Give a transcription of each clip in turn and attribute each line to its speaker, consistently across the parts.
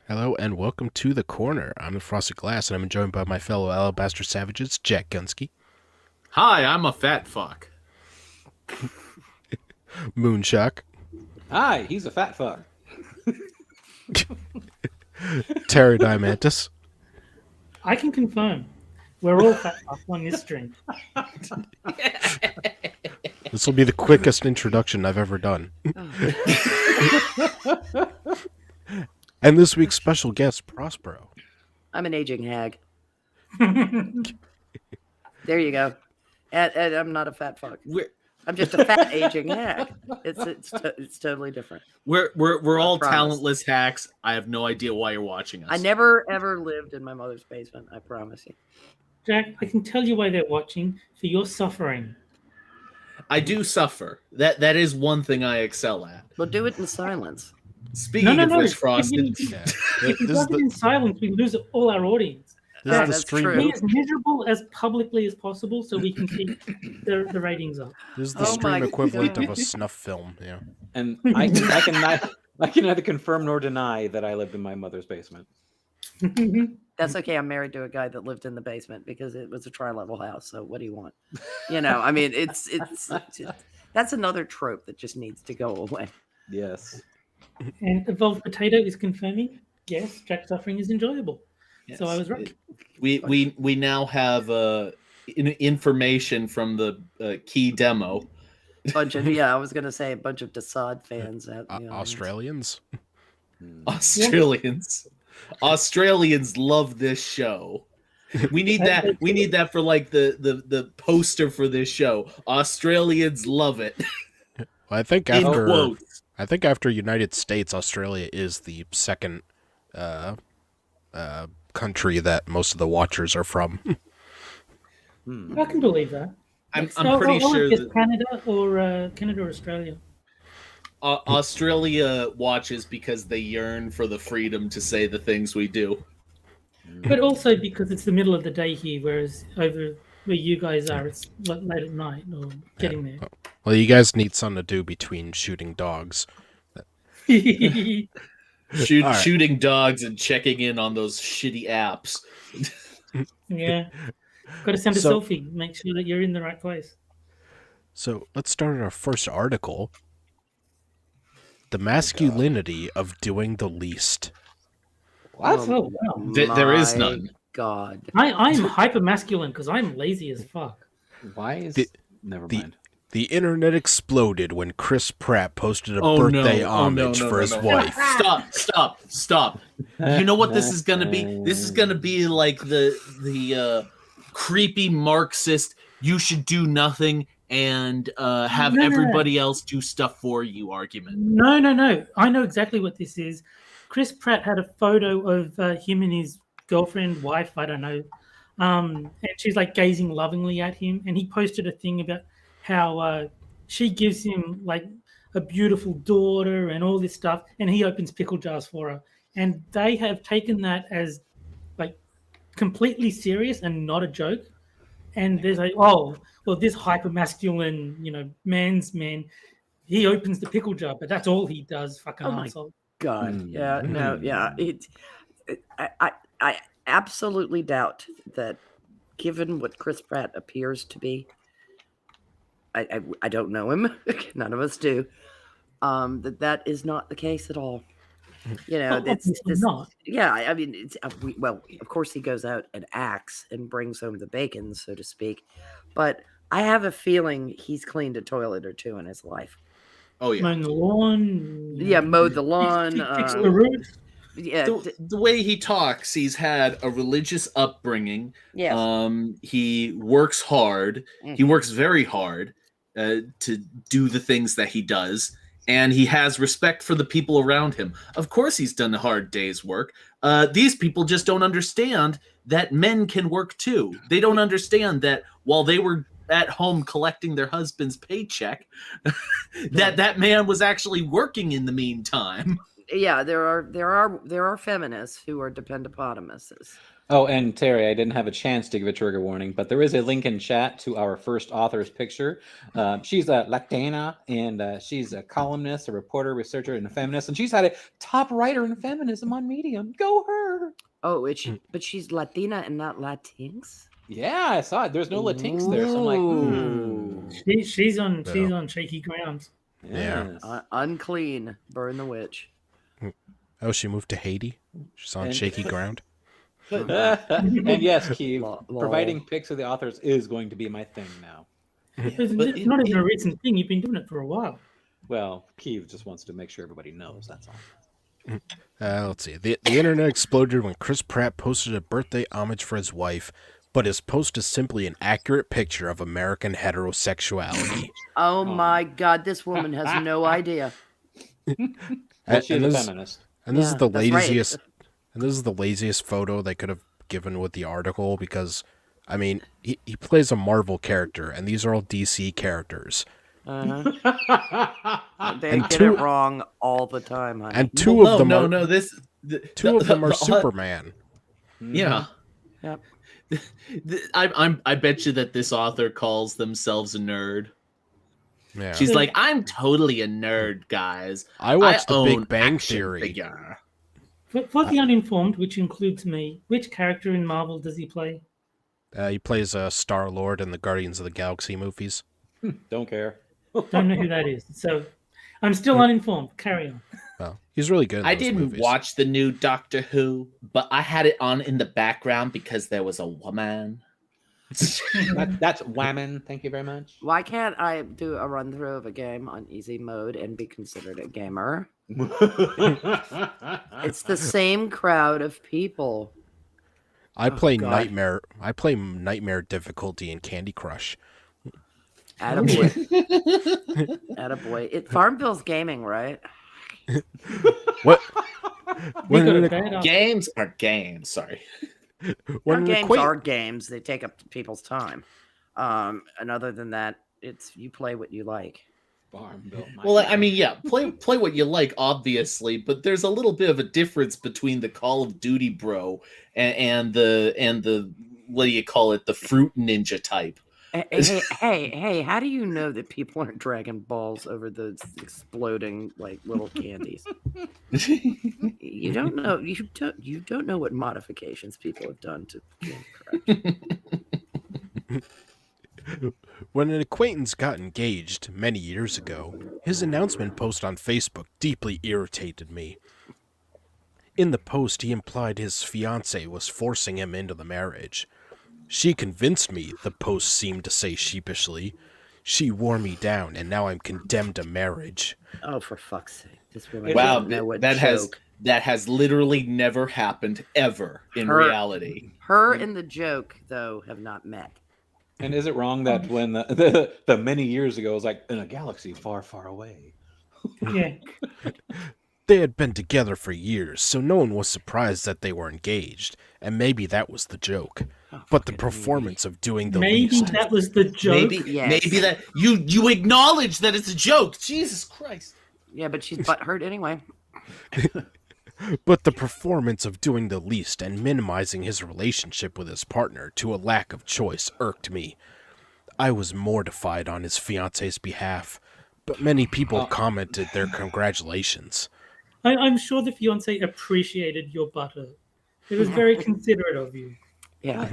Speaker 1: Hello and welcome to The Corner. I'm the Frosted Glass and I'm joined by my fellow Alabaster Savages, Jack Gunsky,
Speaker 2: Hi, I'm a fat fuck.
Speaker 1: Moonshock,
Speaker 3: Hi, he's a fat fuck.
Speaker 1: Pterodimantis,
Speaker 4: I can confirm we're all fat up on this stream.
Speaker 1: This will be the quickest introduction I've ever done. And this week's special guest, Prospero.
Speaker 5: I'm an aging hag. There you go. And I'm not a fat fuck. I'm just a fat aging hag. It's totally different.
Speaker 2: We're all
Speaker 5: promise.
Speaker 2: talentless hacks. I have no idea why you're watching us.
Speaker 5: I never ever lived in my mother's basement. I promise you.
Speaker 4: Jack, I can tell you why they're watching for your suffering.
Speaker 2: I do suffer. That is one thing I excel at.
Speaker 5: We'll do it in silence.
Speaker 2: Speaking of which, Frosted,
Speaker 4: If we do it in silence, we lose all our audience.
Speaker 1: This is the
Speaker 5: That's
Speaker 1: stream.
Speaker 5: true.
Speaker 4: Be as miserable as publicly as possible so we can keep the ratings up.
Speaker 1: This is the
Speaker 5: Oh
Speaker 1: stream
Speaker 5: my
Speaker 1: equivalent
Speaker 5: God.
Speaker 1: of a snuff film. Yeah.
Speaker 3: And I can neither confirm nor deny that I lived in my mother's basement.
Speaker 5: That's okay. I'm married to a guy that lived in the basement because it was a tri-level house. So what do you want? I mean, it's that's another trope that just needs to go away.
Speaker 3: Yes.
Speaker 4: And Evolved Potato is confirming, yes, Jack's suffering is enjoyable.
Speaker 2: yes,
Speaker 4: So I was right.
Speaker 2: we now have information from the key demo.
Speaker 5: I was gonna say a bunch of Desaad fans at
Speaker 1: Australians?
Speaker 2: Australians love this show. We need that. We need that for like the poster for this show. Australians love it.
Speaker 1: Well, I think
Speaker 2: In
Speaker 1: after
Speaker 2: quotes.
Speaker 1: United States, Australia is the second country that most of the watchers are from.
Speaker 4: I can believe that.
Speaker 2: I'm
Speaker 4: So
Speaker 2: pretty
Speaker 4: I'll
Speaker 2: sure
Speaker 4: guess
Speaker 2: that
Speaker 4: Canada or Australia.
Speaker 2: Australia watches because they yearn for the freedom to say the things we do.
Speaker 4: But also because it's the middle of the day here, whereas over where you guys are, it's late at night or getting there.
Speaker 1: Well, you guys need something to do between shooting dogs.
Speaker 2: Shoot,
Speaker 1: All right.
Speaker 2: Shooting dogs and checking in on those shitty apps.
Speaker 4: Yeah. Got to send a
Speaker 1: So-
Speaker 4: selfie. Make sure that you're in the right place.
Speaker 1: So let's start our first article. The masculinity of doing the least.
Speaker 3: What?
Speaker 4: Oh, wow.
Speaker 2: There is
Speaker 5: My
Speaker 2: none.
Speaker 5: God.
Speaker 4: I'm hyper masculine because I'm lazy as fuck.
Speaker 3: Why is
Speaker 1: The-
Speaker 3: never
Speaker 1: the-
Speaker 3: mind.
Speaker 1: The internet exploded when Chris Pratt posted a
Speaker 2: Oh, no.
Speaker 1: birthday
Speaker 2: Oh, no,
Speaker 1: homage
Speaker 2: no,
Speaker 1: for
Speaker 2: no,
Speaker 1: his
Speaker 2: no.
Speaker 1: wife.
Speaker 2: Stop. You know what this is gonna be? This is gonna be like the creepy Marxist. You should do nothing and have
Speaker 4: No.
Speaker 2: everybody else do stuff for you argument.
Speaker 4: No. I know exactly what this is. Chris Pratt had a photo of him and his girlfriend, wife, I don't know. And she's like gazing lovingly at him. And he posted a thing about how she gives him like a beautiful daughter and all this stuff. And he opens pickle jars for her. And they have taken that as like completely serious and not a joke. And there's like, oh, well, this hyper masculine, man's man, he opens the pickle jar, but that's all he does. Fucking
Speaker 5: Oh my
Speaker 4: asshole.
Speaker 5: God.
Speaker 3: Mm.
Speaker 5: Yeah. No. Yeah. I absolutely doubt that, given what Chris Pratt appears to be. I don't know him. None of us do. That is not the case at all. It's
Speaker 4: Obviously
Speaker 5: this.
Speaker 4: not.
Speaker 5: Yeah, I mean, of course he goes out and acts and brings home the bacon, so to speak. But I have a feeling he's cleaned a toilet or two in his life.
Speaker 2: Oh yeah.
Speaker 4: Mowing the lawn.
Speaker 5: Yeah, mowed the lawn.
Speaker 4: Fix the roof.
Speaker 5: Yeah,
Speaker 2: The way he talks, he's had a religious upbringing.
Speaker 5: yes.
Speaker 2: He works hard. He
Speaker 5: Mhm.
Speaker 2: works very hard to do the things that he does, and he has respect for the people around him. Of course, he's done a hard day's work. These people just don't understand that men can work too. They don't understand that while they were at home collecting their husband's paycheck, that man was actually working in the meantime.
Speaker 5: Yeah, there are feminists who are dependopotamuses.
Speaker 3: Oh, and Terry, I didn't have a chance to give a trigger warning, but there is a link in chat to our first author's picture. She's a Latina, and she's a columnist, a reporter, researcher, and a feminist, and she's had a top writer in feminism on Medium. Go her!
Speaker 5: Oh, but she's Latina and not Latinx.
Speaker 3: Yeah, I saw it. There's no Latinx there, so I'm like,
Speaker 5: Ooh.
Speaker 4: She's on
Speaker 1: Yeah.
Speaker 4: shaky ground.
Speaker 3: yes.
Speaker 5: Unclean. Burn the witch.
Speaker 1: Oh, she moved to Haiti? She's on
Speaker 3: And-
Speaker 1: shaky ground?
Speaker 3: And yes, Keith,
Speaker 5: Lol.
Speaker 3: providing pics of the authors is going to be my thing now.
Speaker 4: It's
Speaker 2: but
Speaker 4: not even a recent thing. You've been doing it for a while.
Speaker 3: Well, Keith just wants to make sure everybody knows, that's all.
Speaker 1: Let's see. The internet exploded when Chris Pratt posted a birthday homage for his wife, but his post is simply an accurate picture of American heterosexuality.
Speaker 5: Oh my God, this woman has no idea.
Speaker 3: Well, she's a
Speaker 1: this,
Speaker 3: feminist.
Speaker 1: and this is
Speaker 5: Yeah,
Speaker 1: the
Speaker 5: that's right.
Speaker 1: laziest. And this is the laziest photo they could have given with the article because, I mean, he plays a Marvel character, and these are all DC characters.
Speaker 5: Uh-huh. They
Speaker 1: And
Speaker 5: get
Speaker 1: two-
Speaker 5: it wrong all the time, honey.
Speaker 1: And two
Speaker 2: Well,
Speaker 1: of them are
Speaker 2: two
Speaker 1: of them are Superman.
Speaker 2: Yeah.
Speaker 5: Yep.
Speaker 2: I bet you that this author calls themselves a nerd.
Speaker 1: Yeah.
Speaker 2: She's like, I'm totally a nerd, guys.
Speaker 1: I watched The
Speaker 2: own
Speaker 1: Big Bang
Speaker 2: action
Speaker 1: Theory.
Speaker 2: figure."
Speaker 4: For the uninformed, which includes me, which character in Marvel does he play?
Speaker 1: He plays StarLord in the Guardians of the Galaxy movies.
Speaker 3: Don't care.
Speaker 4: Don't know who that is. So I'm still uninformed. Carry on.
Speaker 1: Well, he's really good in
Speaker 2: I
Speaker 1: those
Speaker 2: didn't
Speaker 1: movies.
Speaker 2: watch the new Doctor Who, but I had it on in the background because there was a woman.
Speaker 3: That's whammon. Thank you very much.
Speaker 5: Why can't I do a run through of a game on easy mode and be considered a gamer? It's the same crowd of people.
Speaker 1: I play
Speaker 5: God.
Speaker 1: Nightmare. I play Nightmare difficulty in Candy Crush.
Speaker 5: Attaboy. Attaboy. Farmville's gaming, right?
Speaker 1: What?
Speaker 4: We
Speaker 1: When
Speaker 4: got
Speaker 1: an,
Speaker 4: a bad
Speaker 2: Games are games. Sorry.
Speaker 1: when
Speaker 5: Our
Speaker 1: an
Speaker 5: games
Speaker 1: acquaint-
Speaker 5: are games. They take up people's time. And other than that, it's you play what you like.
Speaker 3: Farmville, my
Speaker 2: Well, I
Speaker 3: God.
Speaker 2: mean, yeah, play what you like, obviously, but there's a little bit of a difference between the Call of Duty bro and the what do you call it, the Fruit Ninja type.
Speaker 5: Hey, how do you know that people aren't dragging balls over the exploding like little candies? You don't know. You don't know what modifications people have done to Candy Crush.
Speaker 1: When an acquaintance got engaged many years ago, his announcement post on Facebook deeply irritated me. In the post, he implied his fiancée was forcing him into the marriage. She convinced me, the post seemed to say sheepishly. She wore me down, and now I'm condemned to marriage.
Speaker 5: Oh, for fuck's sake! This woman
Speaker 2: Wow,
Speaker 5: doesn't know what
Speaker 2: that
Speaker 5: joke.
Speaker 2: has literally never happened ever in
Speaker 5: Her-
Speaker 2: reality.
Speaker 5: Her and the joke though have not met.
Speaker 3: And is it wrong that when the many years ago it was like in a galaxy far, far away?
Speaker 4: Yeah.
Speaker 1: They had been together for years, so no one was surprised that they were engaged, and maybe that was the joke. But the performance of doing the
Speaker 4: Maybe
Speaker 1: least...
Speaker 4: that was the joke.
Speaker 2: Maybe that you acknowledge that it's a joke. Jesus Christ.
Speaker 5: Yeah, but she's butthurt anyway.
Speaker 1: But the performance of doing the least and minimizing his relationship with his partner to a lack of choice irked me. I was mortified on his fiancée's behalf, but many people commented their congratulations.
Speaker 4: I'm sure the fiance appreciated your butter. It was very considerate of you.
Speaker 5: Yeah.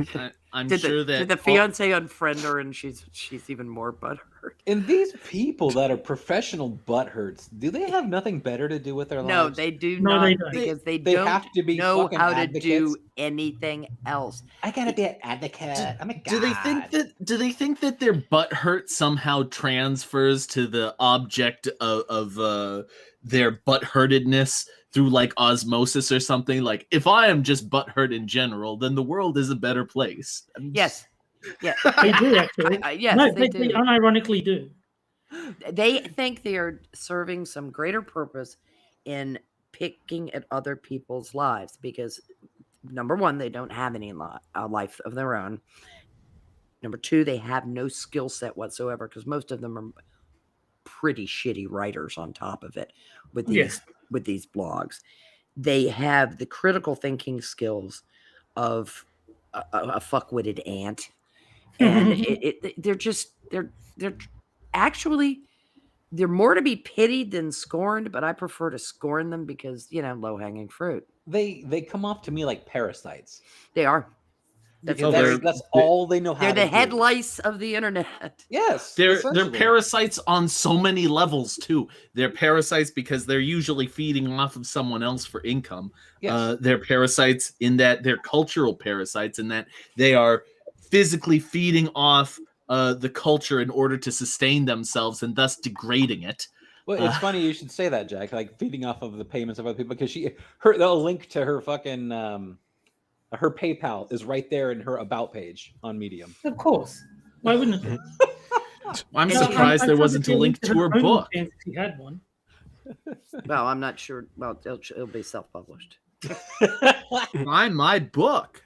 Speaker 2: I'm
Speaker 5: Did
Speaker 2: sure
Speaker 5: the,
Speaker 2: that
Speaker 5: did the fiance unfriend her and she's even more butthurt?
Speaker 3: And these people that are professional butthurts, do they have nothing better to do with their
Speaker 5: No,
Speaker 3: lives?
Speaker 5: they do
Speaker 4: No,
Speaker 5: not
Speaker 4: they don't.
Speaker 5: because they
Speaker 3: They
Speaker 5: don't
Speaker 3: have to be
Speaker 5: know
Speaker 3: fucking
Speaker 5: how to
Speaker 3: advocates.
Speaker 5: do anything else.
Speaker 3: I gotta be an advocate. I'm a
Speaker 2: do they think that their butt hurt somehow transfers to the object of their butt hurtedness through like osmosis or something? Like, if I am just butt hurt in general, then the world is a better place.
Speaker 5: Yes. Yeah.
Speaker 4: They do, actually.
Speaker 5: Yes,
Speaker 4: No,
Speaker 5: they
Speaker 4: they
Speaker 5: do.
Speaker 4: unironically do.
Speaker 5: They think they are serving some greater purpose in picking at other people's lives because, number one, they don't have any life of their own. Number two, they have no skill set whatsoever because most of them are pretty shitty writers on top of it with these blogs. They have the critical thinking skills of a fuck-witted ant, and they're actually they're more to be pitied than scorned. But I prefer to scorn them because low-hanging fruit.
Speaker 3: They come off to me like parasites.
Speaker 5: They are. That's
Speaker 3: Because that's all they know how
Speaker 5: They're
Speaker 3: to
Speaker 5: the
Speaker 3: do.
Speaker 5: head lice of the internet.
Speaker 3: Yes,
Speaker 2: They're
Speaker 3: essentially.
Speaker 2: parasites on so many levels too. They're parasites because they're usually feeding off of someone else for income.
Speaker 3: Yes.
Speaker 2: They're parasites in that they're cultural parasites in that they are physically feeding off the culture in order to sustain themselves and thus degrading it.
Speaker 3: Well, it's funny you should say that, Jack. Like feeding off of the payments of other people, because the link to her fucking her PayPal is right there in her about page on Medium.
Speaker 4: Of course. Why wouldn't it?
Speaker 2: I'm
Speaker 5: No,
Speaker 2: surprised there
Speaker 4: thought
Speaker 2: wasn't a
Speaker 4: there'd be
Speaker 2: link to her
Speaker 4: own
Speaker 2: book.
Speaker 4: chance if she had one.
Speaker 5: Well, I'm not sure. Well, it'll be self-published.
Speaker 2: Buy my book.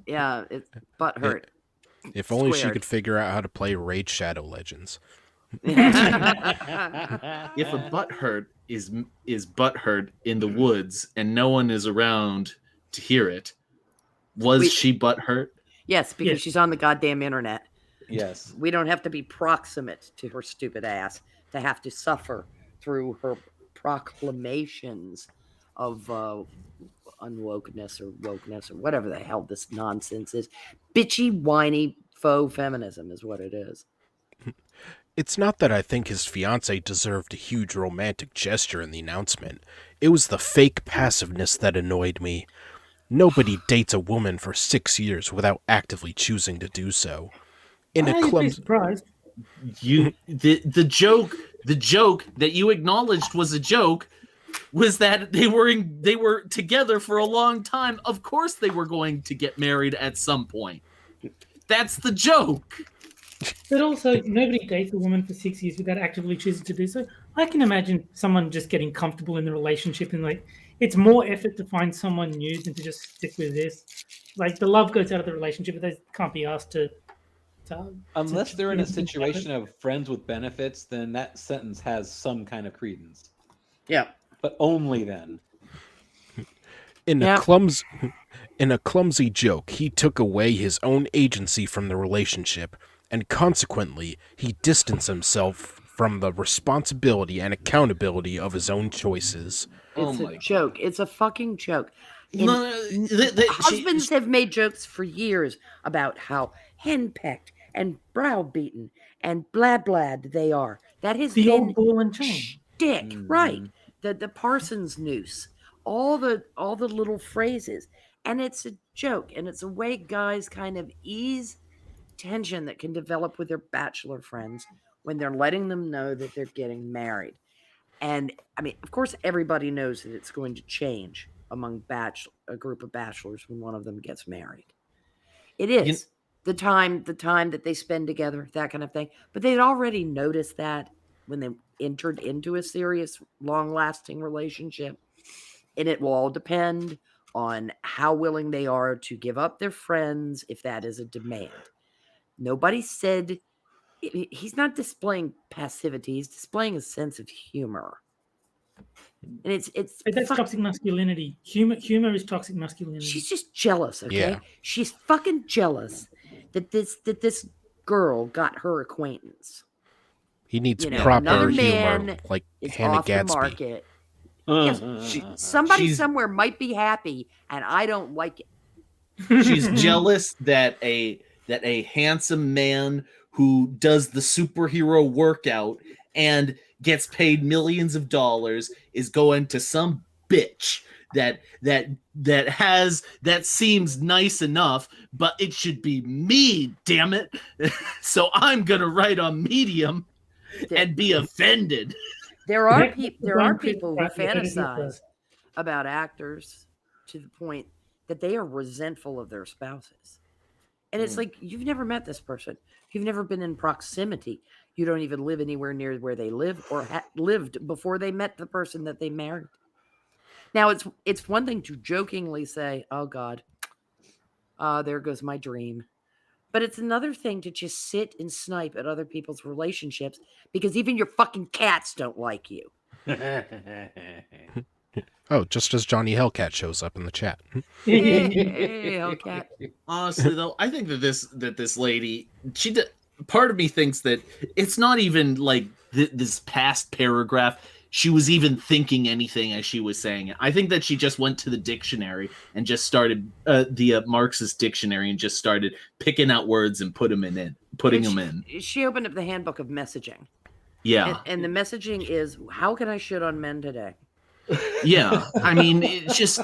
Speaker 5: Yeah, it's butt hurt.
Speaker 1: If only she
Speaker 5: Squared.
Speaker 1: could figure out how to play Raid Shadow Legends.
Speaker 2: If a butthurt is butthurt in the woods and no one is around to hear it, was she butthurt?
Speaker 5: Yes, because
Speaker 4: Yes.
Speaker 5: she's on the goddamn internet.
Speaker 3: Yes.
Speaker 5: We don't have to be proximate to her stupid ass to have to suffer through her proclamations of unwokeness or wokeness or whatever the hell this nonsense is. Bitchy, whiny, faux feminism is what it is.
Speaker 1: It's not that I think his fiancée deserved a huge romantic gesture in the announcement. It was the fake passiveness that annoyed me. Nobody dates a woman for 6 years without actively choosing to do so. In a
Speaker 4: You'd be
Speaker 1: clumsy...
Speaker 4: surprised.
Speaker 2: The joke that you acknowledged was a joke was that they were together for a long time. Of course they were going to get married at some point. That's the joke.
Speaker 4: But also, nobody dates a woman for 6 years without actively choosing to do so. I can imagine someone just getting comfortable in the relationship and it's more effort to find someone new than to just stick with this. Like the love goes out of the relationship, but they can't be asked to
Speaker 3: Unless they're in a
Speaker 4: to think about
Speaker 3: situation of friends with benefits, then that sentence has some kind of credence.
Speaker 5: Yeah.
Speaker 3: But only then.
Speaker 1: In
Speaker 5: Yeah.
Speaker 1: a clumsy joke, he took away his own agency from the relationship, and consequently, he distanced himself from the responsibility and accountability of his own choices.
Speaker 5: It's a joke. It's a fucking joke.
Speaker 2: No,
Speaker 5: Husbands have made jokes for years about how henpecked and browbeaten and blad they are. That has
Speaker 4: the
Speaker 5: been
Speaker 4: old ball and chain.
Speaker 5: shtick, right? The Parsons noose, all the little phrases, and it's a joke, and it's a way guys kind of ease tension that can develop with their bachelor friends when they're letting them know that they're getting married. And I mean, of course, everybody knows that it's going to change among a group of bachelors when one of them gets married. It is the time that they spend together, that kind of thing. But they'd already noticed that when they entered into a serious, long-lasting relationship. And it will all depend on how willing they are to give up their friends if that is a demand. Nobody said he's not displaying passivity, he's displaying a sense of humor. And it's
Speaker 4: But that's toxic masculinity. Humor is toxic masculinity.
Speaker 5: she's just jealous, okay?
Speaker 1: Yeah.
Speaker 5: She's fucking jealous that this girl got her acquaintance.
Speaker 1: He needs
Speaker 5: You know,
Speaker 1: proper
Speaker 5: another
Speaker 1: humor,
Speaker 5: man
Speaker 1: like
Speaker 5: It's
Speaker 1: Hannah
Speaker 5: off the
Speaker 1: Gadsby.
Speaker 5: market. Yes, somebody
Speaker 2: she's-
Speaker 5: somewhere might be happy, and I don't like it.
Speaker 2: She's jealous that a handsome man who does the superhero workout and gets paid millions of dollars is going to some bitch that seems nice enough, but it should be me, damn it. So I'm gonna write on Medium and be offended.
Speaker 5: There are
Speaker 4: Heck,
Speaker 5: there are
Speaker 4: Chris
Speaker 5: people who
Speaker 4: Pratt did it
Speaker 5: fantasize
Speaker 4: first.
Speaker 5: about actors to the point that they are resentful of their spouses. And it's like, you've never met this person. You've never been in proximity. You don't even live anywhere near where they live or lived before they met the person that they married. Now, it's one thing to jokingly say, oh, God, there goes my dream. But it's another thing to just sit and snipe at other people's relationships because even your fucking cats don't like you.
Speaker 1: Oh, just as Johnny Hellcat shows up in the chat.
Speaker 5: Hey, Hellcat.
Speaker 2: Honestly, though, I think that this lady, part of me thinks that it's not even like this past paragraph. She was even thinking anything as she was saying it. I think that she just went to the dictionary and just started the Marxist dictionary and just started picking out words and putting them in.
Speaker 5: She opened up the handbook of messaging.
Speaker 2: Yeah.
Speaker 5: And the messaging is, how can I shit on men today?
Speaker 2: Yeah. I mean, it's just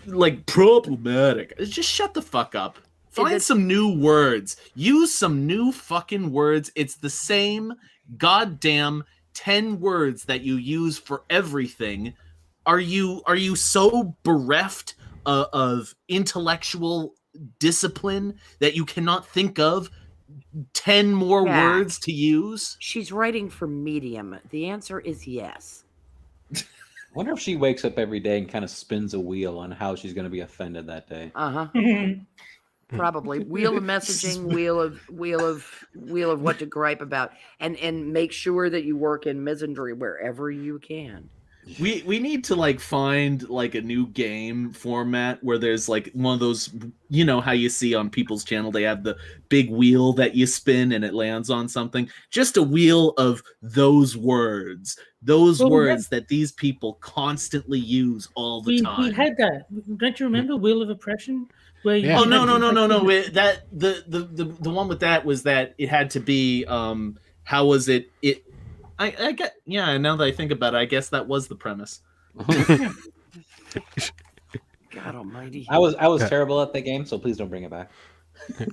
Speaker 2: like problematic. Just shut the fuck up. Find some new words. Use some new fucking words. It's the same goddamn 10 words that you use for everything. Are you so bereft of intellectual discipline that you cannot think of 10 more words to use?
Speaker 5: She's writing for Medium. The answer is yes.
Speaker 3: I wonder if she wakes up every day and kind of spins a wheel on how she's going to be offended that day.
Speaker 5: Probably wheel of messaging, wheel of what to gripe about, and make sure that you work in misandry wherever you can.
Speaker 2: We need to like find like a new game format where there's like one of those, you know how you see on people's channel, they have the big wheel that you spin and it lands on something. Just a wheel of those words that these people constantly use all the time.
Speaker 4: We had that. Don't you remember Wheel of Oppression? Where you
Speaker 2: Oh no. That the one with that was that it had to be how was it? I get, yeah, now that I think about it, I guess that was the premise.
Speaker 5: God almighty.
Speaker 3: I was terrible at that game, so please don't bring it back.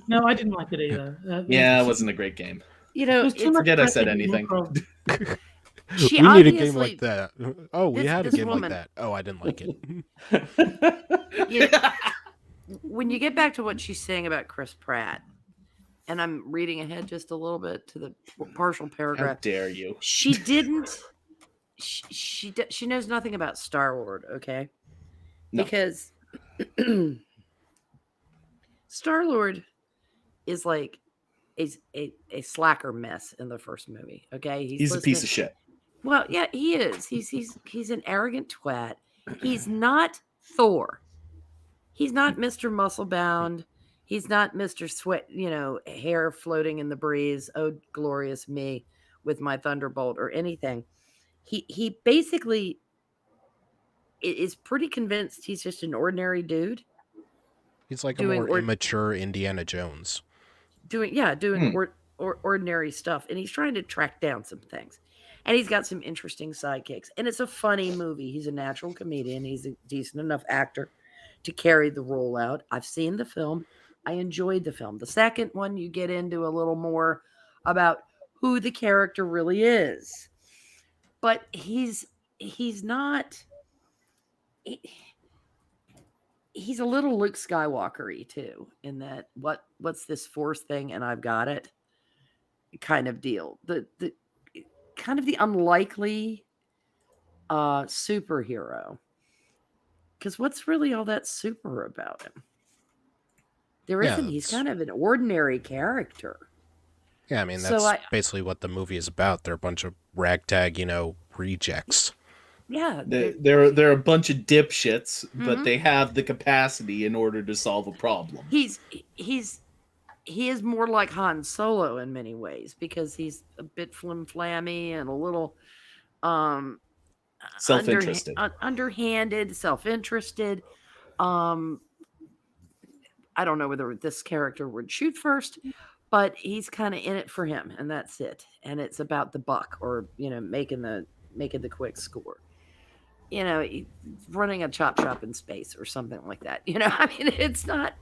Speaker 4: No, I didn't like it either.
Speaker 2: It wasn't a great game.
Speaker 5: You know,
Speaker 2: Forget I said anything.
Speaker 5: She
Speaker 1: We need a game like that. Oh, we had a game like that. Oh, I didn't like it.
Speaker 5: When you get back to what she's saying about Chris Pratt, and I'm reading ahead just a little bit to the partial paragraph.
Speaker 2: How dare you?
Speaker 5: She didn't. She knows nothing about StarLord. Okay,
Speaker 2: No.
Speaker 5: because StarLord is like a slacker mess in the first movie. Okay,
Speaker 2: He's a piece of shit.
Speaker 5: Well, yeah, he is. He's an arrogant twat. He's not Thor. He's not Mr. Musclebound. He's not Mr. Sweat, hair floating in the breeze. Oh, glorious me with my thunderbolt or anything. He basically is pretty convinced he's just an ordinary dude.
Speaker 1: He's like a more immature Indiana Jones.
Speaker 5: Doing ordinary stuff. And he's trying to track down some things. And he's got some interesting sidekicks. And it's a funny movie. He's a natural comedian. He's a decent enough actor to carry the role out. I've seen the film. I enjoyed the film. The second one, you get into a little more about who the character really is. But he's not... He's a little Luke Skywalker-y, too, in that what's this Force thing and I've got it kind of deal. The kind of the unlikely superhero. Because what's really all that super about him? There isn't. He's kind of an ordinary character.
Speaker 1: Yeah, I mean, that's basically what the movie is about. They're a bunch of ragtag, rejects.
Speaker 5: Yeah.
Speaker 2: They're a bunch of dipshits, but they have the capacity in order to solve a problem.
Speaker 5: He is more like Han Solo in many ways because he's a bit flim-flammy and a little
Speaker 2: self-interested,
Speaker 5: underhanded, self-interested. I don't know whether this character would shoot first, but he's kind of in it for him, and that's it. And it's about the buck, or making the quick score. Running a chop shop in space or something like that. I mean, it's not.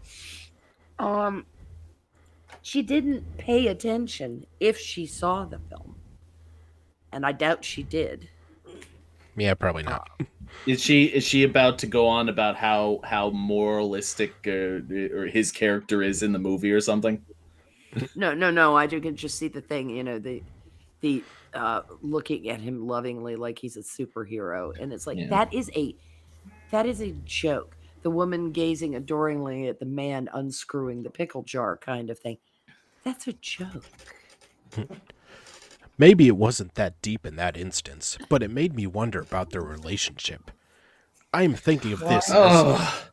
Speaker 5: She didn't pay attention if she saw the film, and I doubt she did.
Speaker 1: Yeah, probably not.
Speaker 2: Is she about to go on about how moralistic or his character is in the movie or something?
Speaker 5: No. I can just see the thing. The looking at him lovingly like he's a superhero, and it's like that is a joke. The woman gazing adoringly at the man unscrewing the pickle jar kind of thing. That's a joke.
Speaker 1: Maybe it wasn't that deep in that instance, but it made me wonder about their relationship. I'm thinking of this as
Speaker 2: Oh,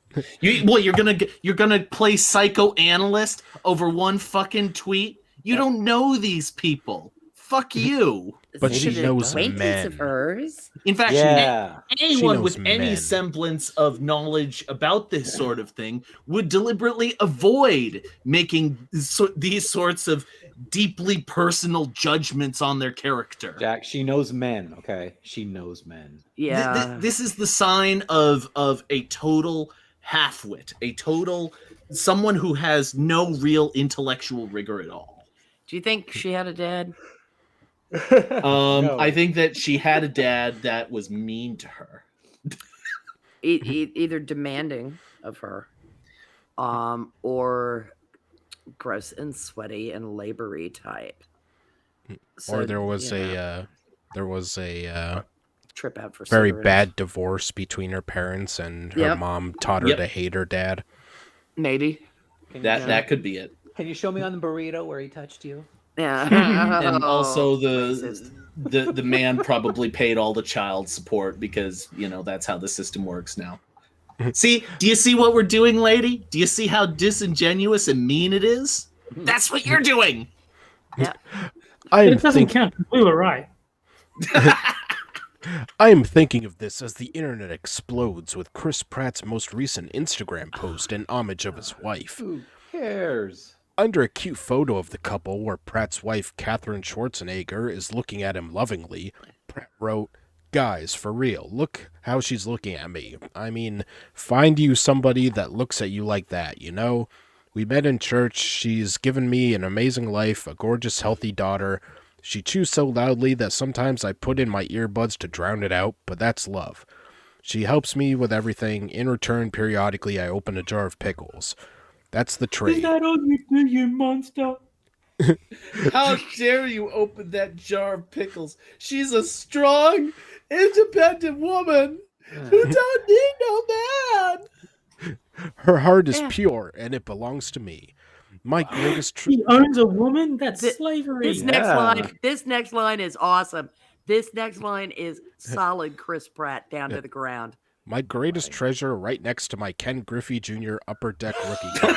Speaker 2: you're gonna play psychoanalyst over one fucking tweet? You don't know these people. Fuck you.
Speaker 1: But
Speaker 5: Is
Speaker 1: she
Speaker 5: it an
Speaker 1: knows
Speaker 5: acquaintance
Speaker 1: men.
Speaker 5: of hers.
Speaker 2: In fact,
Speaker 3: Yeah.
Speaker 2: anyone
Speaker 1: knows
Speaker 2: with any
Speaker 1: men.
Speaker 2: semblance of knowledge about this sort of thing would deliberately avoid making these sorts of deeply personal judgments on their character.
Speaker 3: Jack, she knows men, okay? She knows men.
Speaker 5: Yeah.
Speaker 2: This is the sign of a total half-wit, someone who has no real intellectual rigor at all.
Speaker 5: Do you think she had a dad?
Speaker 3: No.
Speaker 2: I think that she had a dad that was mean to her.
Speaker 5: Either demanding of her, or gross and sweaty and labory type.
Speaker 1: or there was
Speaker 5: you know,
Speaker 1: a
Speaker 5: trip out for
Speaker 1: very
Speaker 5: cigarettes.
Speaker 1: bad divorce between her parents, and her
Speaker 5: Yep.
Speaker 1: mom taught her
Speaker 2: Yep.
Speaker 1: to hate her dad.
Speaker 5: Maybe.
Speaker 2: That could be it.
Speaker 3: Can you show me on the burrito where he touched you?
Speaker 5: Yeah.
Speaker 2: And also
Speaker 5: Racist.
Speaker 2: the man probably paid all the child support because that's how the system works now. See, do you see what we're doing, lady? Do you see how disingenuous and mean it is? That's what you're doing.
Speaker 5: Yeah.
Speaker 1: I
Speaker 4: But
Speaker 1: am
Speaker 4: it doesn't count. We were right.
Speaker 1: I am thinking of this as the internet explodes with Chris Pratt's most recent Instagram post in homage of his wife.
Speaker 3: Who cares?
Speaker 1: Under a cute photo of the couple where Pratt's wife, Katherine Schwarzenegger, is looking at him lovingly, Pratt wrote, "Guys, for real, look how she's looking at me. I mean, find you somebody that looks at you like that, you know? We met in church, she's given me an amazing life, a gorgeous, healthy daughter. She chews so loudly that sometimes I put in my earbuds to drown it out, but that's love. She helps me with everything. In return, periodically, I open a jar of pickles. That's the
Speaker 4: Is
Speaker 1: trade."
Speaker 4: that all you do, you monster?
Speaker 2: How dare you open that jar of pickles? She's a strong, independent woman who don't need no man.
Speaker 1: Her heart is
Speaker 5: Yeah.
Speaker 1: pure, and it belongs to me. My greatest
Speaker 4: He owns a woman? That's
Speaker 5: Th-
Speaker 4: slavery.
Speaker 5: This next line is awesome. This next line is solid Chris Pratt down to the ground.
Speaker 1: My greatest treasure right next to my Ken Griffey Jr. Upper Deck rookie card.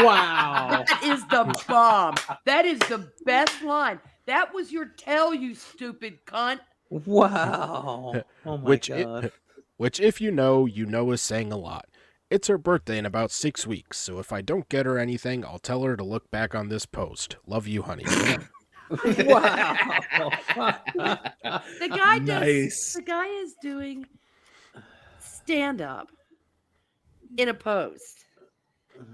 Speaker 3: Wow.
Speaker 5: That is the bomb. That is the best line. That was your tell, you stupid cunt.
Speaker 3: Wow. Oh my god.
Speaker 1: Which, if you know is saying a lot. It's her birthday in about 6 weeks, so if I don't get her anything, I'll tell her to look back on this post. Love you, honey.
Speaker 3: Wow.
Speaker 5: The guy
Speaker 2: Nice.
Speaker 5: The guy is doing stand up in a post.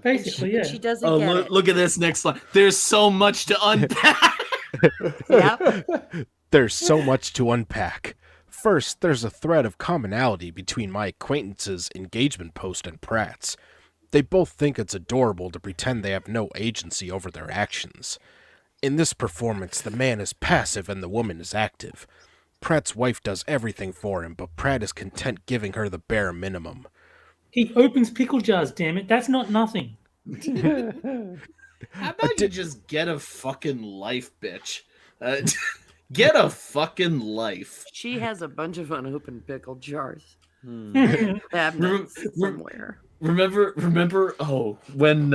Speaker 4: Basically, yeah.
Speaker 5: She doesn't
Speaker 2: Oh,
Speaker 5: get it.
Speaker 2: look at this next line. There's so much to unpack.
Speaker 5: Yep.
Speaker 1: There's so much to unpack. First, there's a thread of commonality between my acquaintances' engagement post and Pratt's. They both think it's adorable to pretend they have no agency over their actions. In this performance, the man is passive and the woman is active. Pratt's wife does everything for him, but Pratt is content giving her the bare minimum.
Speaker 4: He opens pickle jars, damn it. That's not nothing.
Speaker 2: How about you just get a fucking life, bitch? Get a fucking life.
Speaker 5: She has a bunch of unopened pickle jars.
Speaker 2: Rem-
Speaker 5: Cabinets somewhere.
Speaker 2: Remember when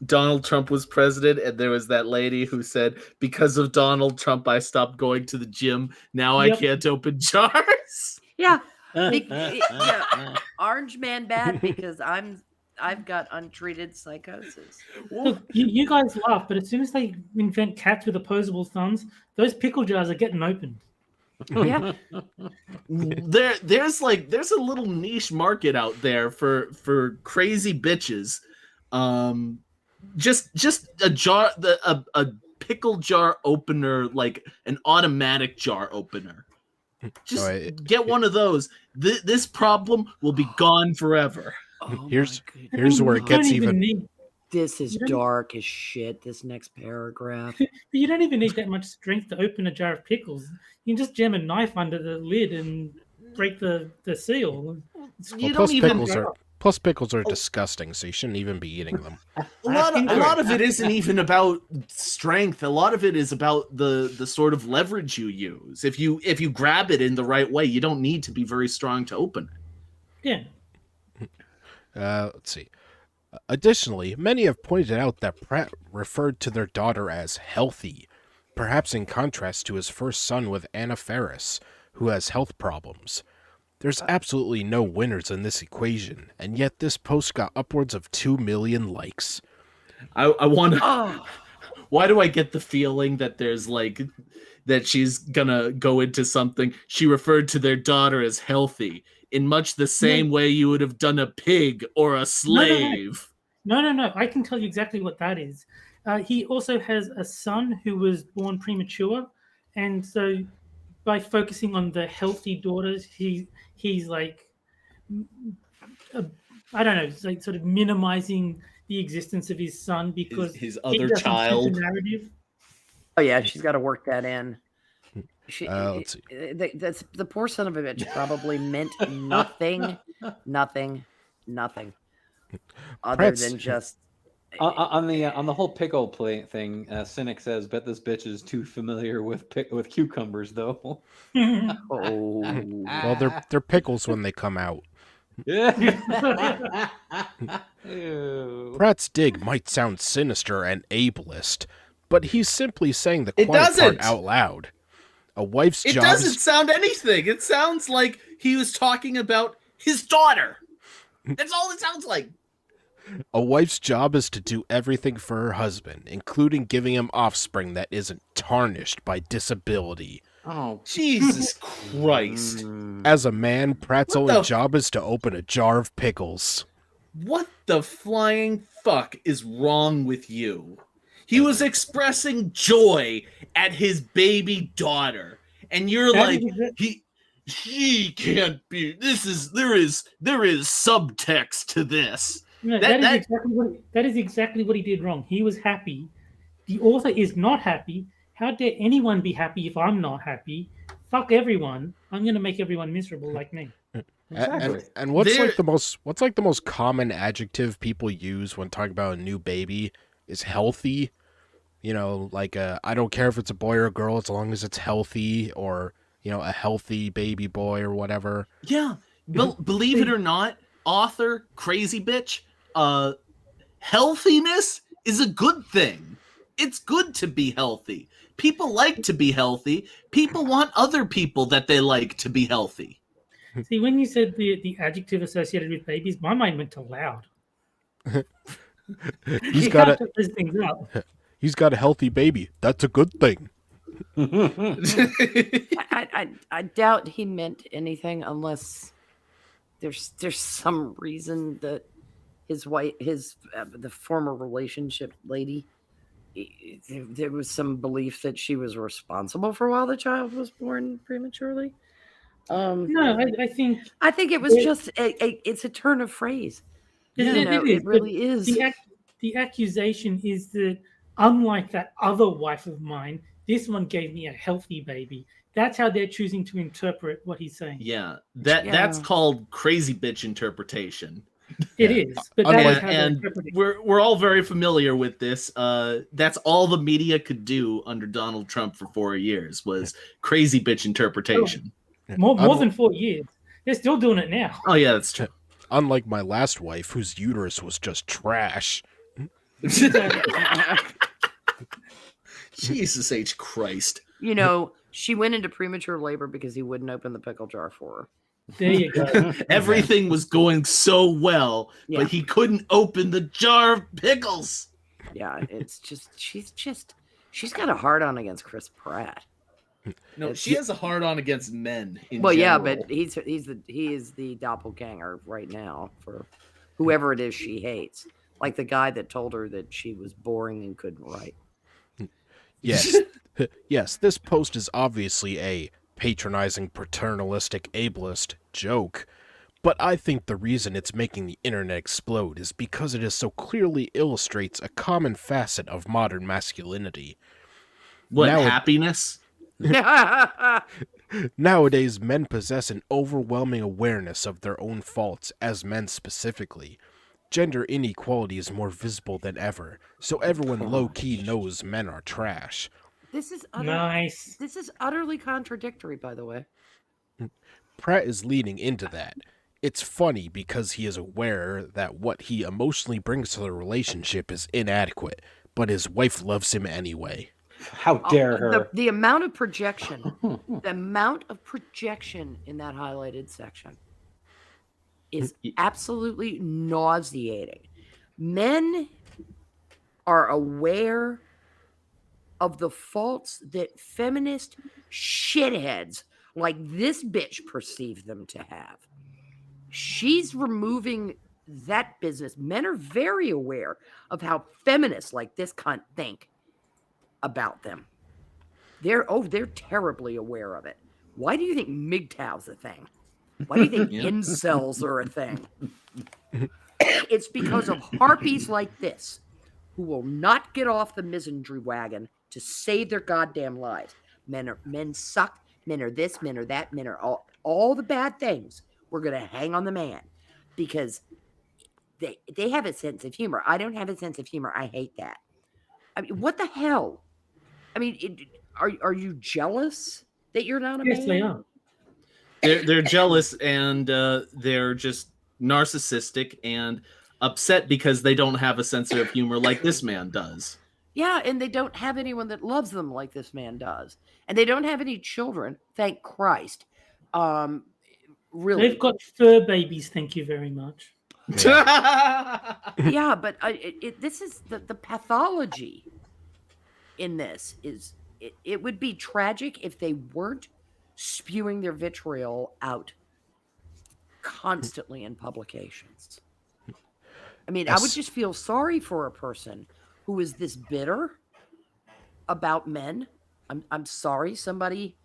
Speaker 2: Donald Trump was president and there was that lady who said, because of Donald Trump I stopped going to the gym, now I
Speaker 4: Yep.
Speaker 2: can't open jars.
Speaker 5: Yeah. Yeah. Orange man bad because I've got untreated psychosis.
Speaker 4: Look, you guys laugh, but as soon as they invent cats with opposable thumbs, those pickle jars are getting opened.
Speaker 5: Yeah.
Speaker 2: There's a little niche market out there for crazy bitches. Just a jar, a pickle jar opener, like an automatic jar opener. Just get one of those. This problem will be gone forever.
Speaker 5: Oh
Speaker 1: Here's
Speaker 5: my goodness.
Speaker 1: Here's where it
Speaker 4: You don't
Speaker 1: gets even.
Speaker 4: need,
Speaker 5: This is
Speaker 4: You don't-
Speaker 5: dark as shit. This next paragraph.
Speaker 4: you don't even need that much strength to open a jar of pickles. You can just jam a knife under the lid and break the seal.
Speaker 2: You
Speaker 1: Plus
Speaker 2: don't even.
Speaker 1: pickles are disgusting, so you shouldn't even be eating them.
Speaker 2: A lot of it isn't even about strength. A lot of it is about the sort of leverage you use. If you grab it in the right way, you don't need to be very strong to open it.
Speaker 4: Yeah.
Speaker 1: Let's see. Additionally, many have pointed out that Pratt referred to their daughter as healthy, perhaps in contrast to his first son with Anna Faris, who has health problems. There's absolutely no winners in this equation, and yet this post got upwards of 2 million likes.
Speaker 2: I want to.
Speaker 5: Oh,
Speaker 2: Why do I get the feeling that there's like that she's gonna go into something? She referred to their daughter as healthy in much the same way you would have done a pig or a slave.
Speaker 4: No. I can tell you exactly what that is. He also has a son who was born premature, and so by focusing on the healthy daughters, he's like, I don't know, it's like sort of minimizing the existence of his son because
Speaker 2: His
Speaker 4: he
Speaker 2: other
Speaker 4: doesn't fit
Speaker 2: child.
Speaker 4: the narrative.
Speaker 5: oh yeah, she's got to work that in.
Speaker 1: Let's see.
Speaker 5: That's the poor son of a bitch probably meant nothing, other
Speaker 1: Pratts-
Speaker 5: than just
Speaker 3: On the whole pickle play thing, Cynic says, "Bet this bitch is too familiar with cucumbers, though."
Speaker 5: oh.
Speaker 1: Well, they're pickles when they come out.
Speaker 3: Yeah. Ew.
Speaker 1: Pratt's dig might sound sinister and ableist, but he's simply saying the
Speaker 2: It
Speaker 1: quiet part
Speaker 2: doesn't.
Speaker 1: out loud. A wife's
Speaker 2: It
Speaker 1: job
Speaker 2: doesn't
Speaker 1: is
Speaker 2: sound anything. It sounds like he was talking about his daughter. That's all it sounds like.
Speaker 1: A wife's job is to do everything for her husband, including giving him offspring that isn't tarnished by disability.
Speaker 3: Oh,
Speaker 2: Jesus Christ.
Speaker 1: As a man, Pratt's
Speaker 2: What
Speaker 1: only
Speaker 2: the
Speaker 1: job is to open a jar of pickles.
Speaker 2: What the flying fuck is wrong with you? He was expressing joy at his baby daughter, and you're
Speaker 4: That
Speaker 2: like,
Speaker 4: is
Speaker 2: he can't be. There is subtext to this.
Speaker 4: No,
Speaker 2: That-
Speaker 4: that is exactly what he did wrong. He was happy. The author is not happy. How dare anyone be happy if I'm not happy? Fuck everyone. I'm gonna make everyone miserable like me.
Speaker 3: exactly.
Speaker 1: And what's
Speaker 2: There-
Speaker 1: like the most common adjective people use when talking about a new baby is healthy. You know, like I don't care if it's a boy or a girl as long as it's healthy, or a healthy baby boy or whatever.
Speaker 2: Yeah, believe it or not, author crazy bitch. Healthiness is a good thing. It's good to be healthy. People like to be healthy. People want other people that they like to be healthy.
Speaker 4: See, when you said the adjective associated with babies, my mind went to loud.
Speaker 1: He's
Speaker 4: You
Speaker 1: got
Speaker 4: can't
Speaker 1: a
Speaker 4: put those things up.
Speaker 1: he's got a healthy baby. That's a good thing.
Speaker 5: I doubt he meant anything unless there's some reason that his wife, the former relationship lady, there was some belief that she was responsible for why the child was born prematurely.
Speaker 4: No, I think
Speaker 5: I think it was just it's a turn of phrase. It really is.
Speaker 4: The accusation is that unlike that other wife of mine, this one gave me a healthy baby. That's how they're choosing to interpret what he's saying.
Speaker 2: Yeah, that's called crazy bitch interpretation.
Speaker 4: It is, but
Speaker 1: Unlike-
Speaker 4: that is how they're
Speaker 2: And
Speaker 4: interpreting.
Speaker 2: we're all very familiar with this. That's all the media could do under Donald Trump for 4 years was crazy bitch interpretation.
Speaker 4: More than 4 years. They're still doing it now.
Speaker 2: Oh yeah, that's true.
Speaker 1: Unlike my last wife, whose uterus was just trash.
Speaker 2: Jesus H. Christ.
Speaker 5: She went into premature labor because he wouldn't open the pickle jar for her.
Speaker 4: There you go.
Speaker 2: Everything was going so well,
Speaker 5: Yeah.
Speaker 2: but he couldn't open the jar of pickles.
Speaker 5: Yeah, it's just she's got a hard on against Chris Pratt.
Speaker 2: No, she has a hard on against men.
Speaker 5: Yeah,
Speaker 2: general.
Speaker 5: but he is the doppelganger right now for whoever it is she hates. Like the guy that told her that she was boring and couldn't write.
Speaker 1: Yes. Yes, this post is obviously a patronizing, paternalistic, ableist joke, but I think the reason it's making the internet explode is because it so clearly illustrates a common facet of modern masculinity.
Speaker 2: What,
Speaker 1: Now-
Speaker 2: happiness?
Speaker 1: Nowadays, men possess an overwhelming awareness of their own faults, as men specifically. Gender inequality is more visible than ever, so everyone low-key knows men are trash.
Speaker 5: This is
Speaker 4: Nice.
Speaker 5: This is utterly contradictory, by the way.
Speaker 1: Pratt is leading into that. It's funny because he is aware that what he emotionally brings to the relationship is inadequate, but his wife loves him anyway.
Speaker 3: How dare her?
Speaker 5: The amount of projection, the amount of projection in that highlighted section is absolutely nauseating. Men are aware of the faults that feminist shitheads like this bitch perceive them to have. She's removing that business. Men are very aware of how feminists like this cunt think about them. They're terribly aware of it. Why do you think MGTOW's a thing? Why do you think incels are a thing? It's because of harpies like this who will not get off the misandry wagon to save their goddamn lives. Men suck. Men are this. Men are that. Men are all the bad things. We're gonna hang on the man because they have a sense of humor. I don't have a sense of humor. I hate that. I mean, what the hell? I mean, are you jealous that you're not a man?
Speaker 4: Yes, they are.
Speaker 2: They're jealous and they're just narcissistic and upset because they don't have a sense of humor like this man does.
Speaker 5: Yeah, and they don't have anyone that loves them like this man does. And they don't have any children, thank Christ. Really.
Speaker 4: They've got fur babies, thank you very much.
Speaker 5: Yeah, but this is the pathology in this is it would be tragic if they weren't spewing their vitriol out constantly in publications. I mean, I would just feel sorry for a person who is this bitter about men. I'm sorry somebody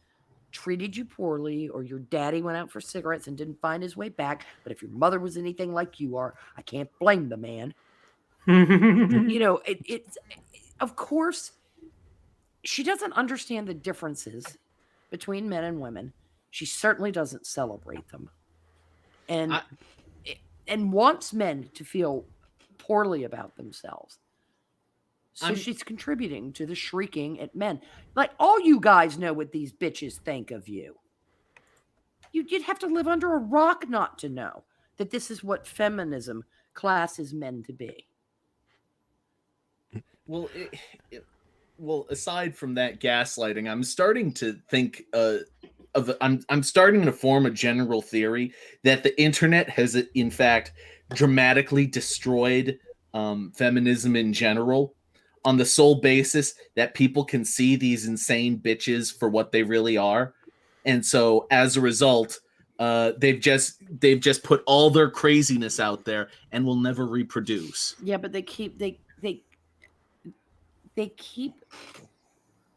Speaker 5: treated you poorly or your daddy went out for cigarettes and didn't find his way back. But if your mother was anything like you are, I can't blame the man. You know, it's of course, she doesn't understand the differences between men and women. She certainly doesn't celebrate them. And wants men to feel poorly about themselves. So she's contributing to the shrieking at men. Like, all you guys know what these bitches think of you. You'd have to live under a rock not to know that this is what feminism classes men to be.
Speaker 2: Well, well, aside from that gaslighting, I'm starting to think I'm starting to form a general theory that the internet has, in fact, dramatically destroyed feminism in general, on the sole basis that people can see these insane bitches for what they really are, and so as a result, they've just put all their craziness out there and will never reproduce.
Speaker 5: Yeah, but they keep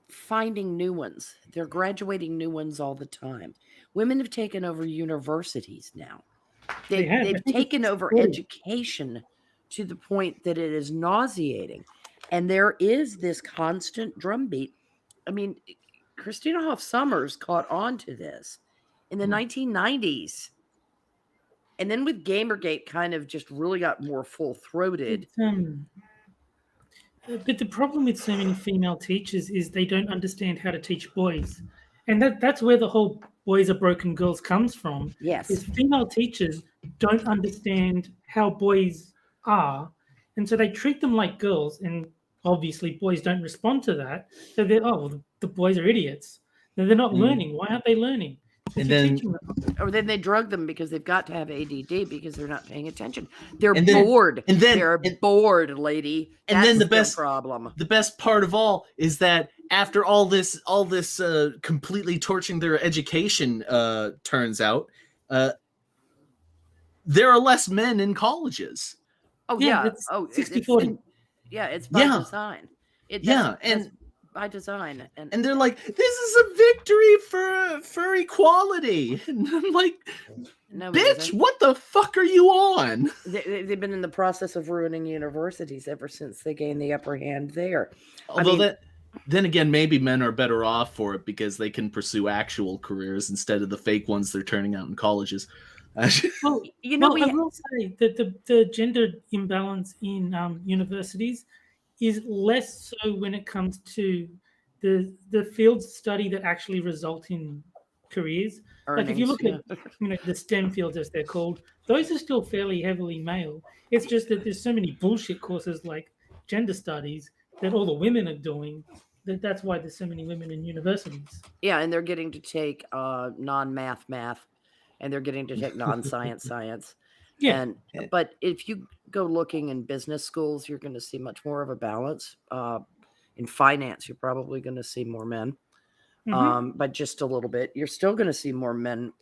Speaker 5: finding new ones. They're graduating new ones all the time. Women have taken over universities now. They've taken over education to the point that it is nauseating. And there is this constant drumbeat. I mean, Christina Hoff Sommers caught on to this in the 1990s. And then with Gamergate kind of just really got more full-throated.
Speaker 4: But the problem with so many female teachers is they don't understand how to teach boys. And that's where the whole boys are broken girls comes from.
Speaker 5: Yes.
Speaker 4: Is female teachers don't understand how boys are. And so they treat them like girls. And obviously boys don't respond to that. So the boys are idiots. They're not learning. Why aren't they learning?
Speaker 2: And then
Speaker 5: they drug them because they've got to have ADD because they're not paying attention. They're bored. They're bored, lady.
Speaker 2: And then the best part of all is that after all this completely torching their education turns out, there are less men in colleges.
Speaker 5: Oh yeah.
Speaker 4: It's 60-40.
Speaker 5: It's by design. It's by design.
Speaker 2: And they're like, this is a victory for equality. And I'm like, no, bitch, what the fuck are you on?
Speaker 5: They've been in the process of ruining universities ever since they gained the upper hand there.
Speaker 2: Although then again, maybe men are better off for it because they can pursue actual careers instead of the fake ones they're turning out in colleges.
Speaker 4: I will say that the gender imbalance in universities is less so when it comes to the field study that actually result in careers. Like if you
Speaker 5: Earnings,
Speaker 4: look at the STEM fields as they're called, those are still fairly heavily male. It's just that there's so many bullshit courses like gender studies that all the women are doing. That's why there's so many women in universities.
Speaker 5: Yeah, and they're getting to take non-math math, and they're getting to take non-science science.
Speaker 4: Yeah.
Speaker 5: And but if you go looking in business schools, you're going to see much more of a balance. In finance, you're probably going to see more men, but just a little bit. You're still going to see more men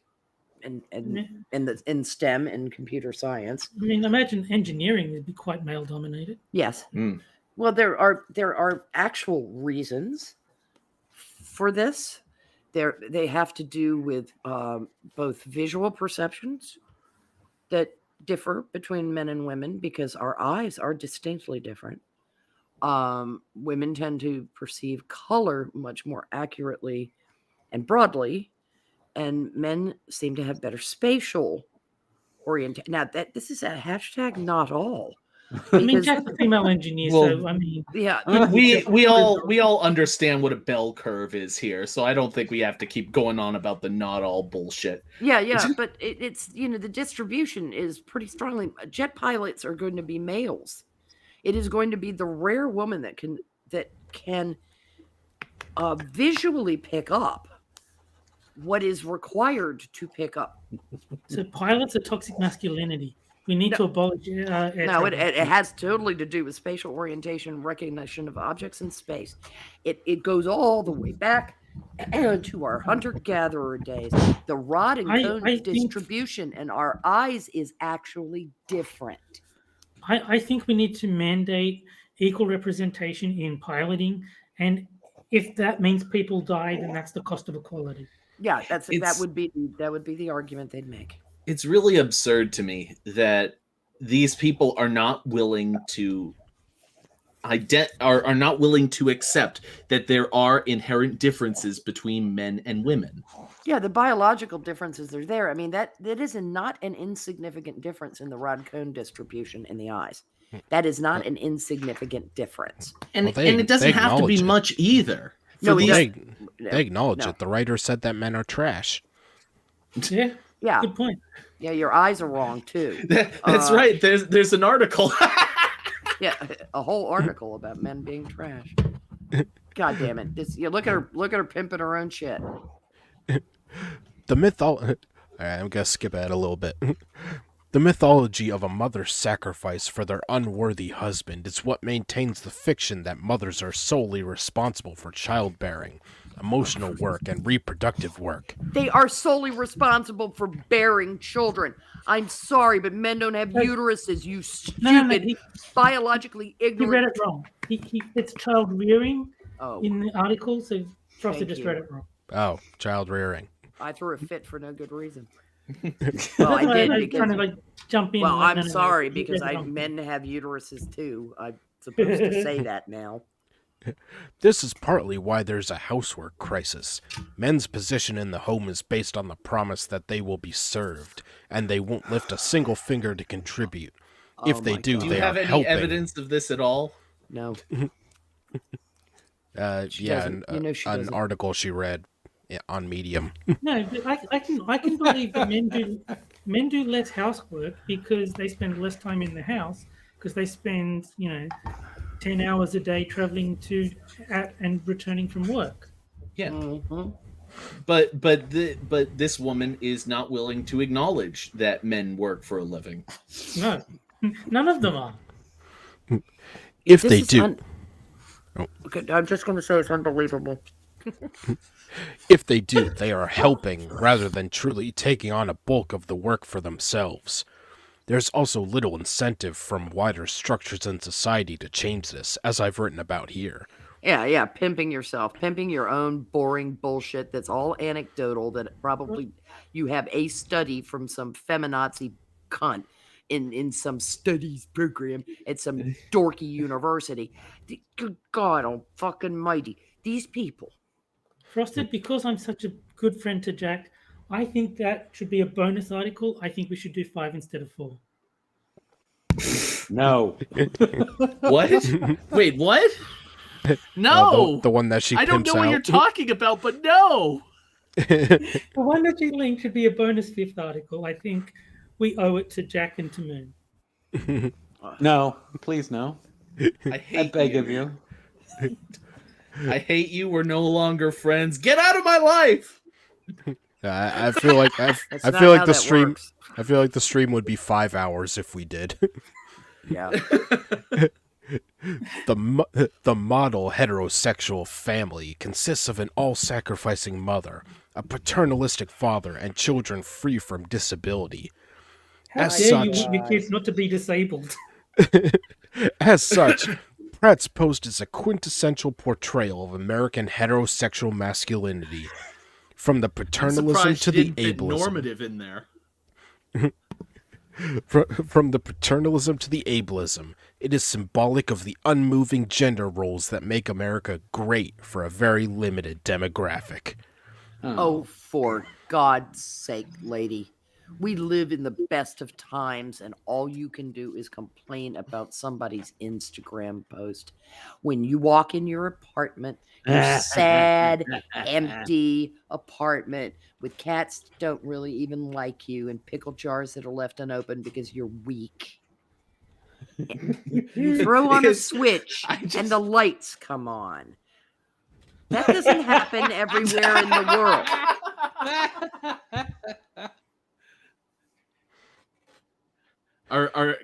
Speaker 5: in STEM and computer science.
Speaker 4: I mean, imagine engineering would be quite male dominated.
Speaker 5: Yes.
Speaker 2: Mm.
Speaker 5: Well, there are actual reasons for this. They have to do with both visual perceptions that differ between men and women because our eyes are distinctly different. Women tend to perceive color much more accurately and broadly, and men seem to have better spatial orientation. Now, this is a hashtag not all.
Speaker 4: I mean, Jack's a female engineer, so I mean,
Speaker 5: yeah,
Speaker 2: we all understand what a bell curve is here, so I don't think we have to keep going on about the not all bullshit.
Speaker 5: yeah, but it's the distribution is pretty strongly. Jet pilots are going to be males. It is going to be the rare woman that can visually pick up what is required to pick up.
Speaker 4: So pilots are toxic masculinity. We need to abolish air travel.
Speaker 5: It has totally to do with spatial orientation, recognition of objects in space. It goes all the way back to our hunter-gatherer days. The rod and cone distribution in our eyes is actually different.
Speaker 4: I think we need to mandate equal representation in piloting, and if that means people die, then that's the cost of equality.
Speaker 5: Yeah, that would be the argument they'd make.
Speaker 2: It's really absurd to me that these people are not willing to are not willing to accept that there are inherent differences between men and women.
Speaker 5: Yeah, the biological differences are there. I mean, that is not an insignificant difference in the rod cone distribution in the eyes. That is not an insignificant difference.
Speaker 2: And it doesn't have to be much either.
Speaker 1: They acknowledge it. The writer said that men are trash.
Speaker 4: Yeah.
Speaker 5: Yeah.
Speaker 4: Good point.
Speaker 5: Yeah, your eyes are wrong too.
Speaker 2: That's right. There's an article.
Speaker 5: Yeah, a whole article about men being trash. God damn it! Look at her pimping her own shit.
Speaker 1: All right, I'm gonna skip ahead a little bit. The mythology of a mother's sacrifice for their unworthy husband is what maintains the fiction that mothers are solely responsible for childbearing, emotional work, and reproductive work.
Speaker 5: They are solely responsible for bearing children. I'm sorry, but men don't have uteruses, you stupid, biologically ignorant...
Speaker 4: He read it wrong. It's child rearing in the article, so Frosty just read it wrong.
Speaker 1: Oh, child rearing.
Speaker 5: I threw a fit for no good reason. Well, I did because...
Speaker 4: Trying to jump in.
Speaker 5: Well, I'm sorry, because men have uteruses too. I'm supposed to say that now.
Speaker 1: This is partly why there's a housework crisis. Men's position in the home is based on the promise that they will be served, and they won't lift a single finger to contribute. If they do, they are helping. Do you have any
Speaker 2: evidence of this at all?
Speaker 5: No.
Speaker 1: An article she read on Medium.
Speaker 4: No, but I can believe that men do less housework because they spend less time in the house because they spend 10 hours a day traveling to and returning from work.
Speaker 2: Yeah. Mm-hmm. But this woman is not willing to acknowledge that men work for a living.
Speaker 4: No, none of them are.
Speaker 1: If they do.
Speaker 5: Okay, I'm just going to say it's unbelievable.
Speaker 1: If they do, they are helping rather than truly taking on a bulk of the work for themselves. There's also little incentive from wider structures in society to change this, as I've written about here.
Speaker 5: Yeah, pimping yourself, pimping your own boring bullshit that's all anecdotal, that probably you have a study from some feminazi cunt in some studies program at some dorky university. Good God, oh fucking mighty. These people.
Speaker 4: Frosted, because I'm such a good friend to Jack, I think that should be a bonus article. I think we should do 5 instead of 4.
Speaker 3: No.
Speaker 2: What? Wait, what? No.
Speaker 1: The one that she pimps
Speaker 2: I don't know what
Speaker 1: out.
Speaker 2: you're talking about, but no.
Speaker 4: The one that you linked should be a bonus fifth article. I think we owe it to Jack and to Moon.
Speaker 3: No, please no.
Speaker 2: I
Speaker 3: I
Speaker 2: hate
Speaker 3: beg
Speaker 2: you.
Speaker 3: of you.
Speaker 2: I hate you. We're no longer friends. Get out of my life.
Speaker 1: I feel like
Speaker 5: That's
Speaker 1: I
Speaker 5: not
Speaker 1: feel like
Speaker 5: how
Speaker 1: the
Speaker 5: that
Speaker 1: stream.
Speaker 5: works.
Speaker 1: I feel like the stream would be 5 hours if we did.
Speaker 5: Yeah.
Speaker 1: The model heterosexual family consists of an all-sacrificing mother, a paternalistic father, and children free from disability.
Speaker 4: How
Speaker 1: As
Speaker 4: dare you
Speaker 1: such-
Speaker 4: want your kids not to be disabled?
Speaker 1: As such, Pratt's post is a quintessential portrayal of American heterosexual masculinity, from the
Speaker 2: I'm
Speaker 1: paternalism
Speaker 2: surprised
Speaker 1: to
Speaker 2: she
Speaker 1: the
Speaker 2: didn't fit
Speaker 1: ableism.
Speaker 2: normative in there.
Speaker 1: From the paternalism to the ableism, it is symbolic of the unmoving gender roles that make America great for a very limited demographic.
Speaker 5: Oh, for God's sake, lady. We live in the best of times, and all you can do is complain about somebody's Instagram post. When you walk in your apartment, your sad, empty apartment with cats that don't really even like you and pickle jars that are left unopened because you're weak. You throw on a
Speaker 2: It's-
Speaker 5: switch
Speaker 2: I just-
Speaker 5: and the lights come on. That doesn't happen everywhere in the world.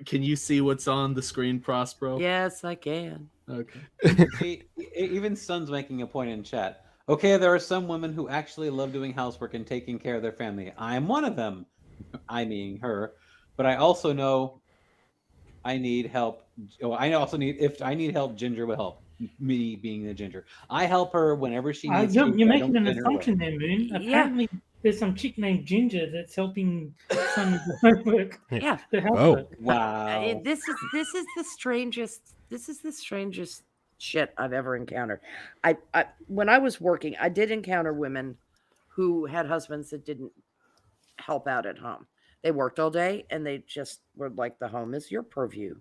Speaker 2: Can you see what's on the screen, Prospero?
Speaker 5: Yes, I can.
Speaker 2: Okay.
Speaker 3: Even Son's making a point in chat. Okay, there are some women who actually love doing housework and taking care of their family. I'm one of them. I mean her. But I also know I need help. Oh, I also need if I need help, Ginger will help. Me being the Ginger, I help her whenever she needs
Speaker 4: You're,
Speaker 3: to.
Speaker 4: you're
Speaker 3: but I
Speaker 4: making
Speaker 3: don't
Speaker 4: an
Speaker 3: get in her way.
Speaker 4: assumption there, Moon.
Speaker 5: Yeah.
Speaker 4: Apparently, there's some chick named Ginger that's helping son with the homework.
Speaker 5: Yeah.
Speaker 4: The housework.
Speaker 3: Wow.
Speaker 5: This is the strangest shit I've ever encountered. I when I was working, I did encounter women who had husbands that didn't help out at home. They worked all day and they just were like, the home is your purview.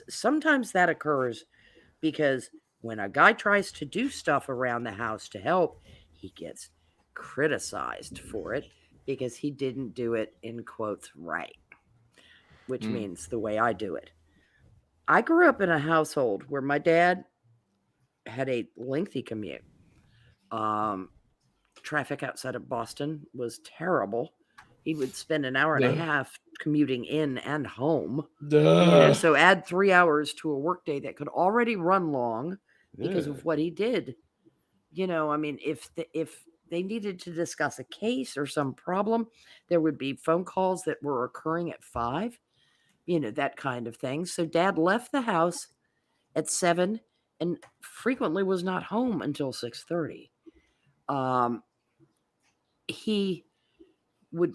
Speaker 5: Sometimes that occurs because when a guy tries to do stuff around the house to help, he gets criticized for it because he didn't do it in quotes right, which means the way I do it. I grew up in a household where my dad had a lengthy commute. Traffic outside of Boston was terrible. He would spend an hour and a half commuting in and home. So add 3 hours to a workday that could already run long because of what he did. I mean, if they needed to discuss a case or some problem, there would be phone calls that were occurring at 5, that kind of thing. So Dad left the house at 7 and frequently was not home until 6:30. He would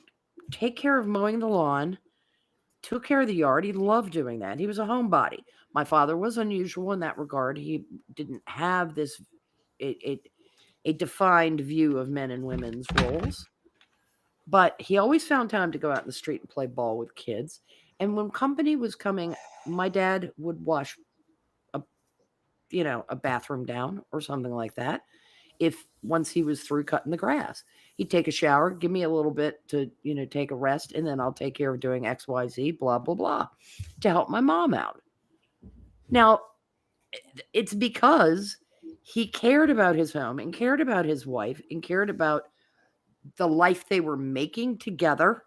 Speaker 5: take care of mowing the lawn, took care of the yard. He loved doing that. He was a homebody. My father was unusual in that regard. He didn't have this a defined view of men and women's roles, but he always found time to go out in the street and play ball with kids. And when company was coming, my dad would wash a bathroom down or something like that. If once he was through cutting the grass, he'd take a shower, give me a little bit to, take a rest, and then I'll take care of doing XYZ, blah, blah, blah, to help my mom out. Now, it's because he cared about his home and cared about his wife and cared about the life they were making together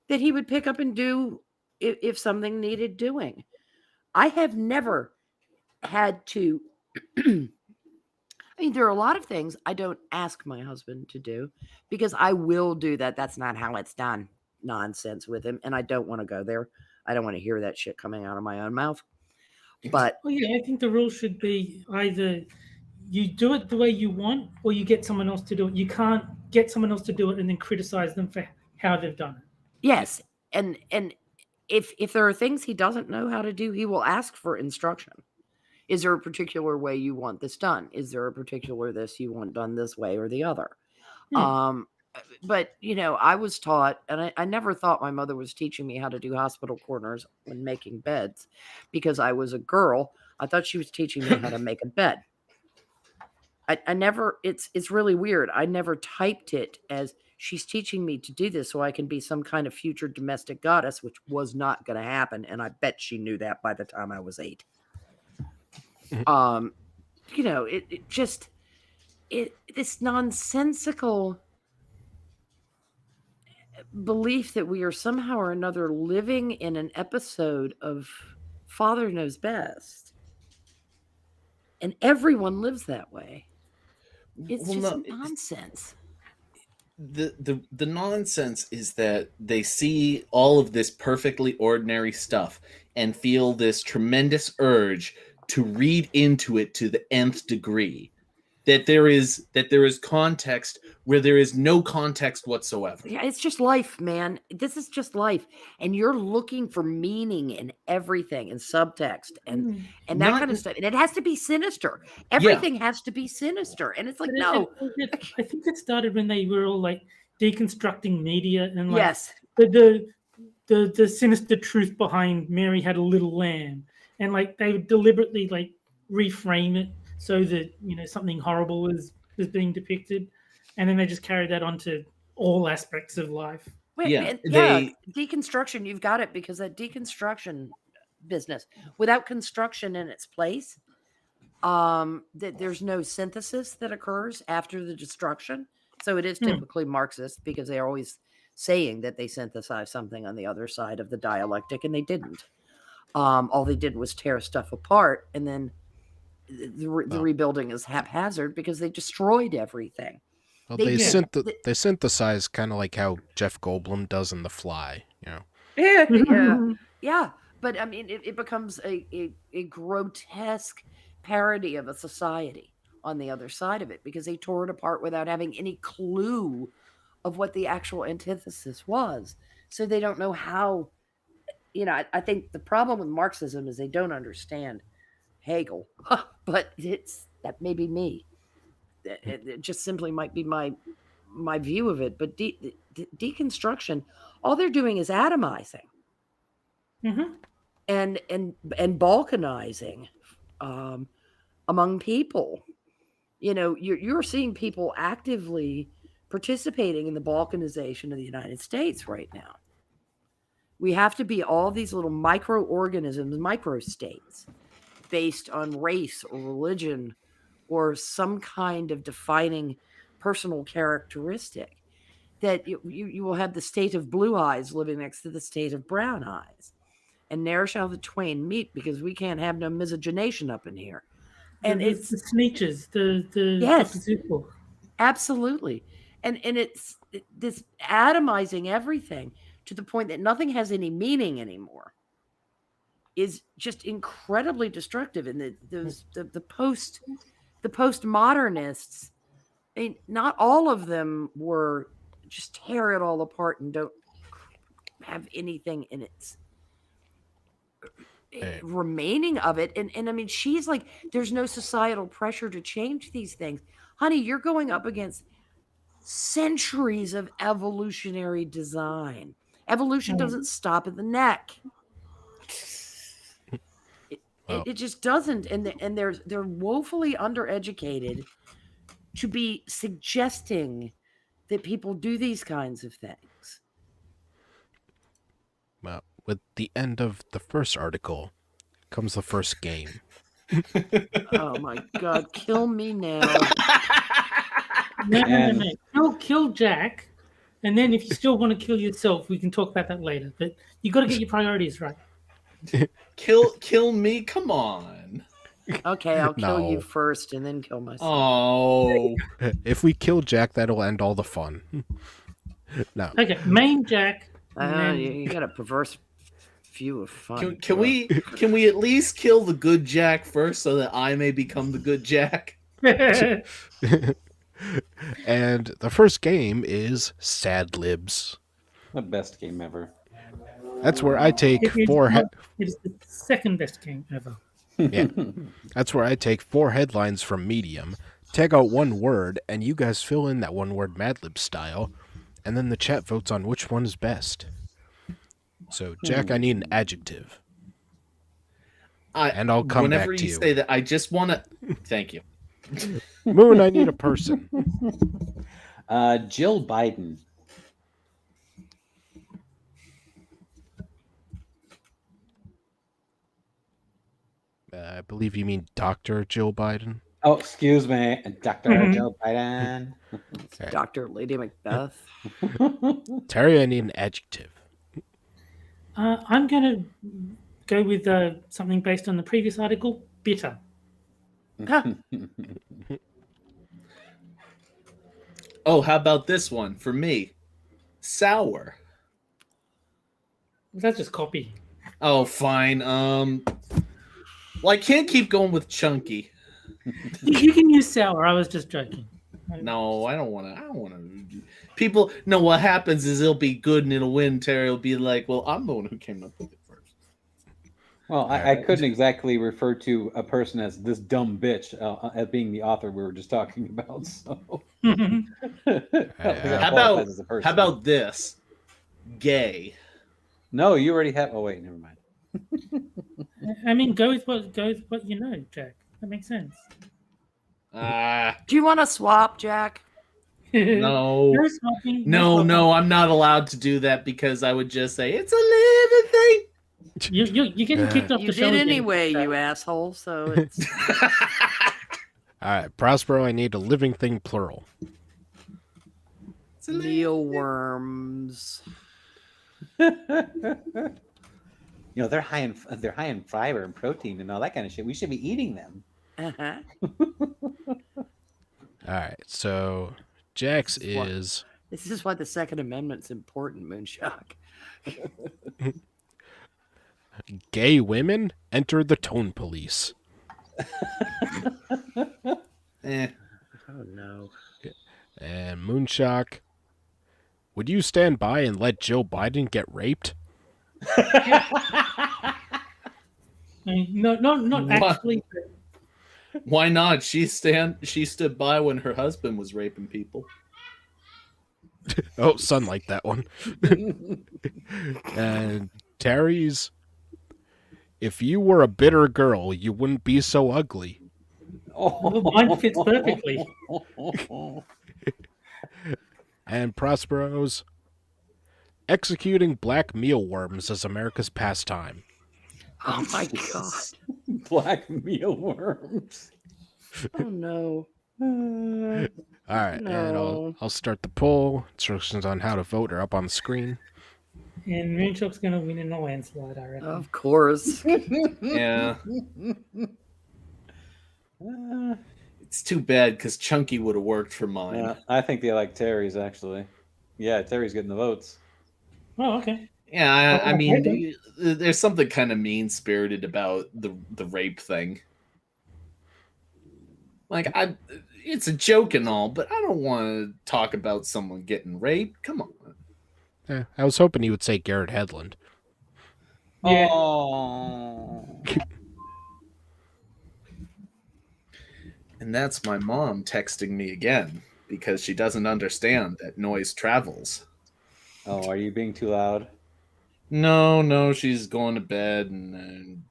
Speaker 5: that he would pick up and do if something needed doing. I have never had to I mean, there are a lot of things I don't ask my husband to do because I will do that. That's not how it's done. Nonsense with him. And I don't want to go there. I don't want to hear that shit coming out of my own mouth. But
Speaker 4: Well, yeah, I think the rule should be either you do it the way you want or you get someone else to do it. You can't get someone else to do it and then criticize them for how they've done it.
Speaker 5: yes. And if there are things he doesn't know how to do, he will ask for instruction. Is there a particular way you want this done? Is there a particular this you want done this way or the other? But, I was taught, and I never thought my mother was teaching me how to do hospital corners when making beds because I was a girl. I thought she was teaching me how to make a bed. I never. It's really weird. I never typed it as she's teaching me to do this so I can be some kind of future domestic goddess, which was not going to happen, and I bet she knew that by the time I was 8. You know, it just this nonsensical belief that we are somehow or another living in an episode of Father Knows Best, and everyone lives that way. It's
Speaker 2: Well,
Speaker 5: just
Speaker 2: no,
Speaker 5: nonsense.
Speaker 2: the nonsense is that they see all of this perfectly ordinary stuff and feel this tremendous urge to read into it to the nth degree. That there is context where there is no context whatsoever.
Speaker 5: Yeah, it's just life, man. This is just life, and you're looking for meaning in everything and subtext and that
Speaker 2: Not-
Speaker 5: kind of stuff. And it has to be sinister. Everything has to be sinister, and it's like
Speaker 4: But
Speaker 5: no.
Speaker 4: I think it started when they were all like deconstructing media and like
Speaker 5: Yes,
Speaker 4: the sinister truth behind Mary had a little lamb, and like they would deliberately like reframe it so that something horrible was being depicted, and then they just carried that onto all aspects of life.
Speaker 2: Yeah,
Speaker 5: deconstruction. You've got it, because that deconstruction business without construction in its place, that there's no synthesis that occurs after the destruction. So it is typically Marxist, because they're always saying that they synthesized something on the other side of the dialectic, and they didn't. All they did was tear stuff apart, and then the rebuilding is haphazard because they destroyed everything.
Speaker 1: Well, they synthesize kind of like how Jeff Goldblum does in The Fly,
Speaker 5: Yeah. But I mean, it becomes a grotesque parody of a society on the other side of it, because they tore it apart without having any clue of what the actual antithesis was. So they don't know how. I think the problem with Marxism is they don't understand Hegel, but that may be me. It just simply might be my view of it. But deconstruction, all they're doing is atomizing and balkanizing among people. You're seeing people actively participating in the balkanization of the United States right now. We have to be all these little microorganisms, microstates, based on race or religion or some kind of defining personal characteristic. That you will have the state of blue eyes living next to the state of brown eyes. And ne'er shall the twain meet, because we can't have no miscegenation up in here. And it's
Speaker 4: the sneeches, the
Speaker 5: yes,
Speaker 4: people.
Speaker 5: Absolutely. And it's this atomizing everything to the point that nothing has any meaning anymore is just incredibly destructive. And the postmodernists, I mean, not all of them were just tear it all apart and don't have anything in its remaining of it. And I mean, she's like, there's no societal pressure to change these things. Honey, you're going up against centuries of evolutionary design. Evolution doesn't stop at the neck. It just doesn't. And they're woefully undereducated to be suggesting that people do these kinds of things.
Speaker 1: Well, with the end of the first article comes the first game.
Speaker 5: Oh my God, kill me now.
Speaker 4: No. Kill Jack, and then if you still want to kill yourself, we can talk about that later. But you got to get your priorities right.
Speaker 2: Kill me? Come on.
Speaker 5: Okay, I'll kill you first, and then kill myself.
Speaker 2: Oh.
Speaker 1: If we kill Jack, that'll end all the fun. No.
Speaker 4: Okay, main Jack.
Speaker 5: You got a perverse view of fun.
Speaker 2: Can we at least kill the good Jack first, so that I may become the good Jack?
Speaker 1: And the first game is Sad Libs.
Speaker 3: The best game ever.
Speaker 1: That's where I take
Speaker 4: It is the second best game ever.
Speaker 1: Yeah. That's where I take 4 headlines from Medium, tag out one word, and you guys fill in that one word Mad Lib style, and then the chat votes on which one is best. So, Jack, I need an adjective. And I'll come back to you.
Speaker 2: Whenever you say that, I just want to... Thank you.
Speaker 1: Moon, I need a person.
Speaker 3: Jill Biden.
Speaker 1: I believe you mean Dr. Jill Biden.
Speaker 3: Oh, excuse me, Dr. Jill Biden.
Speaker 1: Okay.
Speaker 5: Dr. Lady Macbeth.
Speaker 1: Terry, I need an adjective.
Speaker 4: I'm going to go with something based on the previous article, bitter.
Speaker 2: Oh, how about this one for me? Sour.
Speaker 4: That's just copy.
Speaker 2: Oh, fine. Well, I can't keep going with chunky.
Speaker 4: You can use sour. I was just joking.
Speaker 2: No, I don't want to. People, no. What happens is it'll be good and it'll win. Terry will be like, "Well, I'm the one who came up with it first."
Speaker 3: Well, I couldn't exactly refer to a person as this dumb bitch as being the author we were just talking about. So,
Speaker 2: How about this? Gay.
Speaker 3: No, you already have. Oh wait, never mind.
Speaker 4: I mean, go with what you know, Jack. That makes sense.
Speaker 5: Do you want to swap, Jack?
Speaker 2: No.
Speaker 4: No swapping,
Speaker 2: No, I'm not allowed to do that because I would just say it's a living thing.
Speaker 4: You're getting kicked off
Speaker 5: You
Speaker 4: the show
Speaker 5: did
Speaker 4: again.
Speaker 5: anyway, you asshole. So it's
Speaker 1: All right, Prospero, I need a living thing plural.
Speaker 2: It's a living
Speaker 5: mealworms.
Speaker 3: You know, they're high in fiber and protein and all that kind of shit. We should be eating them.
Speaker 5: Uh-huh.
Speaker 1: All right, so Jax is
Speaker 5: This is why the Second Amendment's important, Moonshock.
Speaker 1: gay women enter the tone police.
Speaker 5: Oh no.
Speaker 1: And Moonshock, would you stand by and let Jill Biden get raped?
Speaker 4: No, not
Speaker 2: What?
Speaker 4: actually.
Speaker 2: Why not? She stood by when her husband was raping people.
Speaker 1: Oh, son like that one. And Terry's, if you were a bitter girl, you wouldn't be so ugly.
Speaker 4: Mine fits perfectly.
Speaker 1: And Prospero's, executing black mealworms is America's pastime.
Speaker 5: Oh my god.
Speaker 3: Black mealworms.
Speaker 5: Oh no.
Speaker 1: All right, and
Speaker 5: No.
Speaker 1: I'll start the poll. Instructions on how to vote are up on the screen.
Speaker 4: And Moonshock's going to win in a landslide, I reckon.
Speaker 5: Of course.
Speaker 2: Yeah. It's too bad because Chunky would have worked for mine.
Speaker 3: Yeah, I think they like Terry's actually. Yeah, Terry's getting the votes.
Speaker 4: Oh, okay.
Speaker 2: Yeah, I
Speaker 4: Oh,
Speaker 2: mean,
Speaker 4: okay.
Speaker 2: there's something kind of mean-spirited about the rape thing. Like, it's a joke and all, but I don't want to talk about someone getting raped. Come on.
Speaker 1: I was hoping he would say Garrett Hedlund.
Speaker 4: Yeah.
Speaker 3: Oh.
Speaker 2: And that's my mom texting me again because she doesn't understand that noise travels.
Speaker 3: Oh, are you being too loud?
Speaker 2: No, she's going to bed and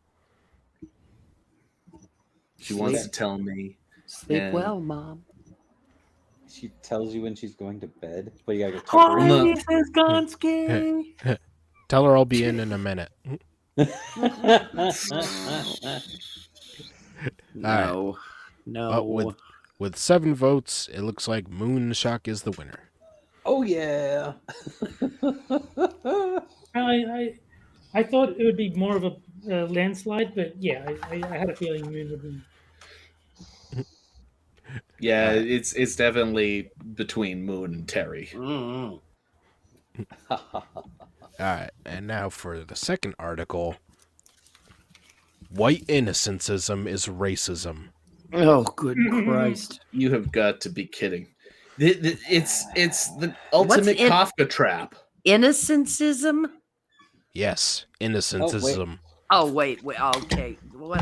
Speaker 2: she wants to tell me.
Speaker 5: Sleep
Speaker 2: And-
Speaker 5: well, Mom.
Speaker 3: She tells you when she's going to bed, but you gotta go tuck her in.
Speaker 2: No.
Speaker 5: This is Gonski.
Speaker 1: Tell her I'll be in a minute.
Speaker 5: No. No.
Speaker 1: With 7 votes, it looks like Moonshock is the winner.
Speaker 3: Oh yeah.
Speaker 4: I thought it would be more of a landslide, but yeah, I had a feeling Moon would win.
Speaker 2: Yeah, it's definitely between Moon and Terry.
Speaker 5: Mm.
Speaker 1: All right, and now for the second article. White innocentism is racism.
Speaker 5: Oh, good Christ.
Speaker 2: You have got to be kidding. It's the ultimate
Speaker 5: in-
Speaker 2: Kafka trap.
Speaker 5: Innocencism?
Speaker 1: Yes, innocentism.
Speaker 5: Oh, wait. Okay. What?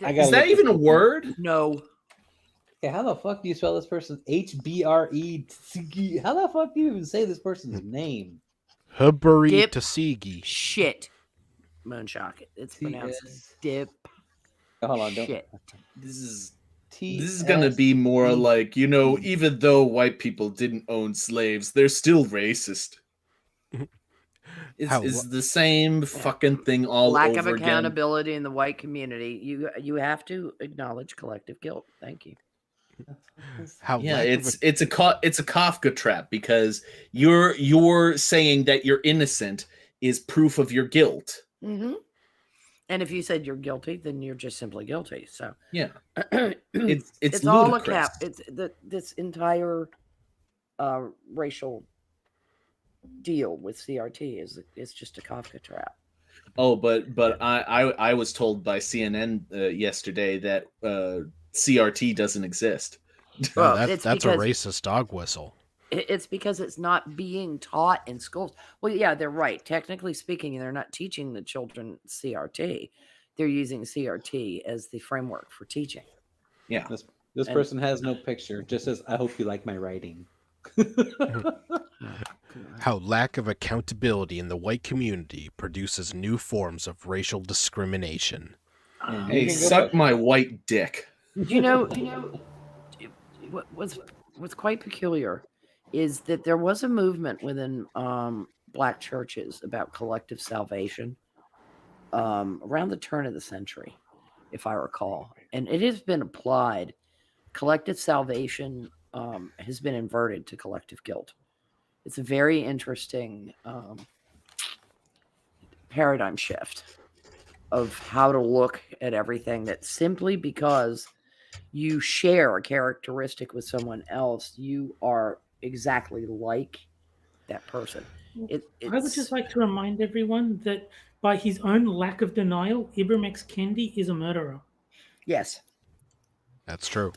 Speaker 3: I
Speaker 2: Is
Speaker 3: gotta
Speaker 2: that
Speaker 3: look
Speaker 2: even a
Speaker 3: this-
Speaker 2: word?
Speaker 5: No.
Speaker 3: Okay, how the fuck do you spell this person? HBRE. How the fuck do you even say this person's name?
Speaker 1: Huburi
Speaker 5: Dip.
Speaker 1: Tuskegee.
Speaker 5: Shit. Moonshock. It's pronounced dip.
Speaker 3: Oh, hold on, don't.
Speaker 5: Shit.
Speaker 2: This is This is gonna be more like, even though white people didn't own slaves, they're still racist. It's the same fucking thing all
Speaker 5: Lack
Speaker 2: over
Speaker 5: of
Speaker 2: again.
Speaker 5: accountability in the white community. You have to acknowledge collective guilt. Thank you.
Speaker 2: It's a Kafka trap, because you're saying that you're innocent is proof of your guilt.
Speaker 5: Mm-hmm. And if you said you're guilty, then you're just simply guilty. So
Speaker 2: yeah,
Speaker 5: it's all a cap. It's this entire racial deal with CRT is just a Kafka trap.
Speaker 2: Oh, but I was told by CNN yesterday that CRT doesn't exist.
Speaker 1: Well, that's a racist dog whistle.
Speaker 5: It's because it's not being taught in schools. Well, yeah, they're right. Technically speaking, they're not teaching the children CRT. They're using CRT as the framework for teaching.
Speaker 2: Yeah.
Speaker 3: This person has no picture. Just says, I hope you like my writing.
Speaker 1: How lack of accountability in the white community produces new forms of racial discrimination.
Speaker 2: Hey, suck my white dick.
Speaker 5: What's quite peculiar is that there was a movement within black churches about collective salvation around the turn of the century, if I recall. And it has been applied. Collective salvation has been inverted to collective guilt. It's a very interesting paradigm shift of how to look at everything, that simply because you share a characteristic with someone else, you are exactly like that person.
Speaker 4: I would just like to remind everyone that by his own lack of denial, Ibram X. Kendi is a murderer.
Speaker 5: Yes.
Speaker 1: That's true.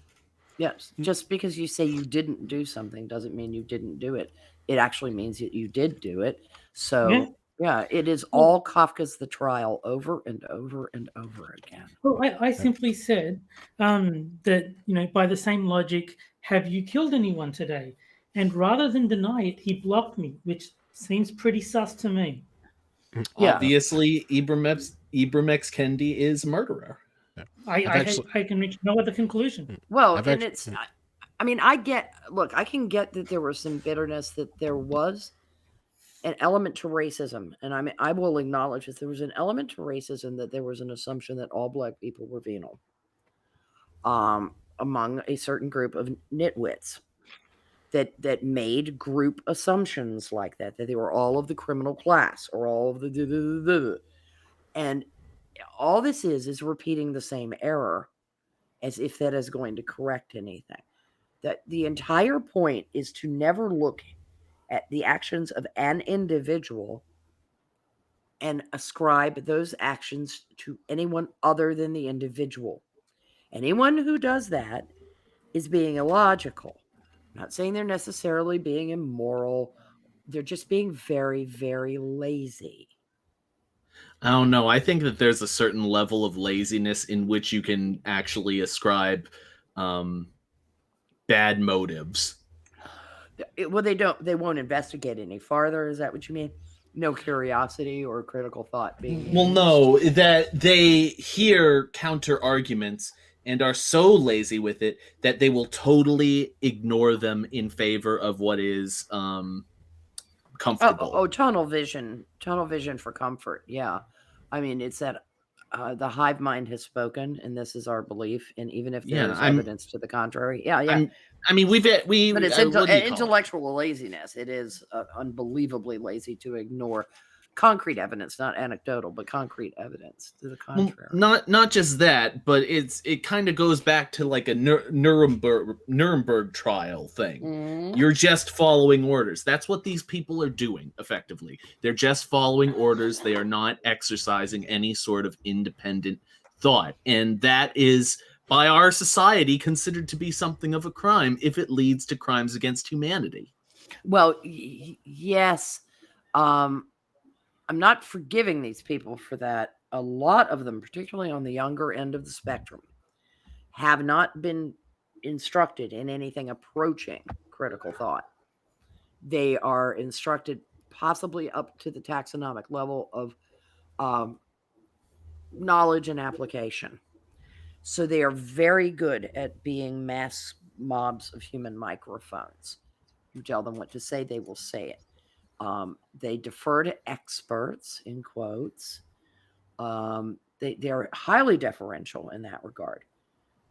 Speaker 5: Yes. Just because you say you didn't do something doesn't mean you didn't do it. It actually means that you did do it. So, yeah, it is all Kafka's The Trial over and over and over again.
Speaker 4: Well, I simply said that, by the same logic, have you killed anyone today? And rather than deny it, he blocked me, which seems pretty sus to me.
Speaker 5: Yeah.
Speaker 2: Obviously, Ibram X. Kendi is a murderer.
Speaker 4: I can reach no other conclusion.
Speaker 5: Well, I can get that there was some bitterness, that there was an element to racism. And I will acknowledge that there was an element to racism, that there was an assumption that all black people were venal among a certain group of nitwits that made group assumptions like that they were all of the criminal class or all of the and all this is repeating the same error, as if that is going to correct anything. That the entire point is to never look at the actions of an individual and ascribe those actions to anyone other than the individual. Anyone who does that is being illogical. I'm not saying they're necessarily being immoral. They're just being very, very lazy.
Speaker 2: I don't know. I think that there's a certain level of laziness in which you can actually ascribe bad motives.
Speaker 5: Well, they won't investigate any farther. Is that what you mean? No curiosity or critical thought being
Speaker 2: Well, no, that they hear counter arguments and are so lazy with it that they will totally ignore them in favor of what is comfortable.
Speaker 5: Tunnel vision for comfort. Yeah. I mean, it's that the hive mind has spoken, and this is our belief. And even if there's evidence to the contrary, but it's intellectual laziness. It is unbelievably lazy to ignore concrete evidence, not anecdotal, but concrete evidence to the contrary.
Speaker 2: Well, not just that, but it kind of goes back to like a Nuremberg trial thing.
Speaker 5: Mm-hmm.
Speaker 2: You're just following orders. That's what these people are doing, effectively. They're just following orders. They are not exercising any sort of independent thought. And that is, by our society, considered to be something of a crime if it leads to crimes against humanity.
Speaker 5: Well, yes. I'm not forgiving these people for that. A lot of them, particularly on the younger end of the spectrum, have not been instructed in anything approaching critical thought. They are instructed possibly up to the taxonomic level of knowledge and application. So they are very good at being mass mobs of human microphones. You tell them what to say, they will say it. They defer to experts, in quotes. They're highly deferential in that regard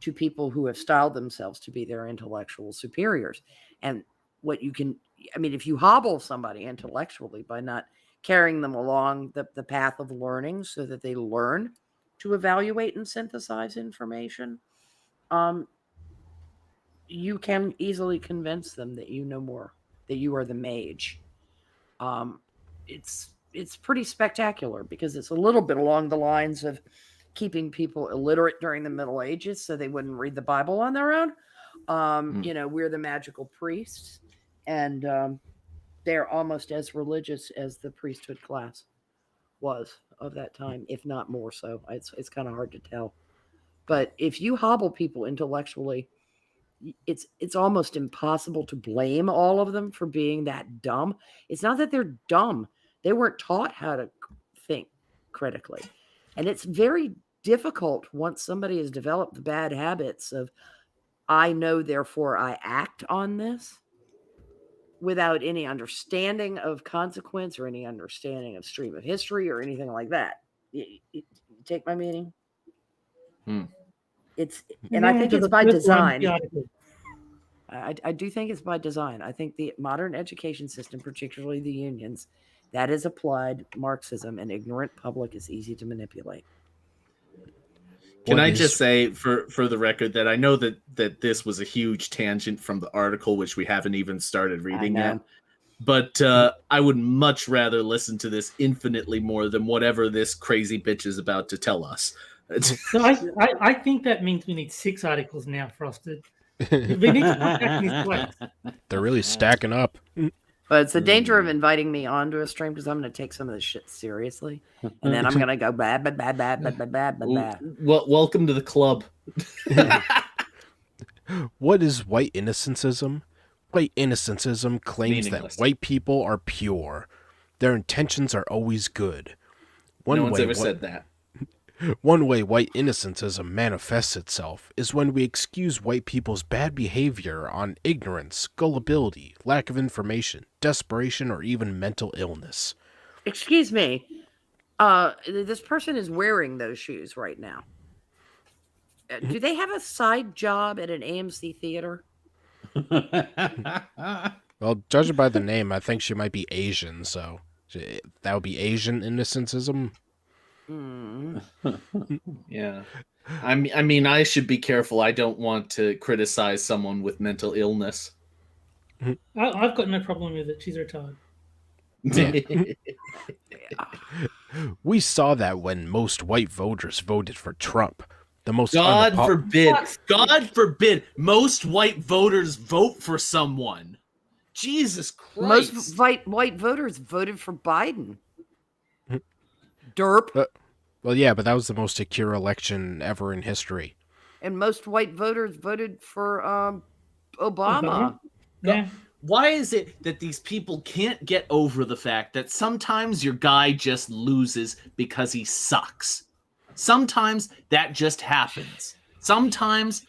Speaker 5: to people who have styled themselves to be their intellectual superiors. And what you can, I mean, if you hobble somebody intellectually by not carrying them along the path of learning so that they learn to evaluate and synthesize information, you can easily convince them that you know more, that you are the mage. It's pretty spectacular because it's a little bit along the lines of keeping people illiterate during the Middle Ages so they wouldn't read the Bible on their own. We're the magical priests, and they're almost as religious as the priesthood class was of that time, if not more so. It's kind of hard to tell. But if you hobble people intellectually, it's almost impossible to blame all of them for being that dumb. It's not that they're dumb. They weren't taught how to think critically. And it's very difficult once somebody has developed the bad habits of, I know, therefore I act on this, without any understanding of consequence or any understanding of stream of history or anything like that. You take my meaning? And I think it's by design. I do think it's by design. I think the modern education system, particularly the unions, that is applied Marxism, and ignorant public is easy to manipulate.
Speaker 2: Can I just say, for the record, that I know that this was a huge tangent from the article, which we haven't even started reading yet. But I would much rather listen to this infinitely more than whatever this crazy bitch is about to tell us.
Speaker 4: So I think that means we need 6 articles now, Frosted. We need to put back in his place.
Speaker 1: They're really stacking up.
Speaker 5: But it's the danger of inviting me onto a stream because I'm going to take some of this shit seriously, and then I'm going to go bad.
Speaker 2: Well, welcome to the club.
Speaker 1: What is white innocentism? White innocentism claims that white people are pure. Their intentions are always good.
Speaker 2: No one's ever said that.
Speaker 1: One way white innocentism manifests itself is when we excuse white people's bad behavior on ignorance, gullibility, lack of information, desperation, or even mental illness.
Speaker 5: Excuse me. This person is wearing those shoes right now. Do they have a side job at an AMC theater?
Speaker 1: Well, judging by the name, I think she might be Asian, so that would be Asian innocentism.
Speaker 2: Yeah. I mean, I should be careful. I don't want to criticize someone with mental illness.
Speaker 4: I've got no problem with it. She's retired.
Speaker 1: We saw that when most white voters voted for Trump. The most
Speaker 2: God forbid most white voters vote for someone. Jesus Christ.
Speaker 5: Most white voters voted for Biden. Derp.
Speaker 1: Well, yeah, but that was the most secure election ever in history.
Speaker 5: And most white voters voted for Obama.
Speaker 4: Yeah.
Speaker 2: Why is it that these people can't get over the fact that sometimes your guy just loses because he sucks? Sometimes that just happens. Sometimes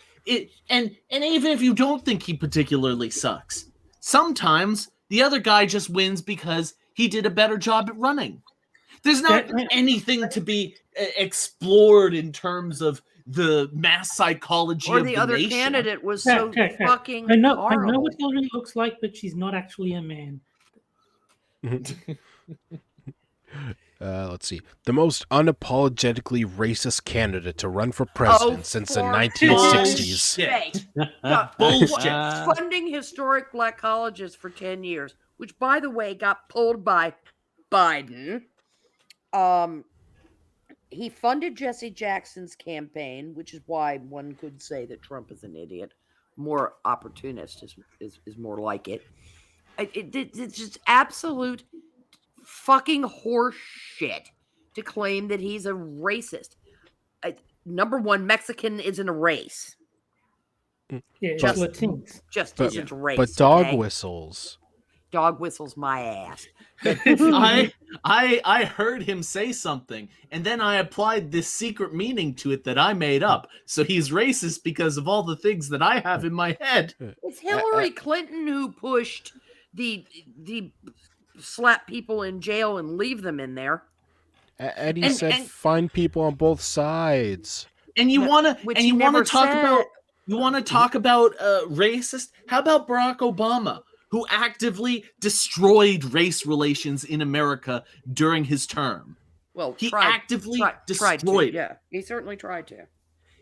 Speaker 2: and even if you don't think he particularly sucks, sometimes the other guy just wins because he did a better job at running. There's not anything to be explored in terms of the mass psychology of the
Speaker 5: other
Speaker 2: nation.
Speaker 5: Candidate was so fucking
Speaker 4: I know
Speaker 5: horrible.
Speaker 4: what Hillary looks like, but she's not actually a man.
Speaker 1: Let's see. The most unapologetically racist candidate to run for president since the 1960s.
Speaker 2: Bullshit.
Speaker 5: Funding historic black colleges for 10 years, which, by the way, got pulled by Biden. He funded Jesse Jackson's campaign, which is why one could say that Trump is an idiot. More opportunist is more like it. It's just absolute fucking horse shit to claim that he's a racist. Number one, Mexican isn't a race.
Speaker 4: Yeah,
Speaker 5: Just
Speaker 4: Latinx.
Speaker 5: Just isn't a race.
Speaker 1: But dog whistles
Speaker 5: dog whistles my ass.
Speaker 2: I heard him say something, and then I applied this secret meaning to it that I made up. So he's racist because of all the things that I have in my head.
Speaker 5: It's Hillary Clinton who pushed the slap people in jail and leave them in there.
Speaker 1: Eddie said find people on both sides.
Speaker 2: And you want to talk
Speaker 5: said.
Speaker 2: about racist? How about Barack Obama, who actively destroyed race relations in America during his term?
Speaker 5: Well,
Speaker 2: he actively destroyed.
Speaker 5: Tried to. Yeah, he certainly tried to.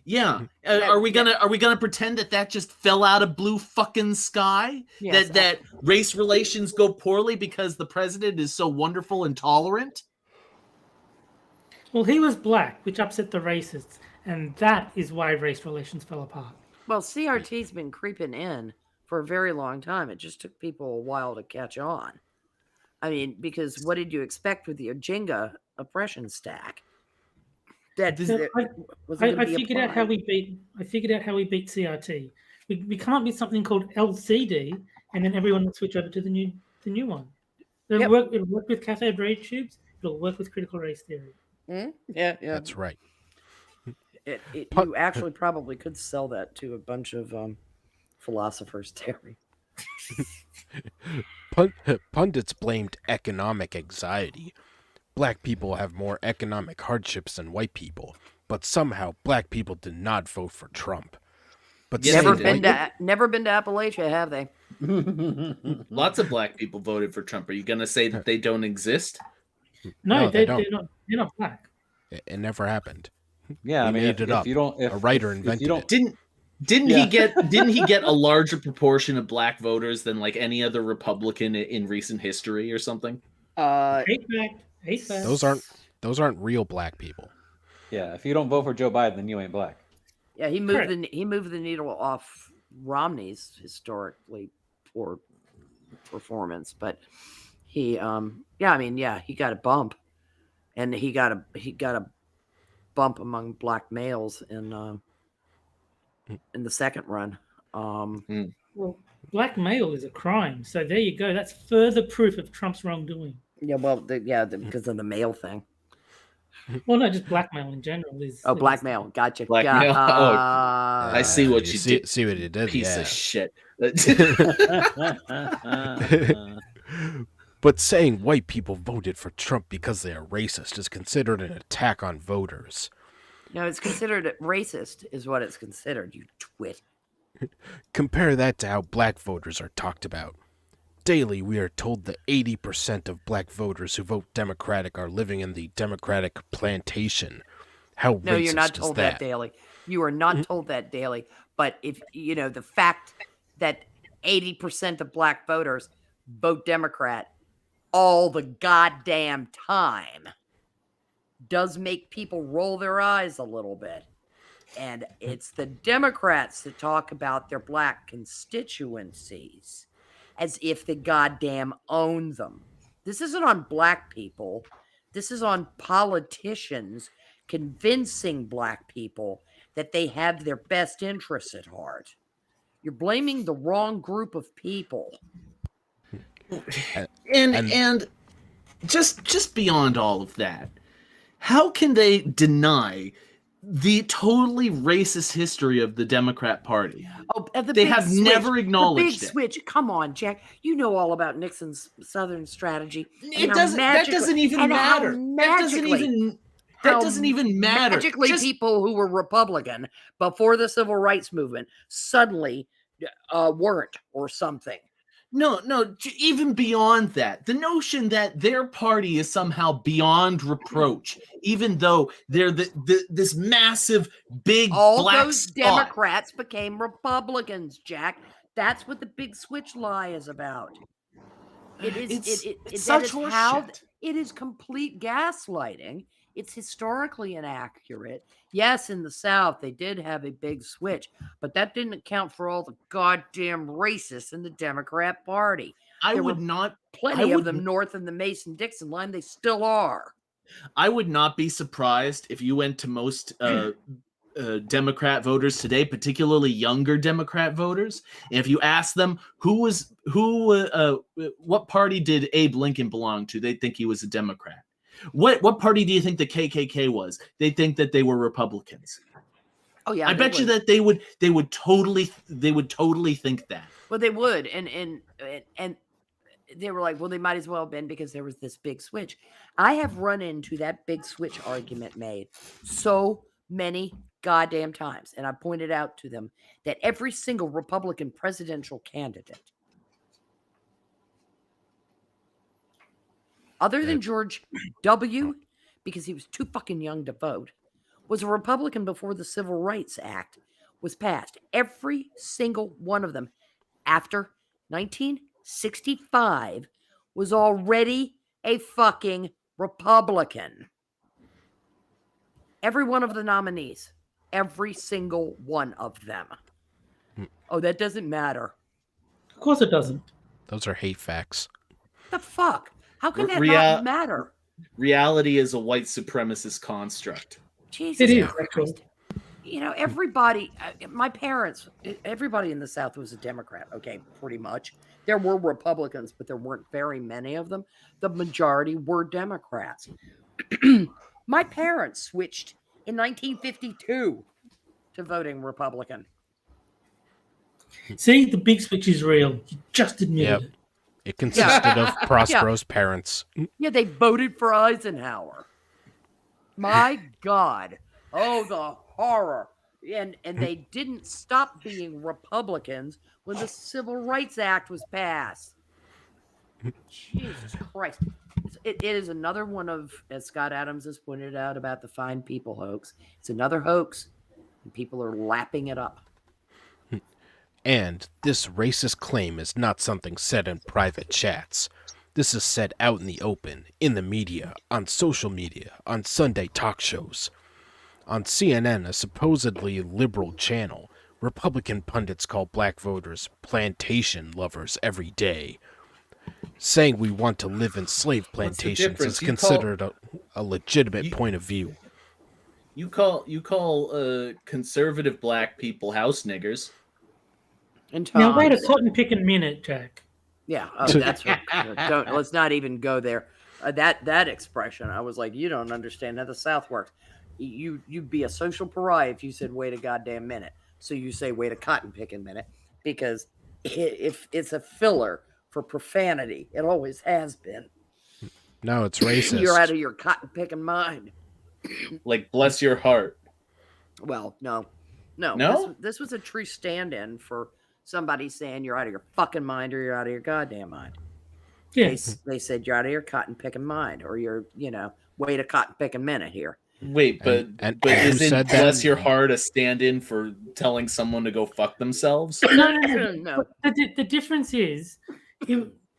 Speaker 2: Yeah. Are we gonna pretend that just fell out of blue fucking sky?
Speaker 5: Yes,
Speaker 2: that race relations go poorly because the president is so wonderful and tolerant?
Speaker 4: Well, he was black, which upset the racists, and that is why race relations fell apart.
Speaker 5: Well, CRT's been creeping in for a very long time. It just took people a while to catch on. I mean, because what did you expect with the Jenga oppression stack?
Speaker 4: I figured out how we beat CRT. We come up with something called LCD, and then everyone will switch over to the new one. It'll work with cathode ray tubes. It'll work with critical race theory.
Speaker 5: Yeah,
Speaker 1: That's right.
Speaker 5: You actually probably could sell that to a bunch of philosophers, Terry.
Speaker 1: Pundits blamed economic anxiety. Black people have more economic hardships than white people, but somehow black people did not vote for Trump. But
Speaker 5: never been to Appalachia, have they?
Speaker 2: Lots of black people voted for Trump. Are you going to say that they don't exist?
Speaker 4: No, they're not black.
Speaker 1: It never happened.
Speaker 3: Yeah, I mean,
Speaker 1: made it up. A writer invented it.
Speaker 2: Didn't he get a larger proportion of black voters than like any other Republican in recent history or something?
Speaker 4: Hate fact.
Speaker 1: Those aren't real black people.
Speaker 3: Yeah, if you don't vote for Joe Biden, then you ain't black.
Speaker 5: Yeah, he moved the needle off Romney's historically poor performance, but he he got a bump, and he got a bump among black males in the second run.
Speaker 4: Well, black male is a crime, so there you go. That's further proof of Trump's wrongdoing.
Speaker 5: Yeah, well, because of the male thing.
Speaker 4: Well, no, just blackmail in general is.
Speaker 5: Oh, blackmail. Gotcha.
Speaker 2: Blackmail.
Speaker 5: I
Speaker 2: see what you did.
Speaker 1: See what you did.
Speaker 2: Piece of shit.
Speaker 1: But saying white people voted for Trump because they are racist is considered an attack on voters.
Speaker 5: No, it's considered racist, is what it's considered, you twit.
Speaker 1: Compare that to how black voters are talked about. Daily, we are told that 80% of black voters who vote Democratic are living in the Democratic plantation. How
Speaker 5: No,
Speaker 1: racist
Speaker 5: you're not
Speaker 1: is
Speaker 5: told that daily. You are not told that daily. But if the fact that 80% of black voters vote Democrat all the goddamn time does make people roll their eyes a little bit. And it's the Democrats that talk about their black constituencies as if they goddamn own them. This isn't on black people. This is on politicians convincing black people that they have their best interests at heart. You're blaming the wrong group of people.
Speaker 2: And just beyond all of that, how can they deny the totally racist history of the Democrat Party?
Speaker 5: Oh,
Speaker 2: they have never acknowledged
Speaker 5: the big switch. Come on, Jack. You know all about Nixon's Southern strategy.
Speaker 2: That doesn't even matter. That doesn't even matter.
Speaker 5: Magically, people who were Republican before the Civil Rights Movement suddenly weren't, or something.
Speaker 2: No, even beyond that, the notion that their party is somehow beyond reproach, even though they're this massive, big
Speaker 5: all
Speaker 2: black
Speaker 5: those
Speaker 2: spot.
Speaker 5: Democrats became Republicans, Jack. That's what the big switch lie is about. It is
Speaker 2: it's such horseshit.
Speaker 5: It is complete gaslighting. It's historically inaccurate. Yes, in the South, they did have a big switch, but that didn't account for all the goddamn racists in the Democrat Party. Plenty of them north of the Mason-Dixon line. They still are.
Speaker 2: I would not be surprised if you went to most Democrat voters today, particularly younger Democrat voters, and if you ask them what party did Abe Lincoln belong to, they'd think he was a Democrat. What party do you think the KKK was? They'd think that they were Republicans.
Speaker 5: Oh yeah,
Speaker 2: I bet you that they would totally think that.
Speaker 5: Well, they would, and they were like, well, they might as well have been because there was this big switch. I have run into that big switch argument made so many goddamn times, and I pointed out to them that every single Republican presidential candidate, other than George W., because he was too fucking young to vote, was a Republican before the Civil Rights Act was passed. Every single one of them after 1965 was already a fucking Republican. Every one of the nominees. Every single one of them. Oh, that doesn't matter.
Speaker 4: Of course it doesn't.
Speaker 1: Those are hate facts.
Speaker 5: The fuck? How can that not matter?
Speaker 2: Reality is a white supremacist construct.
Speaker 5: Jesus
Speaker 4: It is,
Speaker 5: Christ.
Speaker 4: actually.
Speaker 5: You know, everybody, my parents, everybody in the South was a Democrat, okay, pretty much. There were Republicans, but there weren't very many of them. The majority were Democrats. My parents switched in 1952 to voting Republican.
Speaker 4: See, the big switch is real. You just admitted it.
Speaker 1: It consisted of Prospero's parents.
Speaker 5: Yeah, they voted for Eisenhower. My God. Oh, the horror. And they didn't stop being Republicans when the Civil Rights Act was passed. Jesus Christ. It is another one of, as Scott Adams has pointed out about the Fine People hoax, it's another hoax, and people are lapping it up.
Speaker 1: And this racist claim is not something said in private chats. This is said out in the open, in the media, on social media, on Sunday talk shows. On CNN, a supposedly liberal channel, Republican pundits call black voters plantation lovers every day. Saying we want to live in slave plantations is considered a legitimate point of view.
Speaker 2: You call conservative black people house niggers.
Speaker 4: Now wait a cotton picking minute, Jack.
Speaker 5: Yeah, that's what. Let's not even go there. That expression, I was like, you don't understand how the South works. You'd be a social pariah if you said wait a goddamn minute. So you say wait a cotton picking minute because if it's a filler for profanity, it always has been.
Speaker 1: No, it's racist.
Speaker 5: You're out of your cotton picking mind.
Speaker 2: Like bless your heart.
Speaker 5: Well, no. This was a true stand-in for somebody saying you're out of your fucking mind or you're out of your goddamn mind.
Speaker 4: Yeah.
Speaker 5: They said you're out of your cotton picking mind or you're, wait a cotton picking minute here.
Speaker 2: Wait, but isn't bless your heart a stand-in for telling someone to go fuck themselves?
Speaker 4: No. The difference is,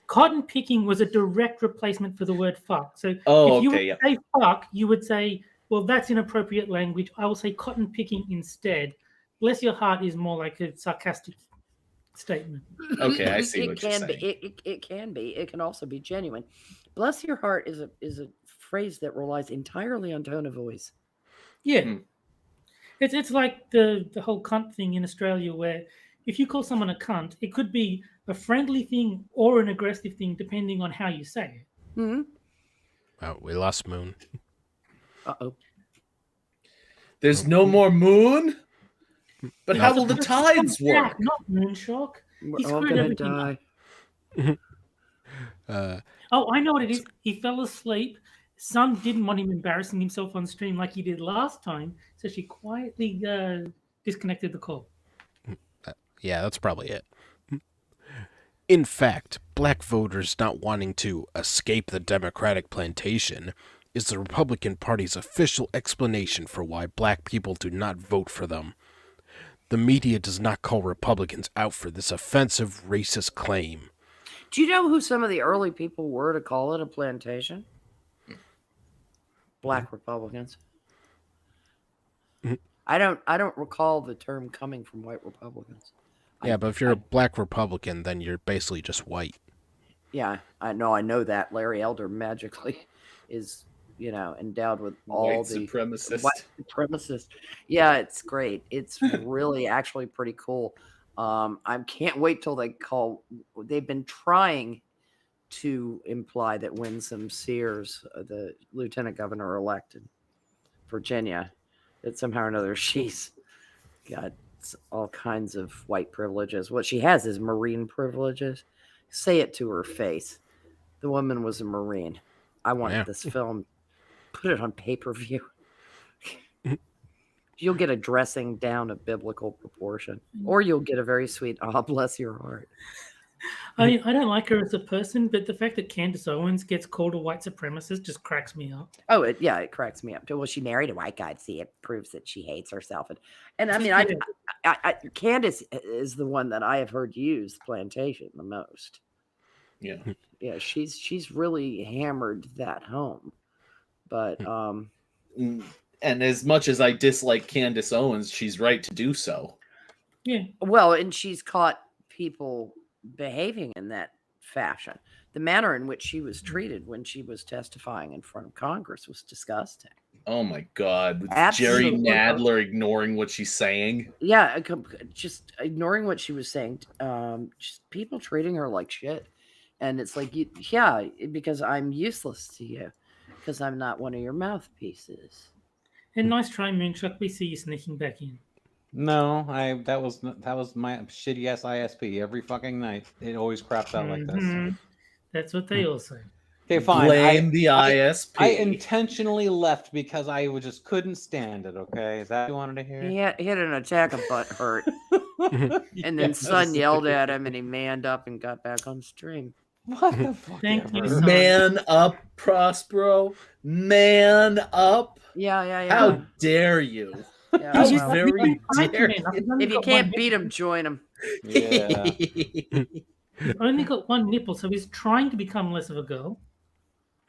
Speaker 4: cotton picking was a direct replacement for the word fuck. So if you would say fuck, you would say, well, that's inappropriate language. I will say cotton picking instead. Bless your heart is more like a sarcastic statement.
Speaker 2: Okay, I see what you're saying.
Speaker 5: It can be. It can also be genuine. Bless your heart is a phrase that relies entirely on tone of voice.
Speaker 4: Yeah. It's like the whole cunt thing in Australia where if you call someone a cunt, it could be a friendly thing or an aggressive thing depending on how you say it.
Speaker 5: Mm-hmm.
Speaker 1: Oh, we lost Moon.
Speaker 5: Uh-oh.
Speaker 2: There's no more Moon? But how will the tides work?
Speaker 4: Not Moonshock.
Speaker 5: We're all going to die.
Speaker 4: I know what it is. He fell asleep. Sun didn't want him embarrassing himself on stream like he did last time, so she quietly disconnected the call.
Speaker 1: Yeah, that's probably it. In fact, black voters not wanting to escape the Democratic plantation is the Republican Party's official explanation for why black people do not vote for them. The media does not call Republicans out for this offensive racist claim.
Speaker 5: Do you know who some of the early people were to call it a plantation? Black Republicans. I don't recall the term coming from white Republicans.
Speaker 1: Yeah, but if you're a black Republican, then you're basically just white.
Speaker 5: Yeah, I know that. Larry Elder magically is endowed with
Speaker 2: White
Speaker 5: all the
Speaker 2: supremacist.
Speaker 5: white supremacist. Yeah, it's great. It's really actually pretty cool. I can't wait till they've been trying to imply that Winsome Sears, the lieutenant governor elect in Virginia, that somehow or another she's got all kinds of white privileges. What she has is Marine privileges. Say it to her face. The woman was a Marine. I want this film. Put it on pay-per-view. You'll get a dressing down of biblical proportion, or you'll get a very sweet, bless your heart.
Speaker 4: I don't like her as a person, but the fact that Candace Owens gets called a white supremacist just cracks me up.
Speaker 5: Oh, it cracks me up too. Well, she married a white guy. See, it proves that she hates herself. And I mean, Candace is the one that I have heard use plantation the most. Yeah, she's really hammered that home. But
Speaker 2: and as much as I dislike Candace Owens, she's right to do so.
Speaker 4: Yeah.
Speaker 5: Well, and she's caught people behaving in that fashion. The manner in which she was treated when she was testifying in front of Congress was disgusting.
Speaker 2: Oh my God. With
Speaker 5: Absolutely.
Speaker 2: Jerry Nadler ignoring what she's saying.
Speaker 5: Yeah, just ignoring what she was saying. Just people treating her like shit. And it's like, because I'm useless to you. Because I'm not one of your mouthpieces.
Speaker 4: And nice try, Moonshock. We see you sneaking back in.
Speaker 3: No, that was my shitty ass ISP every fucking night. It always craps out like this.
Speaker 4: That's what they all say.
Speaker 3: Okay, fine.
Speaker 2: Blame the ISP.
Speaker 3: I intentionally left because I just couldn't stand it. Okay, is that what you wanted to hear?
Speaker 5: He had an attack of butt hurt, and then Son yelled at him, and he manned up and got back on stream.
Speaker 3: What the fuck?
Speaker 4: Thank you, Son.
Speaker 2: Man up, Prospero. Man up.
Speaker 5: Yeah.
Speaker 2: How dare you?
Speaker 5: Yeah,
Speaker 2: How
Speaker 5: well,
Speaker 2: very dare you?
Speaker 5: if you can't beat him, join him.
Speaker 3: Yeah.
Speaker 4: He's only got one nipple, so he's trying to become less of a girl.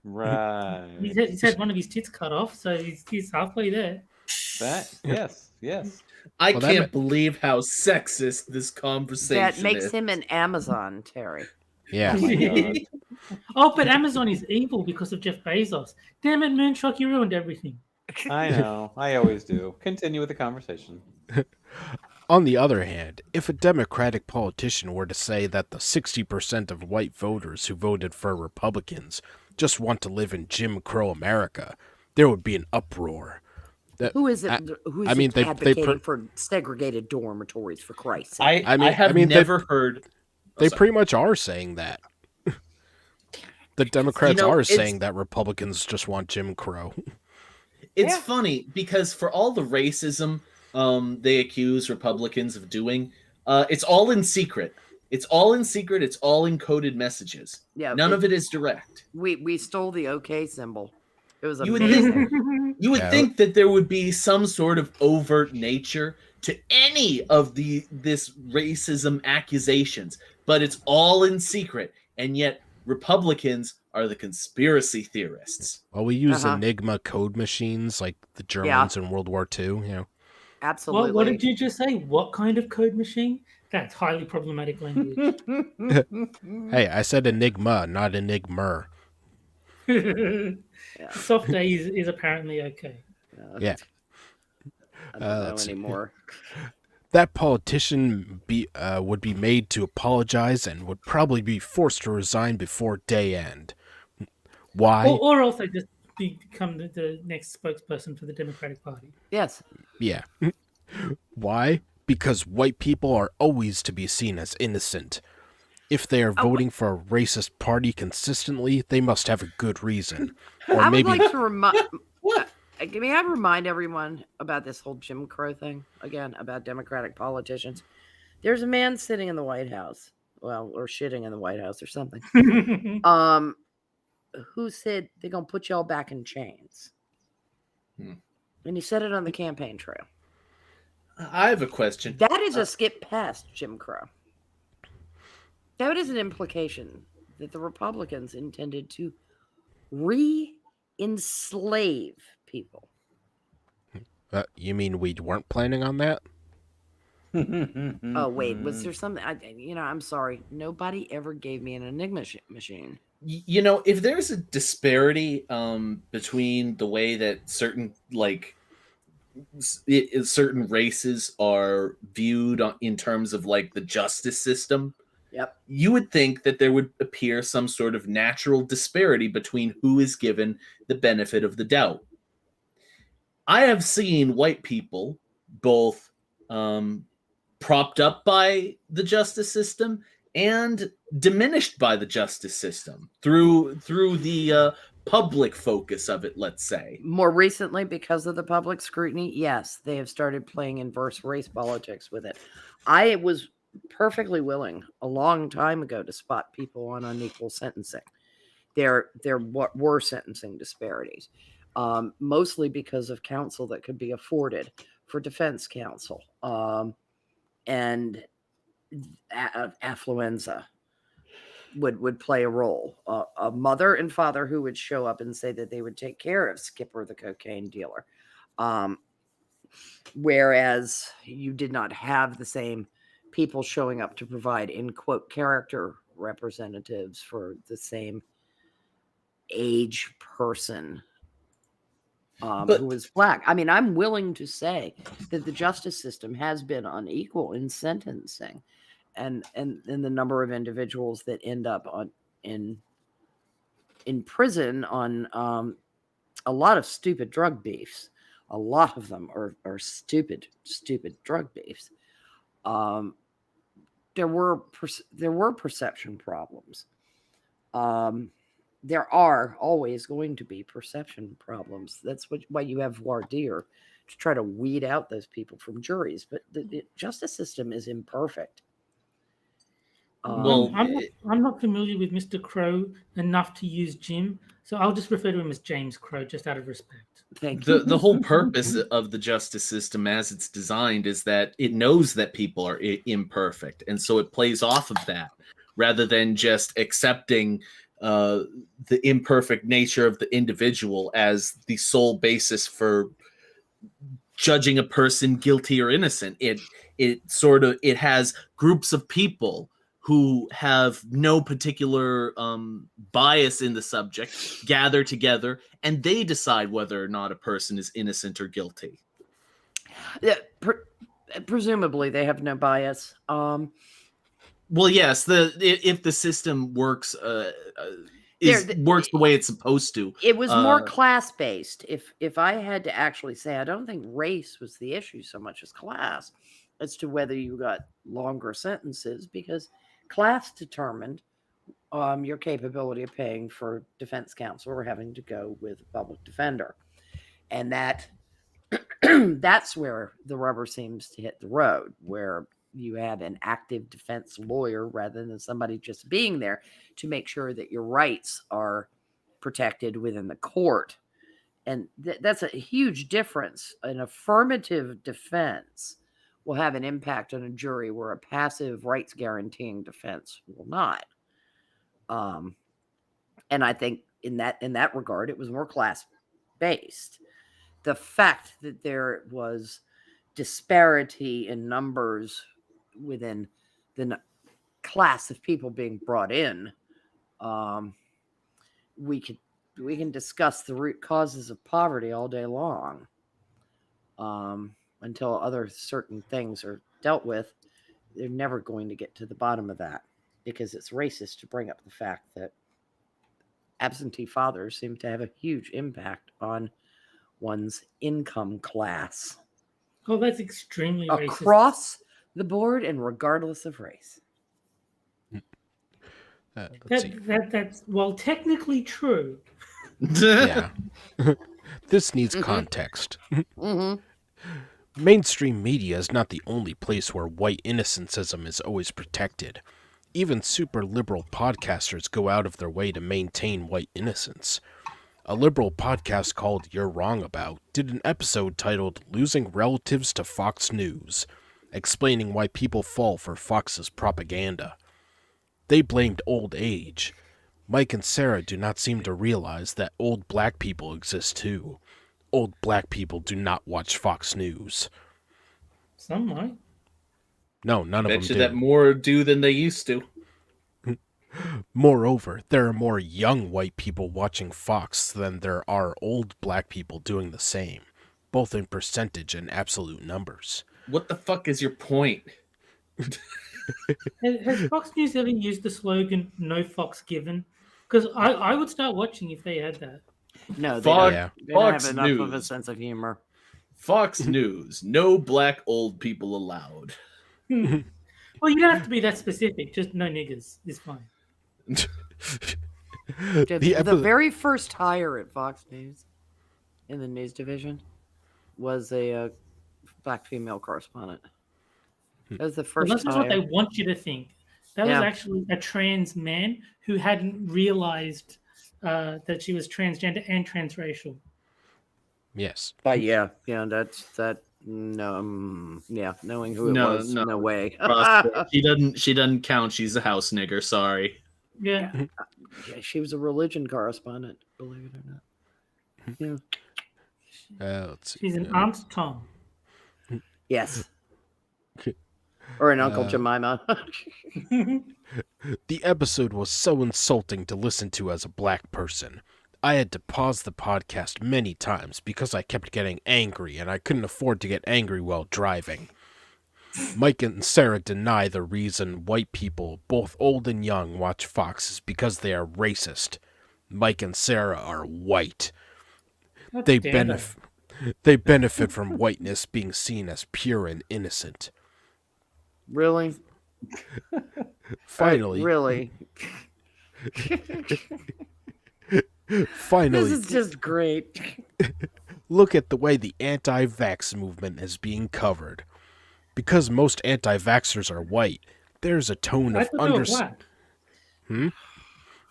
Speaker 3: Right.
Speaker 4: He's had one of his tits cut off, so he's halfway there.
Speaker 3: Yes.
Speaker 2: I can't believe how sexist this conversation is.
Speaker 5: That makes him an Amazon, Terry.
Speaker 1: Yeah.
Speaker 3: Oh, my God.
Speaker 4: Oh, but Amazon is evil because of Jeff Bezos. Damn it, Moonshock, you ruined everything.
Speaker 3: I know. I always do. Continue with the conversation.
Speaker 1: On the other hand, if a Democratic politician were to say that the 60% of white voters who voted for Republicans just want to live in Jim Crow America, there would be an uproar.
Speaker 5: Who is it? Who's advocating for segregated dormitories, for Christ's sake?
Speaker 2: I have never heard.
Speaker 1: They pretty much are saying that. The Democrats are saying that Republicans just want Jim Crow.
Speaker 2: It's funny because for all the racism they accuse Republicans of doing, it's all in secret. It's all in secret. It's all encoded messages. Yeah, none of it is direct.
Speaker 5: We stole the OK symbol. It was
Speaker 2: you
Speaker 5: amazing.
Speaker 2: You would think that there would be some sort of overt nature to any of this racism accusations, but it's all in secret, and yet Republicans are the conspiracy theorists.
Speaker 1: Well, we use Enigma code machines like the Germans in World War II.
Speaker 5: Absolutely.
Speaker 4: What did you just say? What kind of code machine? That's highly problematic language.
Speaker 1: Hey, I said Enigma, not Enigmer.
Speaker 4: Soft A is apparently okay.
Speaker 1: Yeah.
Speaker 5: I don't know anymore.
Speaker 1: That politician would be made to apologize and would probably be forced to resign before day end. Why?
Speaker 4: Or also just become the next spokesperson for the Democratic Party.
Speaker 5: Yes.
Speaker 1: Yeah. Why? Because white people are always to be seen as innocent. If they are voting for a racist party consistently, they must have a good reason. Or
Speaker 5: I would like to remind everyone about this whole Jim Crow thing again, about Democratic politicians. There's a man sitting in the White House, or shitting in the White House or something, who said they're gonna put y'all back in chains, and he said it on the campaign trail.
Speaker 2: I have a question.
Speaker 5: That is a skip past Jim Crow. That is an implication that the Republicans intended to re-enslave people.
Speaker 1: You mean we weren't planning on that?
Speaker 5: Oh, wait. Was there something? I'm sorry. Nobody ever gave me an Enigma machine.
Speaker 2: You know, if there's a disparity between the way that certain certain races are viewed in terms of like the justice system,
Speaker 5: Yep.
Speaker 2: you would think that there would appear some sort of natural disparity between who is given the benefit of the doubt. I have seen white people both propped up by the justice system and diminished by the justice system through the public focus of it, let's say.
Speaker 5: More recently, because of the public scrutiny, yes, they have started playing inverse race politics with it. I was perfectly willing a long time ago to spot people on unequal sentencing. There were sentencing disparities, mostly because of counsel that could be afforded for defense counsel, and affluenza would play a role. A mother and father who would show up and say that they would take care of Skipper, the cocaine dealer, whereas you did not have the same people showing up to provide, in quote, character representatives for the same age person who was black. I mean, I'm willing to say that the justice system has been unequal in sentencing, and the number of individuals that end up in prison on a lot of stupid drug beefs. A lot of them are stupid drug beefs. There were perception problems. There are always going to be perception problems. That's why you have voir dire, to try to weed out those people from juries. But the justice system is imperfect.
Speaker 2: Well,
Speaker 4: I'm not familiar with Mr. Crow enough to use Jim, so I'll just refer to him as James Crow, just out of respect.
Speaker 5: Thank you.
Speaker 2: the whole purpose of the justice system as it's designed is that it knows that people are imperfect, and so it plays off of that rather than just accepting the imperfect nature of the individual as the sole basis for judging a person guilty or innocent. It has groups of people who have no particular bias in the subject gather together, and they decide whether or not a person is innocent or guilty.
Speaker 5: Yeah, presumably they have no bias.
Speaker 2: Well, yes, if the system works works the way it's supposed to.
Speaker 5: It was more class based. If I had to actually say, I don't think race was the issue so much as class, as to whether you got longer sentences, because class determined your capability of paying for defense counsel or having to go with a public defender, and that's where the rubber seems to hit the road, where you have an active defense lawyer rather than somebody just being there to make sure that your rights are protected within the court. And that's a huge difference. An affirmative defense will have an impact on a jury where a passive rights guaranteeing defense will not. And I think in that regard, it was more class based. The fact that there was disparity in numbers within the class of people being brought in, we can discuss the root causes of poverty all day long, until other certain things are dealt with. They're never going to get to the bottom of that, because it's racist to bring up the fact that absentee fathers seem to have a huge impact on one's income class.
Speaker 4: Oh, that's extremely racist.
Speaker 5: Across the board and regardless of race.
Speaker 4: That's, well, technically true.
Speaker 1: Yeah. This needs context. Mainstream media is not the only place where white innocentism is always protected. Even super liberal podcasters go out of their way to maintain white innocence. A liberal podcast called You're Wrong About did an episode titled Losing Relatives to Fox News, explaining why people fall for Fox's propaganda. They blamed old age. Mike and Sarah do not seem to realize that old black people exist too. Old black people do not watch Fox News.
Speaker 4: Some might.
Speaker 1: No, none of them
Speaker 2: Bet you
Speaker 1: do.
Speaker 2: that more do than they used to.
Speaker 1: Moreover, there are more young white people watching Fox than there are old black people doing the same, both in percentage and absolute numbers.
Speaker 2: What the fuck is your point?
Speaker 4: Has Fox News ever used the slogan "No Fox Given"? Because I would start watching if they had that.
Speaker 5: No, they
Speaker 2: Fox,
Speaker 5: don't.
Speaker 1: Yeah.
Speaker 5: They don't
Speaker 2: Fox
Speaker 5: have enough of a
Speaker 2: News.
Speaker 5: sense of humor.
Speaker 2: Fox News. No black old people allowed.
Speaker 4: Well, you don't have to be that specific. Just no niggers is fine.
Speaker 5: The very first hire at Fox News in the news division was a black female correspondent. That was the
Speaker 4: Well,
Speaker 5: first
Speaker 4: that's not what they
Speaker 5: hire.
Speaker 4: want you to think. That was actually a trans man who hadn't realized that she was transgender and transracial.
Speaker 1: Yes.
Speaker 5: But yeah, that's that. No, yeah, knowing who it
Speaker 2: No,
Speaker 5: was,
Speaker 2: no.
Speaker 5: no way.
Speaker 2: Prospero. She doesn't count. She's a house nigger. Sorry.
Speaker 4: Yeah.
Speaker 5: Yeah, she was a religion correspondent, believe it or not. Yeah.
Speaker 1: Let's see.
Speaker 4: She's an Aunt Tom.
Speaker 5: Yes. Or an Uncle Jemima.
Speaker 1: The episode was so insulting to listen to as a black person. I had to pause the podcast many times because I kept getting angry and I couldn't afford to get angry while driving. Mike and Sarah deny the reason white people, both old and young, watch Fox is because they are racist. Mike and Sarah are white. They benefit from whiteness being seen as pure and innocent.
Speaker 5: Really?
Speaker 1: Finally,
Speaker 5: Really?
Speaker 1: finally,
Speaker 5: This is just great.
Speaker 1: look at the way the anti-vax movement is being covered. Because most anti-vaxxers are white, there's a tone
Speaker 4: I
Speaker 1: of
Speaker 4: thought they were
Speaker 1: understanding.
Speaker 4: black.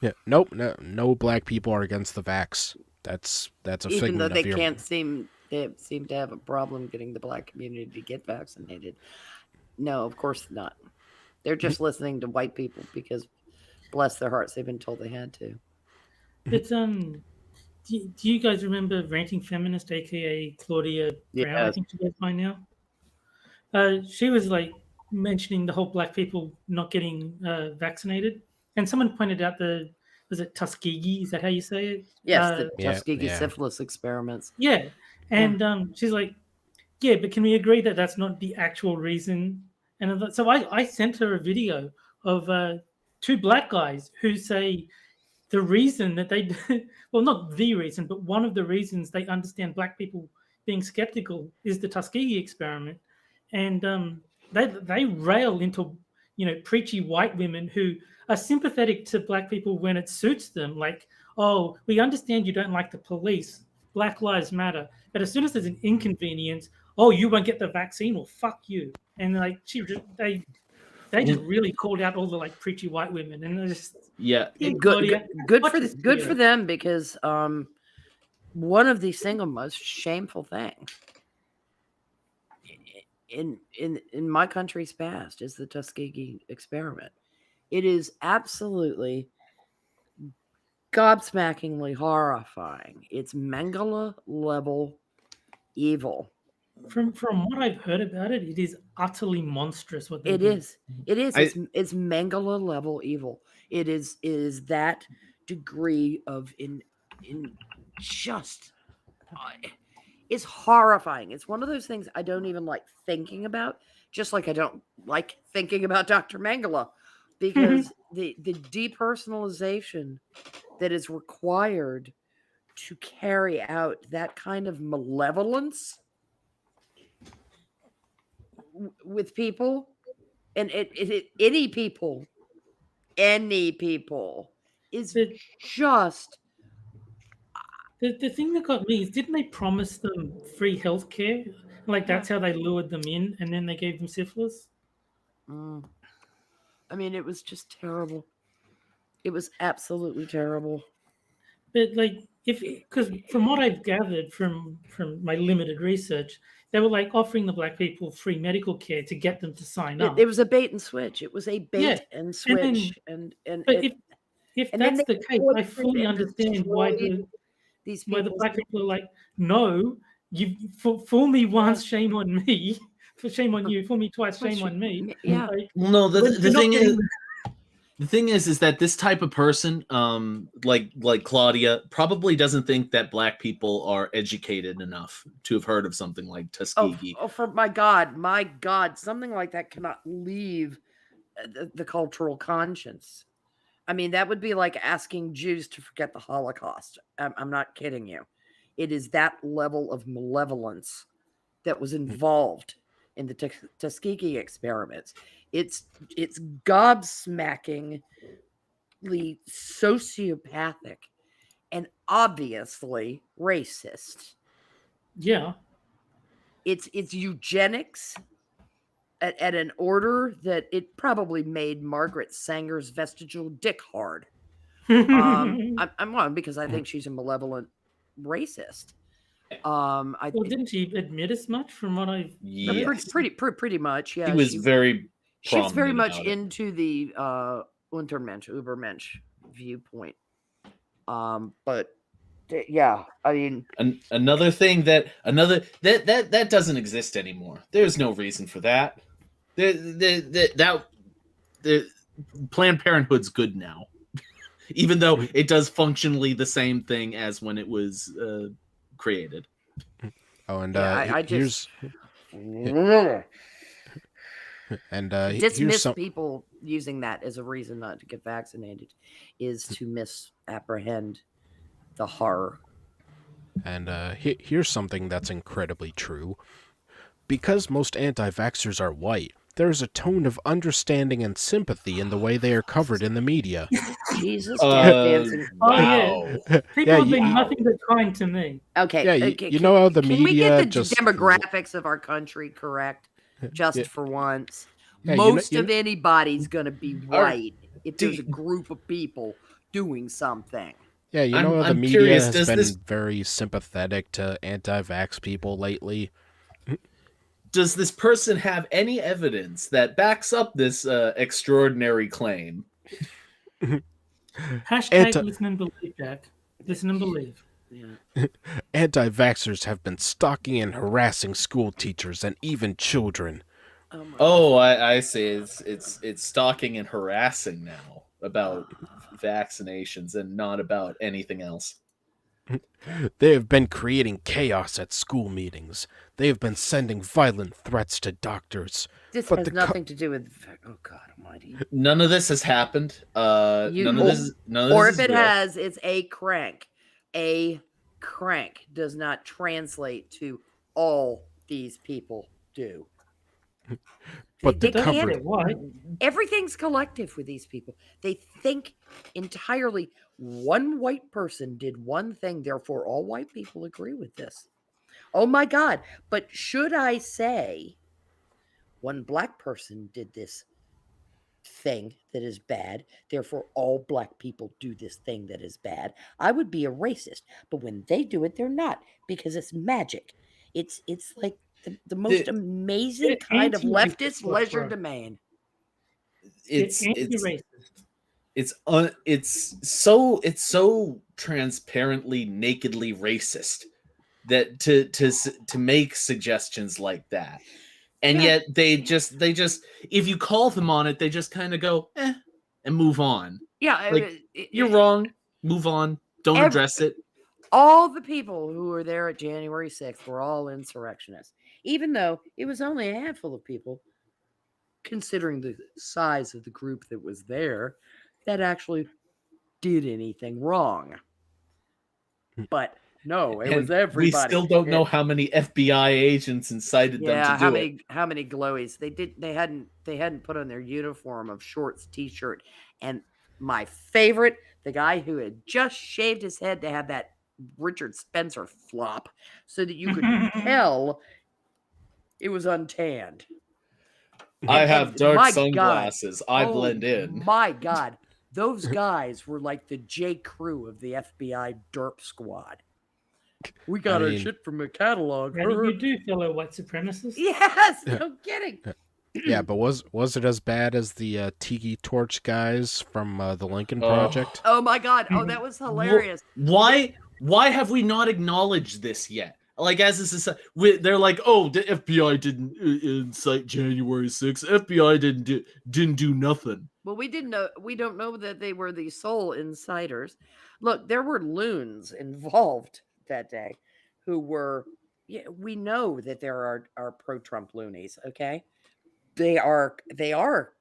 Speaker 1: Yeah, nope, no black people are against the vax. That's a
Speaker 5: Even
Speaker 1: figment
Speaker 5: though
Speaker 1: of
Speaker 5: they
Speaker 1: your...
Speaker 5: seem to have a problem getting the black community to get vaccinated. No, of course not. They're just listening to white people because, bless their hearts, they've been told they had to.
Speaker 4: But do you guys remember Ranting Feminist, aka Claudia Brown? I
Speaker 5: Yes.
Speaker 4: think she goes by now. She was like mentioning the whole black people not getting vaccinated, and someone pointed out was it Tuskegee? Is that how you say it?
Speaker 5: Yes, the
Speaker 1: Yeah,
Speaker 5: Tuskegee
Speaker 1: yeah.
Speaker 5: syphilis experiments.
Speaker 4: Yeah, and she's like, yeah, but can we agree that that's not the actual reason? And so I sent her a video of two black guys who say the reason that they, well, not the reason, but one of the reasons they understand black people being skeptical is the Tuskegee experiment, and they rail into preachy white women who are sympathetic to black people when it suits them, like, oh, we understand you don't like the police, Black Lives Matter, but as soon as there's an inconvenience, oh, you won't get the vaccine, well, fuck you. And like they just really called out all the like preachy white women, and they're just
Speaker 5: Good for them, because one of the single most shameful things in my country's past is the Tuskegee experiment. It is absolutely gobsmackingly horrifying. It's Mengele level evil.
Speaker 4: From what I've heard about it, it is utterly monstrous. What they
Speaker 5: It
Speaker 4: do.
Speaker 5: is. It's Mengele level evil. It is that degree of in just. It's horrifying. It's one of those things I don't even like thinking about. Just like I don't like thinking about Dr. Mengele, because the depersonalization that is required to carry out that kind of malevolence with people, and any people is just.
Speaker 4: The thing that got me is, didn't they promise them free healthcare? Like that's how they lured them in, and then they gave them syphilis.
Speaker 5: I mean, it was just terrible. It was absolutely terrible.
Speaker 4: But like, because from what I've gathered from my limited research, they were like offering the black people free medical care to get them to sign up.
Speaker 5: It was a bait and switch. It was a bait and switch.
Speaker 4: But if that's the case, I fully understand why the black people are like, no, you fool me once, shame on me. Shame on you. Fool me twice, shame on me.
Speaker 5: Yeah.
Speaker 4: Like,
Speaker 2: Well, no, the thing is, The thing is that this type of person, like Claudia, probably doesn't think that black people are educated enough to have heard of something like Tuskegee.
Speaker 5: For my God, something like that cannot leave the cultural conscience. I mean, that would be like asking Jews to forget the Holocaust. I'm not kidding you. It is that level of malevolence that was involved in the Tuskegee experiments. It's gobsmackingly sociopathic and obviously racist.
Speaker 4: Yeah.
Speaker 5: It's eugenics at an order that it probably made Margaret Sanger's vestigial dick hard. I'm wrong because I think she's a malevolent racist.
Speaker 4: Well, didn't she admit as much from what I've
Speaker 2: Yes.
Speaker 5: pretty much, yeah.
Speaker 2: He was very
Speaker 5: she's very
Speaker 2: prominent
Speaker 5: much
Speaker 2: about it.
Speaker 5: into the Untermensch, Ubermensch viewpoint. But yeah, I mean,
Speaker 2: Another thing that doesn't exist anymore. There's no reason for that. The Planned Parenthood's good now, even though it does functionally the same thing as when it was created.
Speaker 1: Oh, and
Speaker 5: I
Speaker 1: here's and
Speaker 5: dismiss
Speaker 1: here's some.
Speaker 5: people using that as a reason not to get vaccinated is to misapprehend the horror.
Speaker 1: And here's something that's incredibly true. Because most anti-vaxxers are white, there's a tone of understanding and sympathy in the way they are covered in the media.
Speaker 5: Jesus, dancing.
Speaker 4: Oh, yeah. People have been
Speaker 1: you-
Speaker 4: nothing but kind to me.
Speaker 5: Okay.
Speaker 1: Yeah, you know how the
Speaker 5: can we
Speaker 1: media
Speaker 5: get the
Speaker 1: just-
Speaker 5: demographics of our country correct just
Speaker 1: Yeah.
Speaker 5: for once?
Speaker 1: Yeah,
Speaker 5: Most
Speaker 1: you
Speaker 5: of anybody's going to be
Speaker 2: Are-
Speaker 5: white if there's a group of people doing something.
Speaker 1: Yeah, you know how the
Speaker 2: I'm
Speaker 1: media
Speaker 2: curious,
Speaker 1: has
Speaker 2: does
Speaker 1: been
Speaker 2: this-
Speaker 1: very sympathetic to anti-vax people lately.
Speaker 2: Does this person have any evidence that backs up this extraordinary claim?
Speaker 4: Hashtag listen and believe, Jack. Listen and believe.
Speaker 5: Yeah.
Speaker 1: Anti-vaxxers have been stalking and harassing school teachers and even children.
Speaker 5: my
Speaker 2: Oh, I see. It's stalking and harassing now about vaccinations and not about anything else.
Speaker 1: They have been creating chaos at school meetings. They have been sending violent threats to doctors.
Speaker 5: This
Speaker 1: But
Speaker 5: has
Speaker 1: the
Speaker 5: nothing to do with. Oh God Almighty!
Speaker 2: None of this has happened. None of this.
Speaker 5: Or if
Speaker 2: is
Speaker 5: it
Speaker 2: real.
Speaker 5: has, it's a crank. A crank does not translate to all these people do.
Speaker 1: But the
Speaker 5: They
Speaker 4: Don't
Speaker 5: can't-
Speaker 4: get it. Why?
Speaker 5: Everything's collective with these people. They think entirely one white person did one thing, therefore all white people agree with this. Oh my God. But should I say one black person did this thing that is bad, therefore all black people do this thing that is bad, I would be a racist. But when they do it, they're not, because it's magic. It's like the most amazing
Speaker 4: it's
Speaker 5: kind of
Speaker 4: anti-racist
Speaker 5: leftist
Speaker 4: work,
Speaker 5: leisure
Speaker 4: bro.
Speaker 5: demand.
Speaker 2: it's
Speaker 4: anti-racist.
Speaker 2: it's so transparently, nakedly racist that to make suggestions like that, and
Speaker 5: Yeah.
Speaker 2: yet they just if you call them on it, they just kind of go and move on.
Speaker 5: Yeah,
Speaker 2: Like, You're wrong. Move on. Don't
Speaker 5: Every-
Speaker 2: address it.
Speaker 5: all the people who were there at January 6th were all insurrectionists, even though it was only a handful of people, considering the size of the group that was there, that actually did anything wrong. But no, it was
Speaker 2: And
Speaker 5: everybody.
Speaker 2: We still don't know how many FBI agents incited them
Speaker 5: Yeah,
Speaker 2: to do it.
Speaker 5: how many glowies they hadn't put on their uniform of shorts, t-shirt, and my favorite, the guy who had just shaved his head to have that Richard Spencer flop, so that you could tell it was untanned.
Speaker 2: I
Speaker 5: And-
Speaker 2: have
Speaker 5: and
Speaker 2: dark
Speaker 5: my God,
Speaker 2: sunglasses. I
Speaker 5: oh
Speaker 2: blend in.
Speaker 5: My God, those guys were like the J. Crew of the FBI derp squad. We got our
Speaker 1: mean-
Speaker 5: shit from a catalog.
Speaker 4: Randy, you do fellow white supremacists.
Speaker 5: Yes, no kidding.
Speaker 1: Yeah, but was it as bad as the Tiki Torch guys from the Lincoln
Speaker 2: Oh.
Speaker 1: Project?
Speaker 5: Oh my God. Oh, that was hilarious.
Speaker 2: Why have we not acknowledged this yet? Like, as this is, they're like, oh, the FBI didn't incite January 6th. FBI didn't do nothing.
Speaker 5: Well, we didn't know. We don't know that they were the sole insiders. Look, there were loons involved that day, who were. Yeah, we know that there are pro-Trump loonies. Okay, they are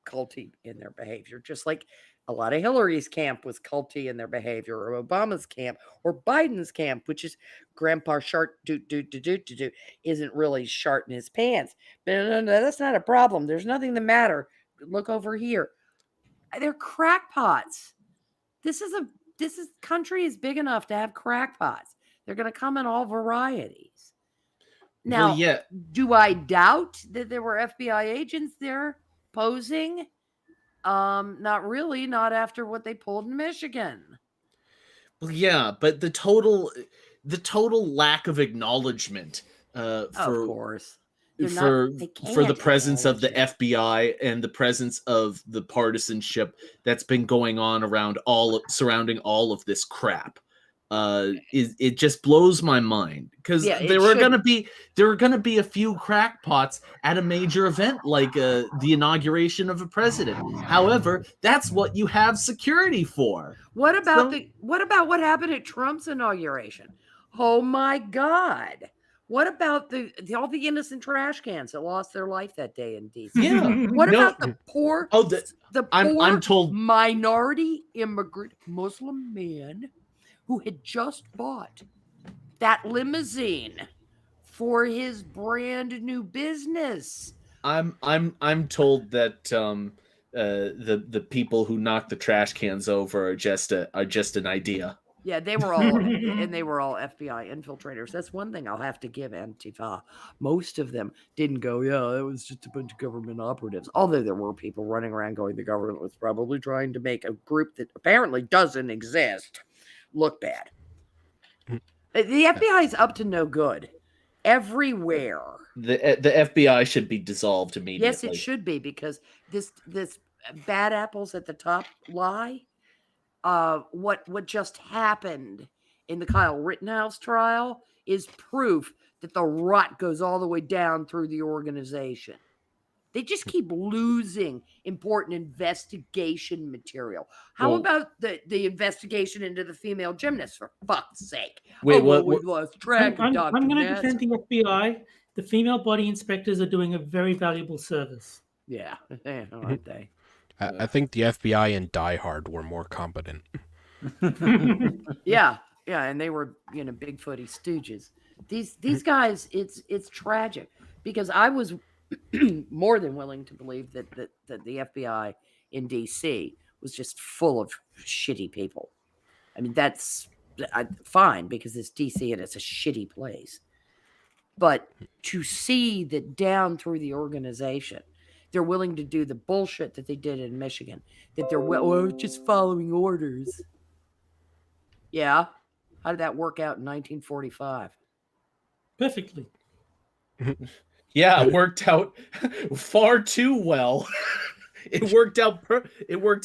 Speaker 5: culty in their behavior, just like a lot of Hillary's camp was culty in their behavior, or Obama's camp, or Biden's camp, which is Grandpa Shart isn't really Shart in his pants. But no, that's not a problem. There's nothing the matter. Look over here. They're crackpots. This is country is big enough to have crackpots. They're going to come in all varieties. Now,
Speaker 2: Well, yeah,
Speaker 5: do I doubt that there were FBI agents there posing? Not really. Not after what they pulled in Michigan.
Speaker 2: well, yeah, but the total lack of acknowledgement
Speaker 5: Of
Speaker 2: for
Speaker 5: course.
Speaker 2: for
Speaker 5: They
Speaker 2: for the
Speaker 5: can't
Speaker 2: presence of the
Speaker 5: acknowledge
Speaker 2: FBI and the presence of the partisanship that's been going on surrounding all of this crap. It just blows my mind, because
Speaker 5: Yeah, it
Speaker 2: there were
Speaker 5: shouldn't.
Speaker 2: gonna be a few crackpots at a major event like the inauguration of a president. However, that's what you have security for.
Speaker 5: What about
Speaker 2: So-
Speaker 5: what happened at Trump's inauguration? Oh my God. What about all the innocent trash cans that lost their life that day in DC?
Speaker 2: Yeah.
Speaker 5: What
Speaker 2: No.
Speaker 5: about the poor
Speaker 2: Oh,
Speaker 5: the
Speaker 2: I'm
Speaker 5: poor
Speaker 2: told-
Speaker 5: minority immigrant Muslim man who had just bought that limousine for his brand new business?
Speaker 2: I'm told that the people who knock the trash cans over are just an idea.
Speaker 5: Yeah, they were all FBI infiltrators. That's one thing I'll have to give Antifa. Most of them didn't go, yeah, it was just a bunch of government operatives. Although there were people running around going, the government was probably trying to make a group that apparently doesn't exist look bad. The FBI is up to no good everywhere.
Speaker 2: The FBI should be dissolved immediately.
Speaker 5: Yes, it should be, because this bad apples at the top lie. What just happened in the Kyle Rittenhouse trial is proof that the rot goes all the way down through the organization. They just keep losing important investigation material. How
Speaker 2: Well-
Speaker 5: about the investigation into the female gymnast, for fuck's sake?
Speaker 2: Wait,
Speaker 5: well,
Speaker 2: what-
Speaker 5: we've lost track of
Speaker 4: I'm
Speaker 5: Dr.
Speaker 4: going to
Speaker 5: Nass.
Speaker 4: defend the FBI. The female body inspectors are doing a very valuable service.
Speaker 5: Yeah, aren't they?
Speaker 1: I think the FBI and Die Hard were more competent.
Speaker 5: Yeah, and they were, Bigfooty stooges. These guys, it's tragic, because I was more than willing to believe that the FBI in DC was just full of shitty people. I mean, that's fine, because it's DC and it's a shitty place. But to see that down through the organization, they're willing to do the bullshit that they did in Michigan, that they're just following orders. Yeah. How did that work out in 1945?
Speaker 4: Perfectly.
Speaker 2: Yeah, it worked out far too well. It worked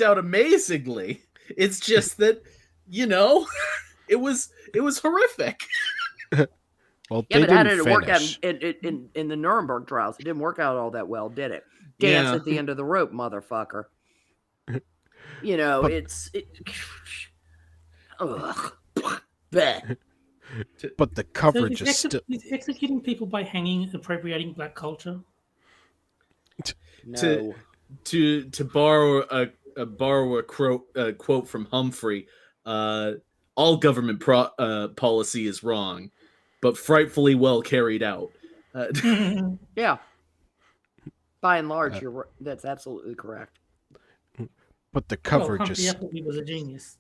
Speaker 2: out amazingly. It's just that, it was horrific.
Speaker 1: Well,
Speaker 5: Yeah,
Speaker 1: they
Speaker 5: but how
Speaker 1: didn't
Speaker 5: did it work out
Speaker 1: finish.
Speaker 5: in the Nuremberg trials? It didn't work out all that well, did it? Dance
Speaker 2: Yeah.
Speaker 5: at the end of the rope, motherfucker.
Speaker 1: But-
Speaker 5: Ugh. Bleh.
Speaker 1: But the
Speaker 4: So
Speaker 1: coverage is still.
Speaker 4: he's executing people by hanging, appropriating black culture.
Speaker 5: No.
Speaker 2: To borrow a quote from Humphrey, all government policy is wrong, but frightfully well carried out.
Speaker 5: Yeah. By and large, that's absolutely correct.
Speaker 1: But the
Speaker 4: Well,
Speaker 1: coverage
Speaker 4: Humphrey
Speaker 1: is.
Speaker 4: Appleby was a genius.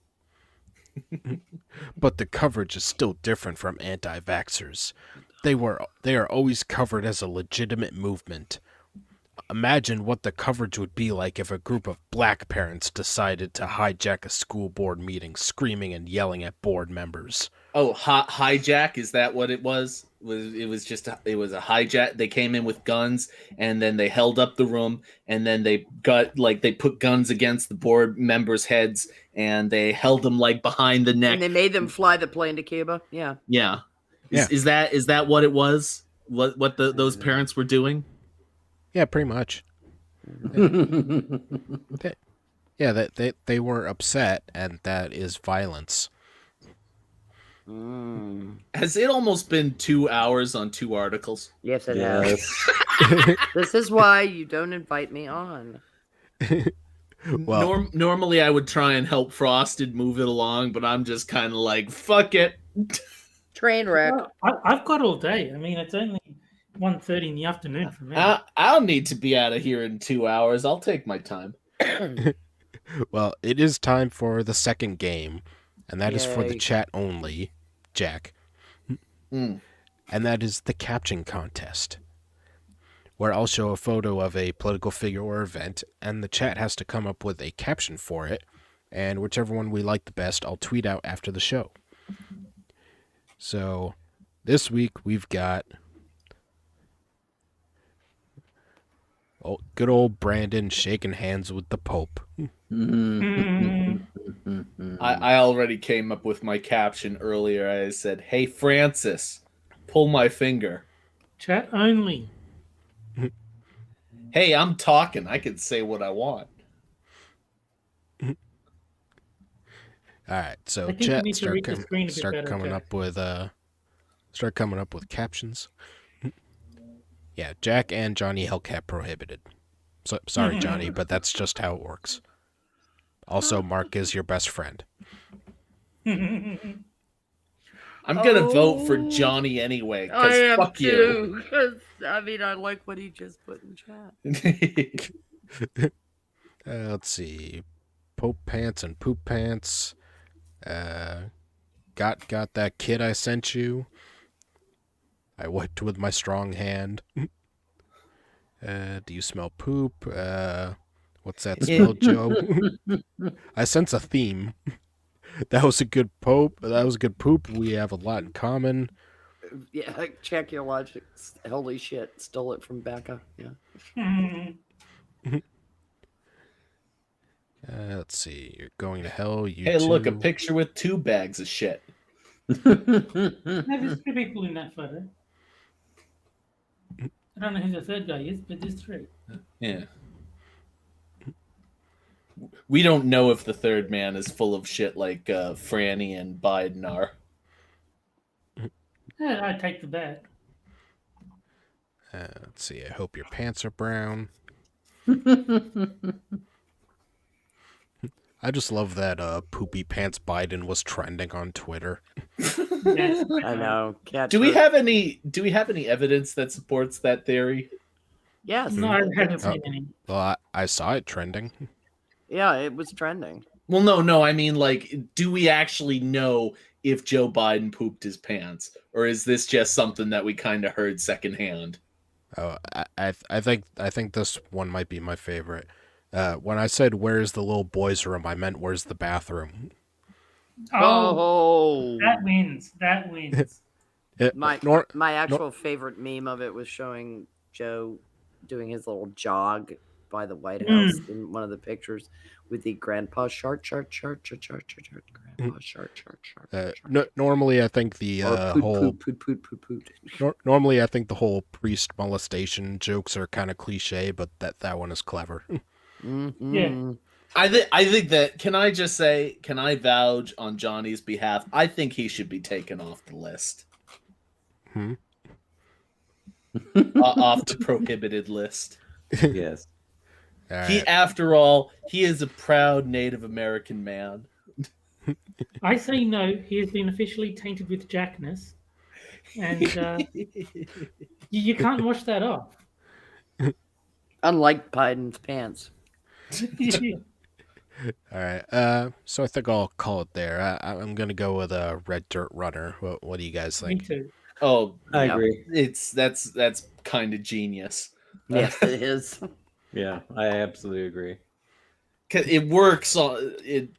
Speaker 1: But the coverage is still different from anti-vaxxers. They are always covered as a legitimate movement. Imagine what the coverage would be like if a group of black parents decided to hijack a school board meeting, screaming and yelling at board members.
Speaker 2: Oh, hijack, is that what it was? It was a hijack. They came in with guns, and then they held up the room, and then they put guns against the board members' heads, and they held them behind the neck.
Speaker 5: And they made them fly the plane to Cuba. Yeah.
Speaker 2: Yeah.
Speaker 1: Yeah.
Speaker 2: Is that what it was? What those parents were doing?
Speaker 1: Yeah, pretty much. Yeah, that they weren't upset, and that is violence.
Speaker 2: Has it almost been 2 hours on 2 articles?
Speaker 5: Yes, it has.
Speaker 3: Yes.
Speaker 5: This is why you don't invite me on.
Speaker 1: Well,
Speaker 2: Normally I would try and help Frosted move it along, but I'm just kind of like, fuck it.
Speaker 5: Train wreck.
Speaker 4: Well, I've got all day. I mean, it's only 1:30 in the afternoon for me.
Speaker 2: I'll need to be out of here in 2 hours. I'll take my time.
Speaker 1: well, it is time for the second game, and that is for the
Speaker 5: Yay.
Speaker 1: chat only, Jack.
Speaker 2: Mm.
Speaker 1: And that is the caption contest, where I'll show a photo of a political figure or event, and the chat has to come up with a caption for it, and whichever one we like the best, I'll tweet out after the show. So, this week we've got good old Brandon shaking hands with the Pope.
Speaker 2: I already came up with my caption earlier. I said, "Hey Francis, pull my finger."
Speaker 4: Chat only.
Speaker 2: Hey, I'm talking. I can say what I want.
Speaker 1: All right, so
Speaker 4: I think you
Speaker 1: chat
Speaker 4: need to read the screen a bit better,
Speaker 1: coming
Speaker 4: Jack.
Speaker 1: up with captions. Yeah, Jack and Johnny Hellcat prohibited. So, sorry, Johnny, but that's just how it works. Also, Mark is your best friend.
Speaker 2: I'm gonna vote for Johnny anyway.
Speaker 5: I
Speaker 2: Because
Speaker 5: am
Speaker 2: fuck
Speaker 5: too. 'Cause, I mean, I like what he just put in chat.
Speaker 2: you.
Speaker 1: Let's see, Pope pants and poop pants. Got that kid I sent you. I wiped with my strong hand. Do you smell poop? What's that smell, Joe? I sense a theme. That was a good pope. That was a good poop. We have a lot in common.
Speaker 5: Yeah, check your logic. Holy shit, stole it from Becca. Yeah.
Speaker 1: Let's see. You're going to hell. You
Speaker 2: Hey, look, a
Speaker 1: too.
Speaker 2: picture with 2 bags of shit.
Speaker 4: There's 3 people in that photo. I don't know who the third guy is, but there's 3.
Speaker 2: Yeah. We don't know if the third man is full of shit like Franny and Biden are.
Speaker 4: Yeah, I take the bet.
Speaker 1: Let's see. I hope your pants are brown. I just love that Poopy Pants Biden was trending on Twitter.
Speaker 4: Yes,
Speaker 5: I know. Cat
Speaker 2: Do we
Speaker 5: joke.
Speaker 2: have any evidence that supports that theory?
Speaker 5: Yes.
Speaker 4: No, I haven't
Speaker 1: Oh.
Speaker 4: seen any.
Speaker 1: Well, I saw it trending.
Speaker 5: Yeah, it was trending.
Speaker 2: Well, no, I mean, like, do we actually know if Joe Biden pooped his pants, or is this just something that we kind of heard secondhand?
Speaker 1: Oh, I think this one might be my favorite. When I said "Where's the little boys' room," I meant "Where's the bathroom."
Speaker 4: Oh, that wins. That wins.
Speaker 5: My actual favorite meme of it was showing Joe doing his little jog by the White House in one of the pictures with the grandpa shark, grandpa shark.
Speaker 1: Normally, I think the normally I think the whole priest molestation jokes are kind of cliche, but that one is clever.
Speaker 4: Yeah.
Speaker 2: I think that, can I vouch on Johnny's behalf? I think he should be taken off the list. Off the prohibited list.
Speaker 3: Yes.
Speaker 1: All
Speaker 2: After all, he is a proud Native American man.
Speaker 4: I say no. He has been officially tainted with Jackness, and you can't wash that off.
Speaker 5: Unlike Biden's pants.
Speaker 1: All right. So I think I'll call it there. I'm gonna go with a Red Dirt Runner. What do you guys
Speaker 4: Me
Speaker 1: think?
Speaker 4: too.
Speaker 2: Oh,
Speaker 3: I
Speaker 5: Yeah.
Speaker 3: agree.
Speaker 2: That's kind of genius.
Speaker 5: Yes, it is.
Speaker 3: Yeah, I absolutely agree.
Speaker 2: 'Cause it works on it,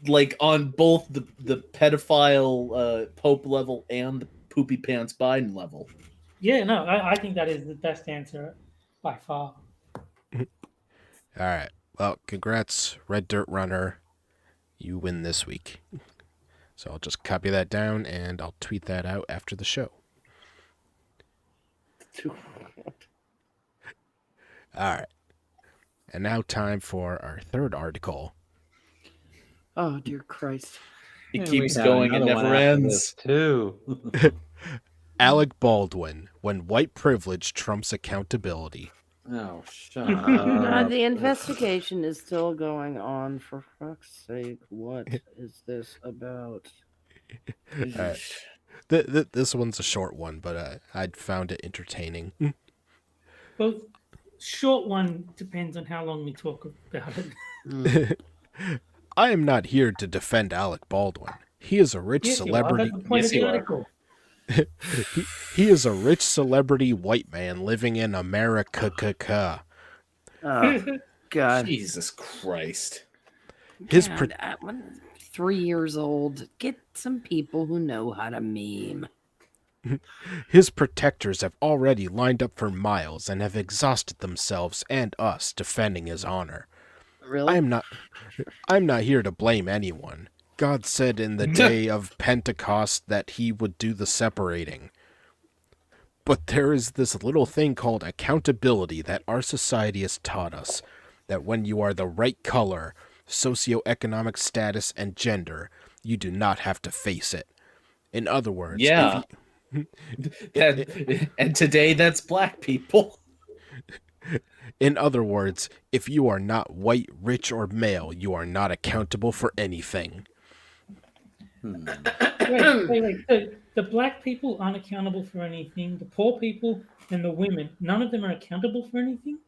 Speaker 2: like on both the pedophile Pope level and the poopy pants Biden level.
Speaker 4: Yeah, no, I think that is the best answer by far.
Speaker 1: All right. Well, congrats, Red Dirt Runner. You win this week. So I'll just copy that down and I'll tweet that out after the show. All right. And now time for our third article.
Speaker 5: Oh, dear Christ.
Speaker 2: It
Speaker 3: And
Speaker 2: keeps
Speaker 3: we have
Speaker 2: going. It
Speaker 3: another one
Speaker 2: never
Speaker 3: after
Speaker 2: ends.
Speaker 3: this, too.
Speaker 1: Alec Baldwin, when white privilege trumps accountability.
Speaker 3: Oh, shut up.
Speaker 5: The investigation is still going on, for fuck's sake. What is this about?
Speaker 1: This one's a short one, but I found it entertaining.
Speaker 4: Well, short one depends on how long we talk about it.
Speaker 1: I am not here to defend Alec Baldwin. He is a rich
Speaker 4: Yes, you are.
Speaker 1: celebrity.
Speaker 4: That's the point
Speaker 2: Yes,
Speaker 4: of the
Speaker 2: you are.
Speaker 4: article.
Speaker 1: He is a rich celebrity white man living in America.
Speaker 5: Oh, God.
Speaker 2: Jesus Christ.
Speaker 1: His
Speaker 5: God, when 3 years old. Get some people who know how to meme.
Speaker 1: His protectors have already lined up for miles and have exhausted themselves and us defending his honor.
Speaker 5: Really?
Speaker 1: I'm not here to blame anyone. God said in the day of Pentecost that he would do the separating. But there is this little thing called accountability that our society has taught us, that when you are the right color, socioeconomic status, and gender, you do not have to face it. In other words,
Speaker 2: Yeah. And today that's black people.
Speaker 1: in other words, if you are not white, rich, or male, you are not accountable for anything.
Speaker 4: Wait. So the black people aren't accountable for anything. The poor people and the women, none of them are accountable for anything.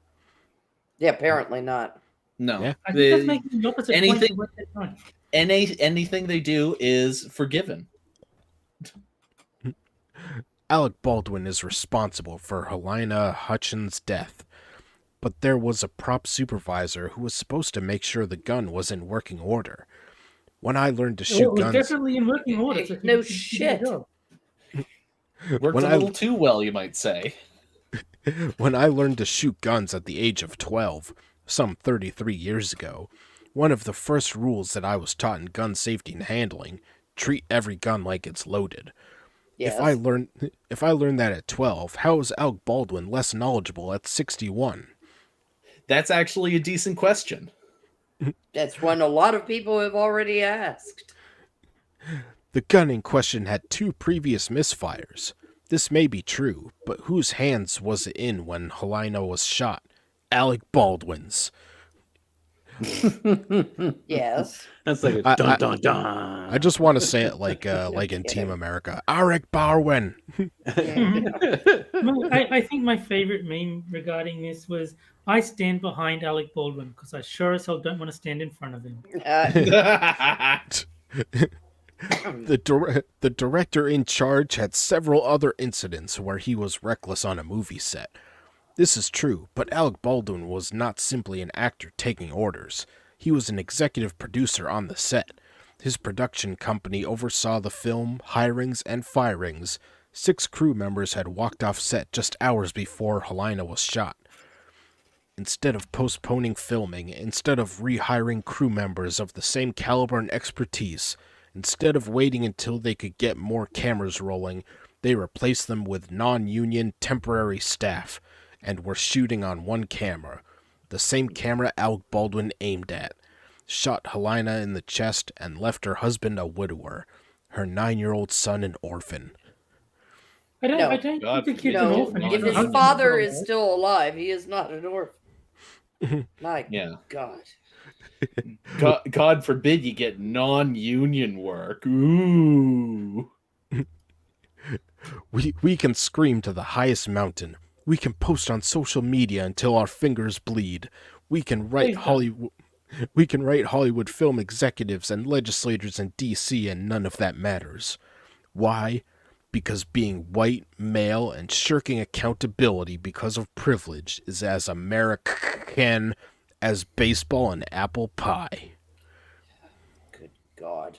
Speaker 5: Yeah, apparently not.
Speaker 2: No.
Speaker 1: Yeah.
Speaker 4: I think that's making the opposite point
Speaker 2: anything-
Speaker 4: of what they're trying.
Speaker 2: Anything they do is forgiven.
Speaker 1: Alec Baldwin is responsible for Helena Hutchins' death, but there was a prop supervisor who was supposed to make sure the gun was in working order. When I learned to
Speaker 4: Well,
Speaker 1: shoot
Speaker 4: it was
Speaker 1: guns,
Speaker 4: definitely in working order. So he
Speaker 5: No
Speaker 4: did a good
Speaker 5: shit.
Speaker 4: job.
Speaker 2: Worked
Speaker 1: When
Speaker 2: a
Speaker 1: I-
Speaker 2: little too well, you might say.
Speaker 1: when I learned to shoot guns at the age of 12, some 33 years ago, one of the first rules that I was taught in gun safety and handling: treat every gun like it's loaded.
Speaker 5: Yes.
Speaker 1: If I learned that at 12, how is Alec Baldwin less knowledgeable at 61?
Speaker 2: That's actually a decent question.
Speaker 5: That's one a lot of people have already asked.
Speaker 1: The gun in question had 2 previous misfires. This may be true, but whose hands was it in when Helena was shot? Alec Baldwin's.
Speaker 5: Yes.
Speaker 3: That's like a
Speaker 1: I-
Speaker 3: dun dun dun.
Speaker 1: I just want to say it like in Team America. Alec Baldwin.
Speaker 4: No, I think my favorite meme regarding this was I stand behind Alec Baldwin because I sure as hell don't want to stand in front of him.
Speaker 1: The director in charge had several other incidents where he was reckless on a movie set. This is true, but Alec Baldwin was not simply an actor taking orders. He was an executive producer on the set. His production company oversaw the film, hirings, and firings. 6 crew members had walked off set just hours before Helena was shot. Instead of postponing filming, instead of rehiring crew members of the same caliber and expertise, instead of waiting until they could get more cameras rolling, they replaced them with non-union temporary staff and were shooting on one camera, the same camera Alec Baldwin aimed at, shot Helena in the chest, and left her husband a widower, her 9-year-old son an orphan.
Speaker 4: I don't
Speaker 5: No.
Speaker 4: think
Speaker 2: God
Speaker 4: the kid's
Speaker 2: forbid.
Speaker 4: an
Speaker 5: No,
Speaker 4: orphan.
Speaker 5: if
Speaker 4: He's
Speaker 5: his
Speaker 4: a husband.
Speaker 5: father is still alive, he is not an orphan. My
Speaker 2: Yeah.
Speaker 5: God.
Speaker 2: God forbid you get non-union work. Ooh.
Speaker 1: We can scream to the highest mountain. We can post on social media until our fingers bleed. We can write Hollywood film executives and legislators in DC, and none of that matters. Why? Because being white, male, and shirking accountability because of privilege is as American as baseball and apple pie.
Speaker 5: Good God.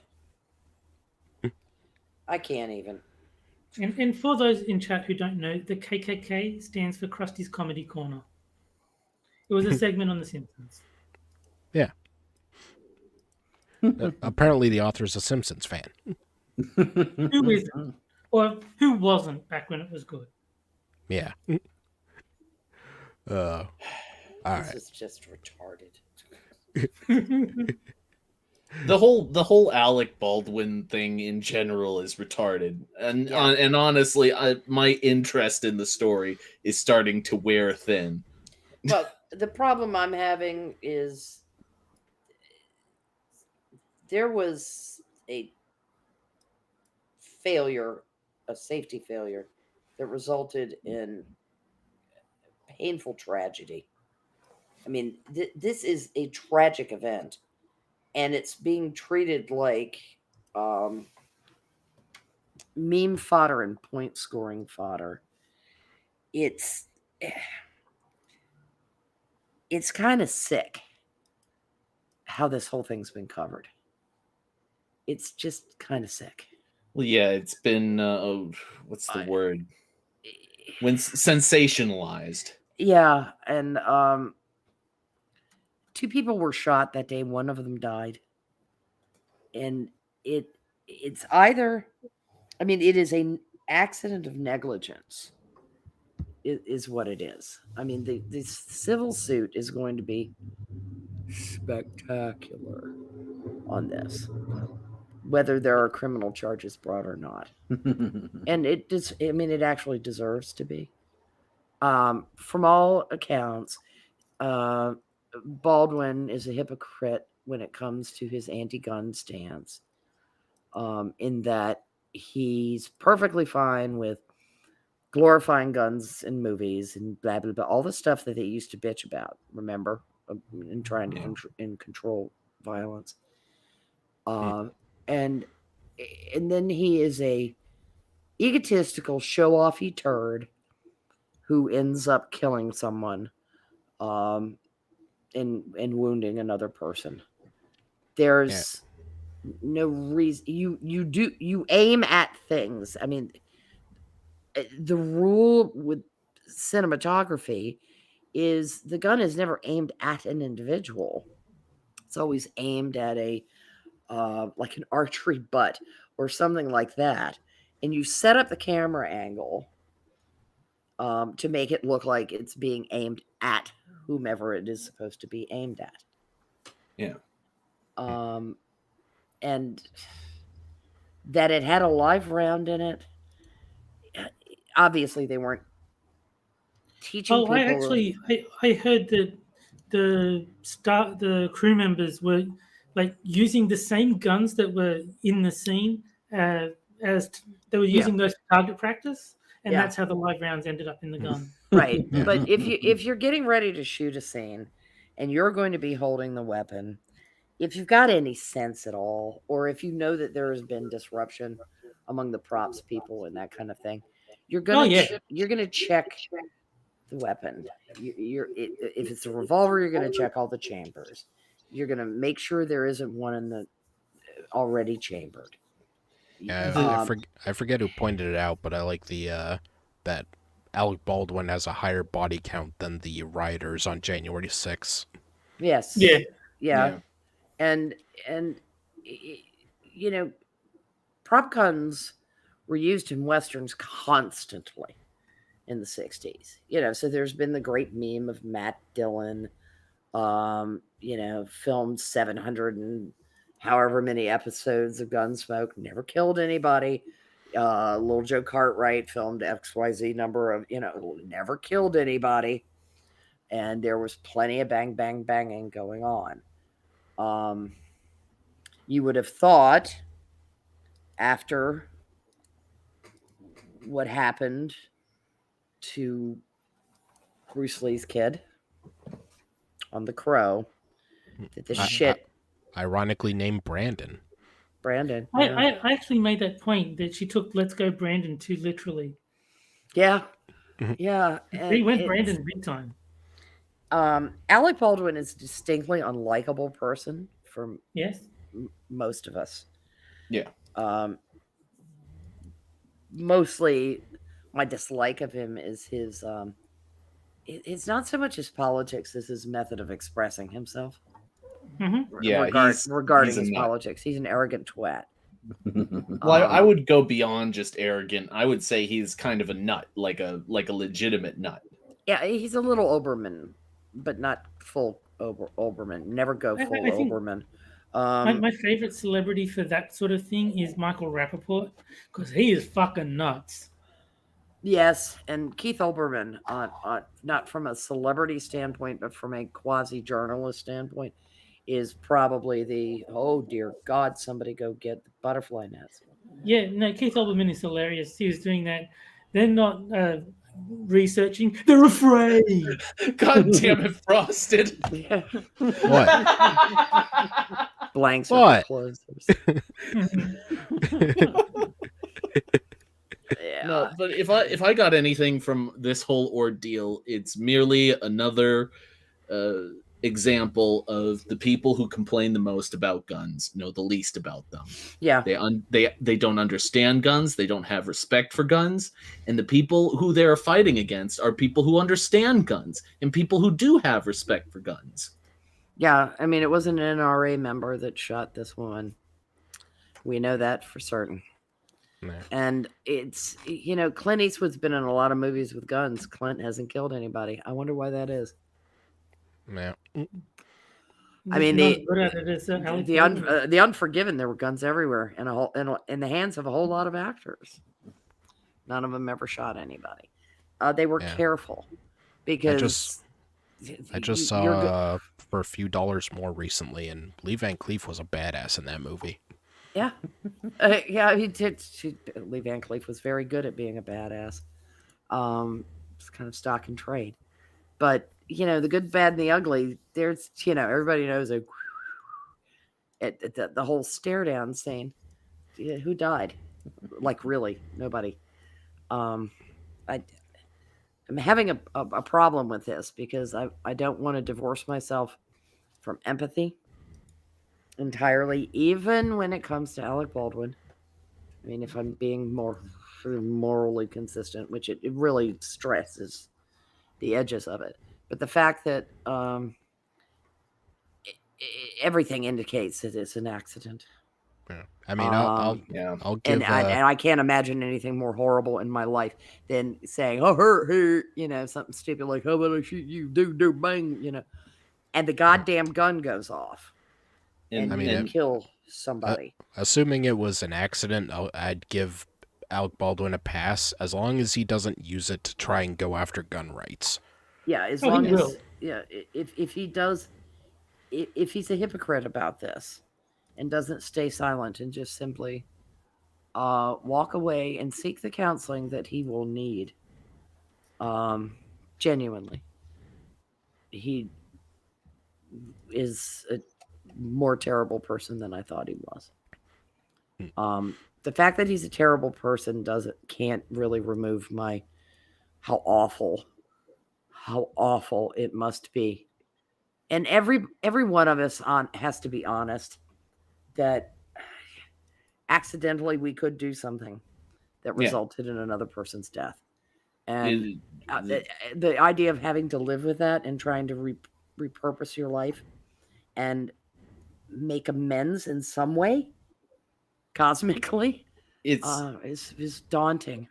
Speaker 5: I can't even.
Speaker 4: And for those in chat who don't know, the KKK stands for Krusty's Comedy Corner. It was a segment on The Simpsons.
Speaker 1: Yeah. Apparently the author's a Simpsons fan.
Speaker 4: Who isn't? Or who wasn't back when it was good?
Speaker 1: Yeah. All
Speaker 5: This
Speaker 1: right.
Speaker 5: is just retarded.
Speaker 2: The whole Alec Baldwin thing in general is retarded, and
Speaker 5: Yeah.
Speaker 2: and honestly, my interest in the story is starting to wear thin.
Speaker 5: Well, the problem I'm having is there was a failure, a safety failure, that resulted in painful tragedy. I mean, this is a tragic event, and it's being treated like um, meme fodder and point scoring fodder. It's it's kind of sick how this whole thing's been covered. It's just kind of sick.
Speaker 2: Well, yeah, it's been what's the word? When sensationalized.
Speaker 5: Yeah, and two people were shot that day. One of them died, and it's either, I mean, it is an accident of negligence. Is what it is. I mean, the civil suit is going to be spectacular on this, whether there are criminal charges brought or not. And it does. I mean, it actually deserves to be. From all accounts, Baldwin is a hypocrite when it comes to his anti-gun stance. In that he's perfectly fine with glorifying guns in movies and blah blah blah, all the stuff that they used to bitch about. Remember, in trying to control violence. And then he is a egotistical, show-offy turd who ends up killing someone, and wounding another person. There's no reason you aim at things. I mean, the rule with cinematography is the gun is never aimed at an individual. It's always aimed at a like an archery butt or something like that, and you set up the camera angle to make it look like it's being aimed at whomever it is supposed to be aimed at.
Speaker 2: Yeah.
Speaker 5: And that it had a live round in it. Obviously, they weren't teaching people.
Speaker 4: I heard that the crew members were like using the same guns that were in the scene as they were using those for target practice, and that's how the live rounds ended up in the gun.
Speaker 5: Right. But if you're getting ready to shoot a scene and you're going to be holding the weapon, if you've got any sense at all, or if you know that there has been disruption among the props people and that kind of thing, you're gonna check the weapon. If it's a revolver, you're gonna check all the chambers. You're gonna make sure there isn't one in the already chambered.
Speaker 1: Yeah, I forget who pointed it out, but I like the that Alec Baldwin has a higher body count than the rioters on January 6th.
Speaker 5: Yes. Yeah. And you know, prop guns were used in westerns constantly in the 60s. You know, so there's been the great meme of Matt Dillon, you know, filmed 700 and however many episodes of Gunsmoke, never killed anybody. Little Joe Cartwright filmed XYZ number of, you know, never killed anybody. And there was plenty of bang, bang, banging going on. You would have thought after what happened to Bruce Lee's kid on The Crow that this shit.
Speaker 1: Ironically named Brandon.
Speaker 4: I actually made that point that she took "Let's Go Brandon" too literally.
Speaker 5: Yeah.
Speaker 4: He went Brandon big time.
Speaker 5: Alec Baldwin is a distinctly unlikable person for most of us.
Speaker 2: Yeah.
Speaker 5: Mostly my dislike of him is his it's not so much his politics as his method of expressing himself.
Speaker 4: Mm-hmm.
Speaker 2: Yeah,
Speaker 5: regarding his politics. He's an arrogant twat.
Speaker 2: Well, I would go beyond just arrogant. I would say he's kind of a nut, like a legitimate nut.
Speaker 5: Yeah, he's a little Oberman but not full Oberman. Never go full
Speaker 4: I think
Speaker 5: Oberman.
Speaker 4: my favorite celebrity for that sort of thing is Michael Rappaport because he is fucking nuts.
Speaker 5: Yes, and Keith Olbermann, not from a celebrity standpoint, but from a quasi-journalist standpoint, is probably the, oh dear God, somebody go get the butterfly nets.
Speaker 4: Yeah, no, Keith Olbermann is hilarious. He was doing that. They're not researching; they're afraid.
Speaker 2: God damn it, Frosted.
Speaker 5: Yeah.
Speaker 1: What?
Speaker 5: Blanks are
Speaker 1: What?
Speaker 5: closed. Yeah.
Speaker 2: No, but if I got anything from this whole ordeal, it's merely another example of the people who complain the most about guns know the least about them.
Speaker 5: Yeah.
Speaker 2: They don't understand guns. They don't have respect for guns, and the people who they're fighting against are people who understand guns and people who do have respect for guns.
Speaker 5: Yeah, I mean, it was an NRA member that shot this woman. We know that for certain.
Speaker 1: No.
Speaker 5: And it's, you know, Clint Eastwood's been in a lot of movies with guns. Clint hasn't killed anybody. I wonder why that is.
Speaker 1: No.
Speaker 5: I mean,
Speaker 4: Not as good at it as Alec Baldwin.
Speaker 5: the Unforgiven, there were guns everywhere in the hands of a whole lot of actors. None of them ever shot anybody. They were careful because
Speaker 1: I just saw for a few dollars more recently, and Lee Van Cleef was a badass in that movie.
Speaker 5: Yeah, yeah. Lee Van Cleef was very good at being a badass. It's kind of stock and trade, but you know, the good, bad, and the ugly. There's, you know, everybody knows the whole stare down scene. Yeah, who died? Like, really, nobody. I'm having a problem with this because I don't want to divorce myself from empathy entirely, even when it comes to Alec Baldwin. I mean, if I'm being more morally consistent, which it really stresses the edges of it. But the fact that everything indicates that it's an accident.
Speaker 1: Yeah. I mean, I'll give.
Speaker 5: And I can't imagine anything more horrible in my life than saying, "Oh, hurt," you know, something stupid like, "How about I shoot you? Do bang," you know, and the goddamn gun goes off, and you kill somebody.
Speaker 1: Assuming it was an accident, I'd give Alec Baldwin a pass as long as he doesn't use it to try and go after gun rights.
Speaker 5: Yeah, as long as if he does, if he's a hypocrite about this and doesn't stay silent and just simply walk away and seek the counseling that he will need, genuinely, he is a more terrible person than I thought he was. The fact that he's a terrible person can't really remove how awful it must be. And every one of us has to be honest that accidentally we could do something that resulted in another person's death. And the idea of having to live with that and trying to repurpose your life and make amends in some way, cosmically, is daunting.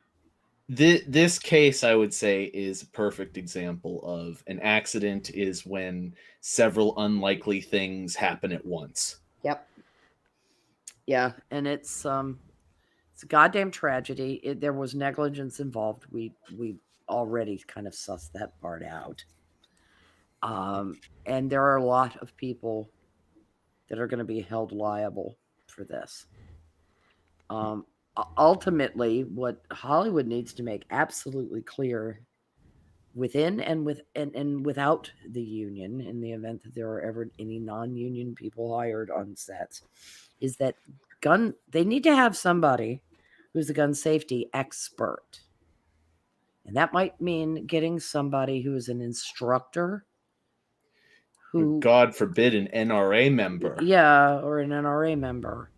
Speaker 2: This case, I would say, is a perfect example of an accident is when several unlikely things happen at once.
Speaker 5: Yep. Yeah, and it's a goddamn tragedy. There was negligence involved. We already kind of sussed that part out. And there are a lot of people that are going to be held liable for this. Ultimately, what Hollywood needs to make absolutely clear within and without the union, in the event that there are ever any non-union people hired on sets, is that they need to have somebody who's a gun safety expert. And that might mean getting somebody who is an instructor, who,
Speaker 2: God forbid, an NRA member.
Speaker 5: Yeah, or an NRA member.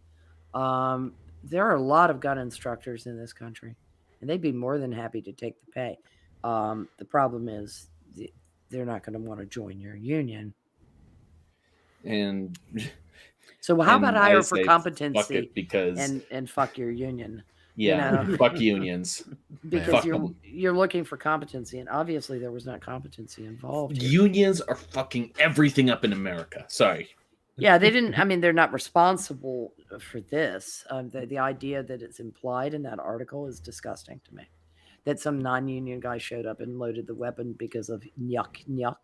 Speaker 5: There are a lot of gun instructors in this country, and they'd be more than happy to take the pay. The problem is they're not going to want to join your union.
Speaker 2: And
Speaker 5: so how about hire for competency
Speaker 2: because
Speaker 5: and fuck your union?
Speaker 2: Yeah,
Speaker 5: know?
Speaker 2: fuck unions.
Speaker 5: Because
Speaker 2: Fuck
Speaker 5: you're
Speaker 2: them.
Speaker 5: you're looking for competency, and obviously there was not competency involved here.
Speaker 2: Unions are fucking everything up in America. Sorry.
Speaker 5: Yeah, they didn't. I mean, they're not responsible for this. The idea that it's implied in that article is disgusting to me. That some non-union guy showed up and loaded the weapon because of yuck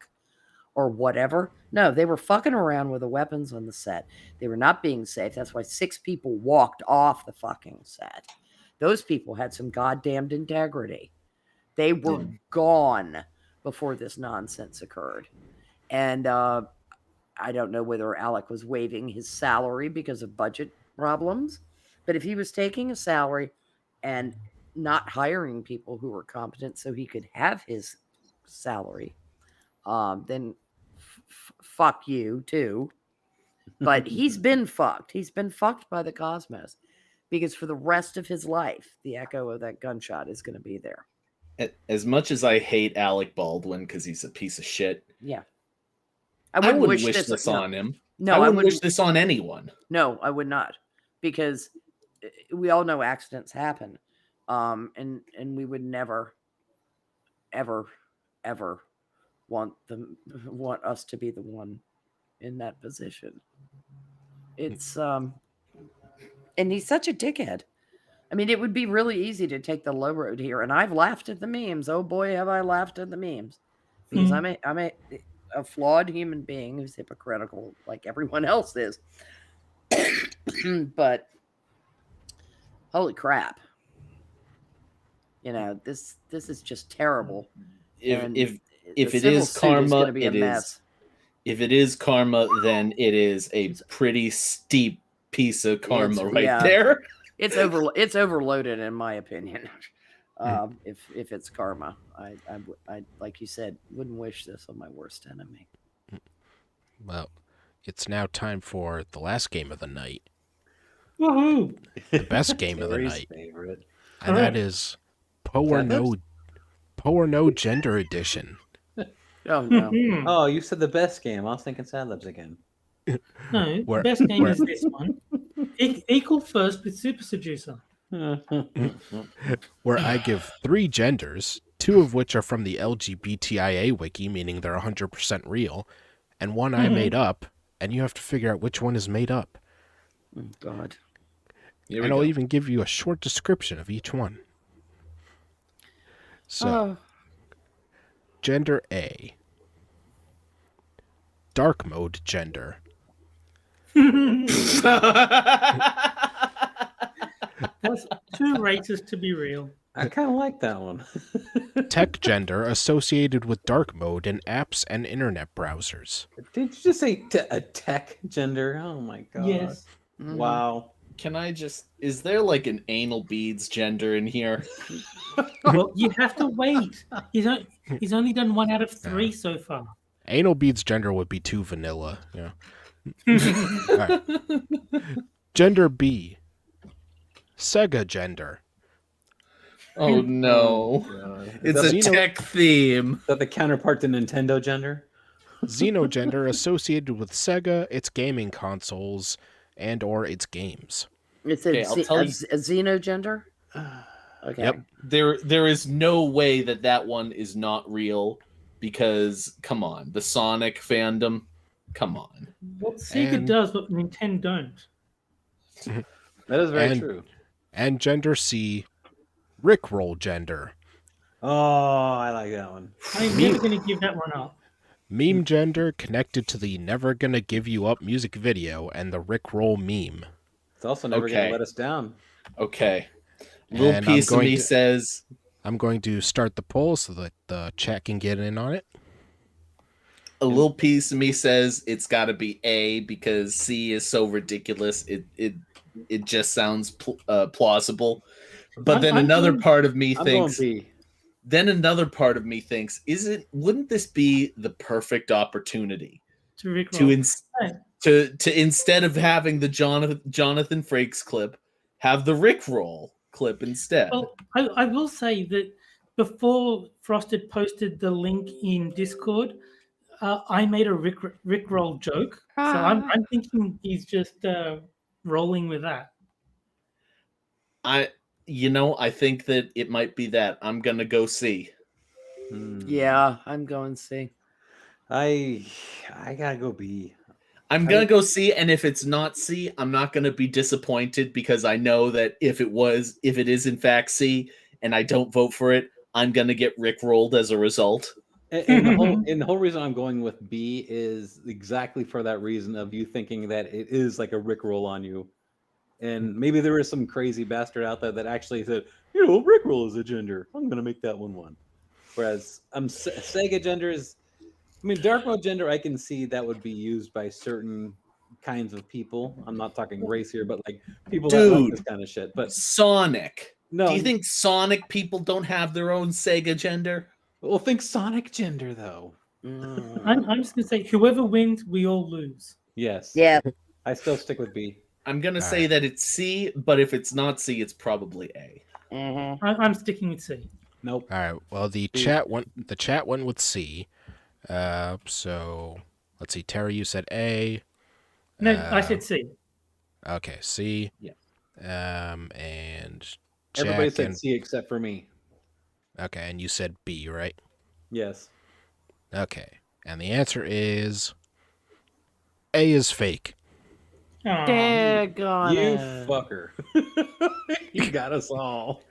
Speaker 5: or whatever. No, they were fucking around with the weapons on the set. They were not being safe. That's why 6 people walked off the fucking set. Those people had some goddamned integrity. They were gone before this nonsense occurred. And I don't know whether Alec was waiving his salary because of budget problems, but if he was taking a salary and not hiring people who were competent so he could have his salary, then fuck you too. But he's been fucked. He's been fucked by the cosmos because for the rest of his life, the echo of that gunshot is going to be there.
Speaker 2: As much as I hate Alec Baldwin because he's a piece of shit,
Speaker 5: Yeah.
Speaker 2: I wouldn't wish this on him.
Speaker 5: No,
Speaker 2: I
Speaker 5: I
Speaker 2: wouldn't
Speaker 5: wouldn't
Speaker 2: wish this on anyone.
Speaker 5: No, I would not, because we all know accidents happen, and we would never, ever, ever want us to be the one in that position. It's and he's such a dickhead. I mean, it would be really easy to take the low road here, and I've laughed at the memes. Oh boy, have I laughed at the memes, because I'm a flawed human being who's hypocritical like everyone else is. But holy crap. You know, this is just terrible.
Speaker 2: If it is karma, it is. If it is karma, then it is a pretty steep piece of karma there.
Speaker 5: It's overloaded in my opinion. If it's karma, I like you said, wouldn't wish this on my worst enemy.
Speaker 1: Well, it's now time for the last game of the night.
Speaker 4: Woohoo!
Speaker 1: The best game of the
Speaker 3: Gary's
Speaker 1: night.
Speaker 3: favorite.
Speaker 1: And that is Poe or No Gender Edition.
Speaker 5: Oh no.
Speaker 3: Oh, you said the best game. I was thinking Sad Libs again.
Speaker 4: No, the best game is this one. Equal first with Super Seducer.
Speaker 1: Where I give 3 genders, 2 of which are from the LGBTIA wiki, meaning they're 100% real, and 1 I made up, and you have to figure out which one is made up.
Speaker 5: Oh, God.
Speaker 1: And I'll even give you a short description of each one. So, gender A. Dark mode gender.
Speaker 4: That's too racist to be real.
Speaker 3: I kind of like that one.
Speaker 1: Tech gender associated with dark mode in apps and internet browsers.
Speaker 3: Did you just say a tech gender? Oh my god.
Speaker 4: Yes.
Speaker 3: Wow.
Speaker 2: Can I just... Is there like an anal beads gender in here?
Speaker 4: Well, you have to wait. He's only done 1 out of 3 so far.
Speaker 1: Anal beads gender would be too vanilla. Yeah. All right. Gender B. Sega gender.
Speaker 2: Oh no. It's a tech theme.
Speaker 3: Is that the counterpart to Nintendo gender?
Speaker 1: Xenogender associated with Sega, its gaming consoles, and or its games.
Speaker 5: It's
Speaker 2: Okay, I'll tell you-
Speaker 5: a xenogender? Okay.
Speaker 1: Yep.
Speaker 2: There is no way that one is not real, because come on, the Sonic fandom, come on.
Speaker 4: Well, Sega
Speaker 1: And-
Speaker 4: does, but Nintendo don't.
Speaker 3: That is very true.
Speaker 1: And gender C. Rickroll gender.
Speaker 3: Oh, I like that one.
Speaker 4: I'm never going to give that one up.
Speaker 1: Meme gender connected to the Never Gonna Give You Up music video and the Rickroll meme.
Speaker 3: It's also never going
Speaker 2: Okay.
Speaker 3: to let us down.
Speaker 2: Okay. Little
Speaker 1: And
Speaker 2: piece
Speaker 1: I'm
Speaker 2: of
Speaker 1: going
Speaker 2: me
Speaker 1: to-
Speaker 2: says...
Speaker 1: I'm going to start the poll so that the chat can get in on it.
Speaker 2: A little piece of me says it's got to be A, because C is so ridiculous. It just sounds plausible. But then
Speaker 4: I'm
Speaker 2: another
Speaker 4: going-
Speaker 2: part of me
Speaker 3: I'm
Speaker 2: thinks...
Speaker 3: going B.
Speaker 2: Then another part of me thinks, wouldn't this be the perfect opportunity
Speaker 4: To Rick
Speaker 2: to
Speaker 4: Roll.
Speaker 2: to instead of having the Jonathan Frakes clip, have the Rickroll clip instead?
Speaker 4: Well, I will say that before Frosted posted the link in Discord, I made a Rickroll joke. So I'm thinking he's just rolling with that.
Speaker 2: I think that it might be that. I'm gonna go C.
Speaker 5: Yeah, I'm going C.
Speaker 3: I gotta go B.
Speaker 2: I'm gonna go C, and if it's not C, I'm not gonna be disappointed because I know that if it is in fact C, and I don't vote for it, I'm gonna get rickrolled as a result.
Speaker 3: And the whole reason I'm going with B is exactly for that reason of you thinking that it is like a rickroll on you. And maybe there is some crazy bastard out there that actually said, rickroll is a gender. I'm going to make that one. Whereas Sega gender is, dark mode gender, I can see that would be used by certain kinds of people. I'm not talking race here, but like people that like this kind of shit. But
Speaker 2: Sonic.
Speaker 3: no,
Speaker 2: Do you think Sonic people don't have their own Sega gender?
Speaker 3: Well, think Sonic gender though.
Speaker 4: I'm just gonna say whoever wins, we all lose.
Speaker 3: Yes.
Speaker 5: Yeah.
Speaker 3: I still stick with B.
Speaker 2: I'm gonna say that it's C, but if it's not C, it's probably A.
Speaker 4: I'm sticking with C.
Speaker 3: Nope.
Speaker 1: All right. Well, the chat went with C. So let's see. Terry, you said A.
Speaker 4: No, I said C.
Speaker 1: Okay, C.
Speaker 2: Yeah.
Speaker 1: And Jack
Speaker 3: Everybody said C except for me.
Speaker 1: Okay, and you said B, right?
Speaker 3: Yes.
Speaker 1: Okay, and the answer is A is fake.
Speaker 5: Daggone
Speaker 3: You
Speaker 5: it.
Speaker 3: fucker. You got us all.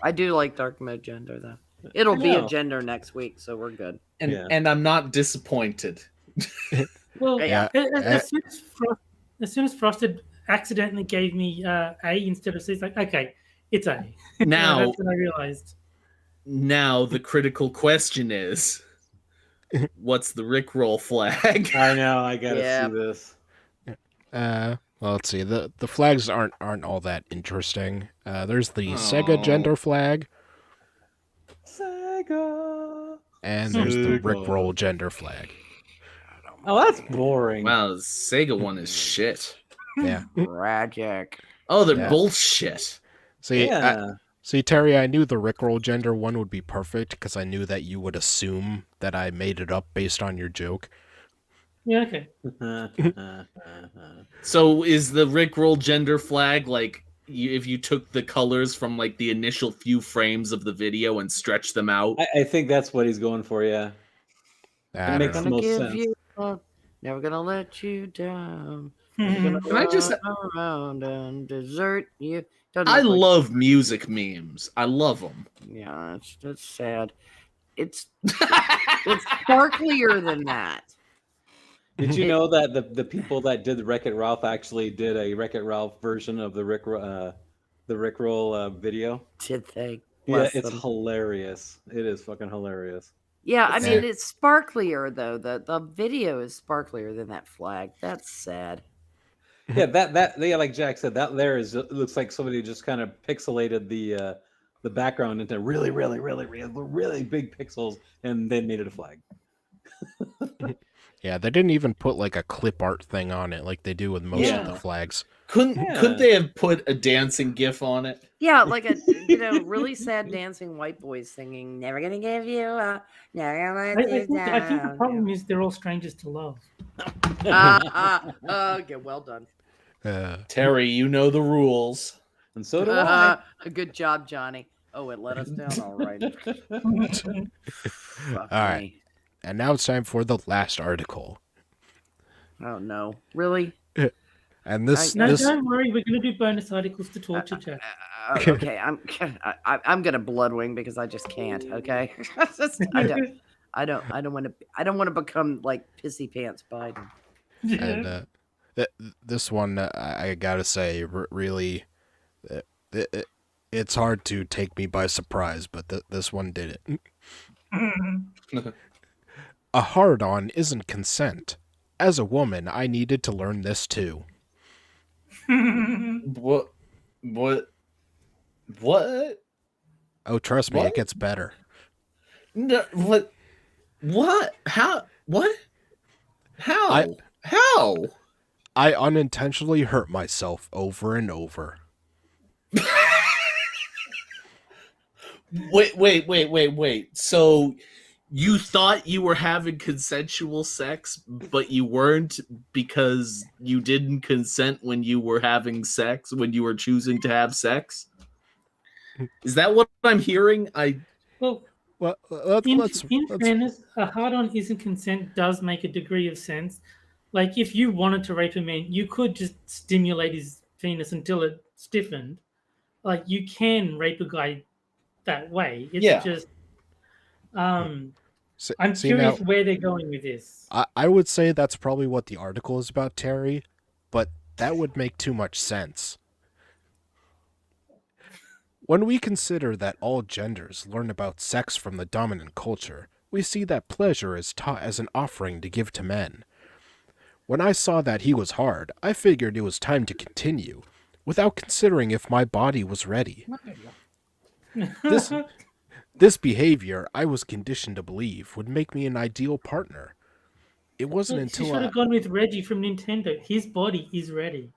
Speaker 5: I do like dark mode gender though. It'll be a gender next week, so we're good.
Speaker 2: And I'm not disappointed.
Speaker 4: Well,
Speaker 1: Yeah.
Speaker 4: as soon as Frosted accidentally gave me A instead of C, it's like, okay, it's A.
Speaker 2: Now,
Speaker 4: That's when I realized.
Speaker 2: Now the critical question is, what's the Rickroll flag?
Speaker 3: I know, I gotta see this.
Speaker 1: Well, let's see. The flags aren't all that interesting. There's the Sega gender flag,
Speaker 3: Sega.
Speaker 1: and there's the Rickroll gender flag.
Speaker 3: Oh, that's boring.
Speaker 2: Wow, the Sega one is shit.
Speaker 1: Yeah.
Speaker 5: Tragic.
Speaker 2: Oh, they're
Speaker 1: Yeah.
Speaker 2: bullshit.
Speaker 1: See,
Speaker 3: Yeah.
Speaker 1: see, Terry, I knew the Rickroll gender one would be perfect because I knew that you would assume that I made it up based on your joke.
Speaker 4: Yeah, okay.
Speaker 2: So is the Rickroll gender flag like if you took the colors from like the initial few frames of the video and stretched them out?
Speaker 3: I think that's what he's going for, yeah.
Speaker 1: I
Speaker 3: makes
Speaker 1: don't
Speaker 5: Gonna
Speaker 1: know.
Speaker 3: most
Speaker 5: give
Speaker 3: sense.
Speaker 5: you up, never gonna let you down.
Speaker 4: Mhm.
Speaker 2: Can I just-
Speaker 5: Run around and desert you. Doesn't
Speaker 2: I
Speaker 5: look like-
Speaker 2: love music memes. I love them.
Speaker 5: Yeah, it's sad. It's sparklier than that.
Speaker 3: Did you know that the people that did the Wreck-It Ralph actually did a Wreck-It Ralph version of the Rickroll video?
Speaker 5: Did they?
Speaker 3: Yeah,
Speaker 5: Bless
Speaker 3: it's
Speaker 5: them.
Speaker 3: hilarious. It is fucking hilarious.
Speaker 5: Yeah, I
Speaker 1: Yeah.
Speaker 5: mean it's sparklier though. The video is sparklier than that flag. That's sad.
Speaker 3: Yeah, that like Jack said, that there is it looks like somebody just kind of pixelated the background into really big pixels and then made it a flag.
Speaker 1: Yeah, they didn't even put like a clip art thing on it like they do with most of the
Speaker 2: Yeah.
Speaker 1: flags.
Speaker 2: Couldn't they have put a dancing gif on it?
Speaker 5: Yeah, like a really sad dancing white boys singing "Never gonna give you up, never gonna
Speaker 4: I
Speaker 5: let you
Speaker 4: think the
Speaker 5: down."
Speaker 4: problem is they're all strangers to love.
Speaker 5: Okay, well done.
Speaker 2: Terry, you know the rules.
Speaker 3: And so do I.
Speaker 5: A good job, Johnny. Oh, it let us down. All right.
Speaker 1: All right. And now it's time for the last article.
Speaker 5: Oh no, really?
Speaker 1: And this
Speaker 4: No,
Speaker 1: this
Speaker 4: don't worry, we're going to do bonus articles to torture Jack.
Speaker 5: Okay, I'm gonna bloodwing because I just can't. Okay, I don't want to become like pissy pants Biden.
Speaker 1: and this one I gotta say really it's hard to take me by surprise, but this one did it. A hard-on isn't consent. As a woman, I needed to learn this too.
Speaker 2: What?
Speaker 1: Oh, trust me,
Speaker 2: What?
Speaker 1: it gets better.
Speaker 2: No, what? What? How? What? How?
Speaker 1: I-
Speaker 2: How?
Speaker 1: I unintentionally hurt myself over and over.
Speaker 2: Wait. So You thought you were having consensual sex, but you weren't because you didn't consent when you were having sex, when you were choosing to have sex? Is that what I'm hearing?
Speaker 4: Well,
Speaker 1: Well,
Speaker 4: in
Speaker 1: let's
Speaker 4: fairness, a hard-on isn't consent does make a degree of sense. Like if you wanted to rape a man, you could just stimulate his penis until it stiffened. Like you can rape a guy that way. It's
Speaker 2: Yeah.
Speaker 4: just
Speaker 1: see,
Speaker 4: I'm
Speaker 1: see now.
Speaker 4: curious where they're going with this.
Speaker 1: I would say that's probably what the article is about, Terry, but that would make too much sense. When we consider that all genders learn about sex from the dominant culture, we see that pleasure is taught as an offering to give to men. When I saw that he was hard, I figured it was time to continue, without considering if my body was ready. This behavior, I was conditioned to believe, would make me an ideal partner. It wasn't
Speaker 4: She
Speaker 1: until
Speaker 4: should have gone with Reggie from Nintendo. His body is ready.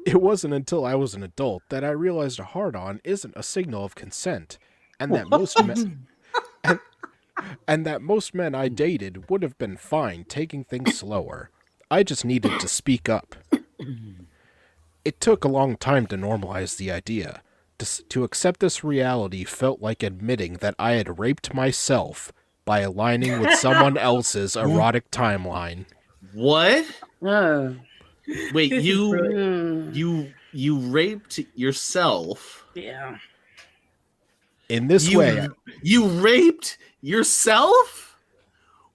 Speaker 1: It wasn't until I was an adult that I realized a hard-on isn't a signal of consent, and that most men I dated would have been fine taking things slower. I just needed to speak up. It took a long time to normalize the idea. To accept this reality felt like admitting that I had raped myself by aligning with someone else's erotic timeline.
Speaker 2: What?
Speaker 5: Oh.
Speaker 2: Wait,
Speaker 4: This is
Speaker 5: Hmm.
Speaker 2: you raped yourself?
Speaker 5: Yeah.
Speaker 1: In this way,
Speaker 2: You raped yourself?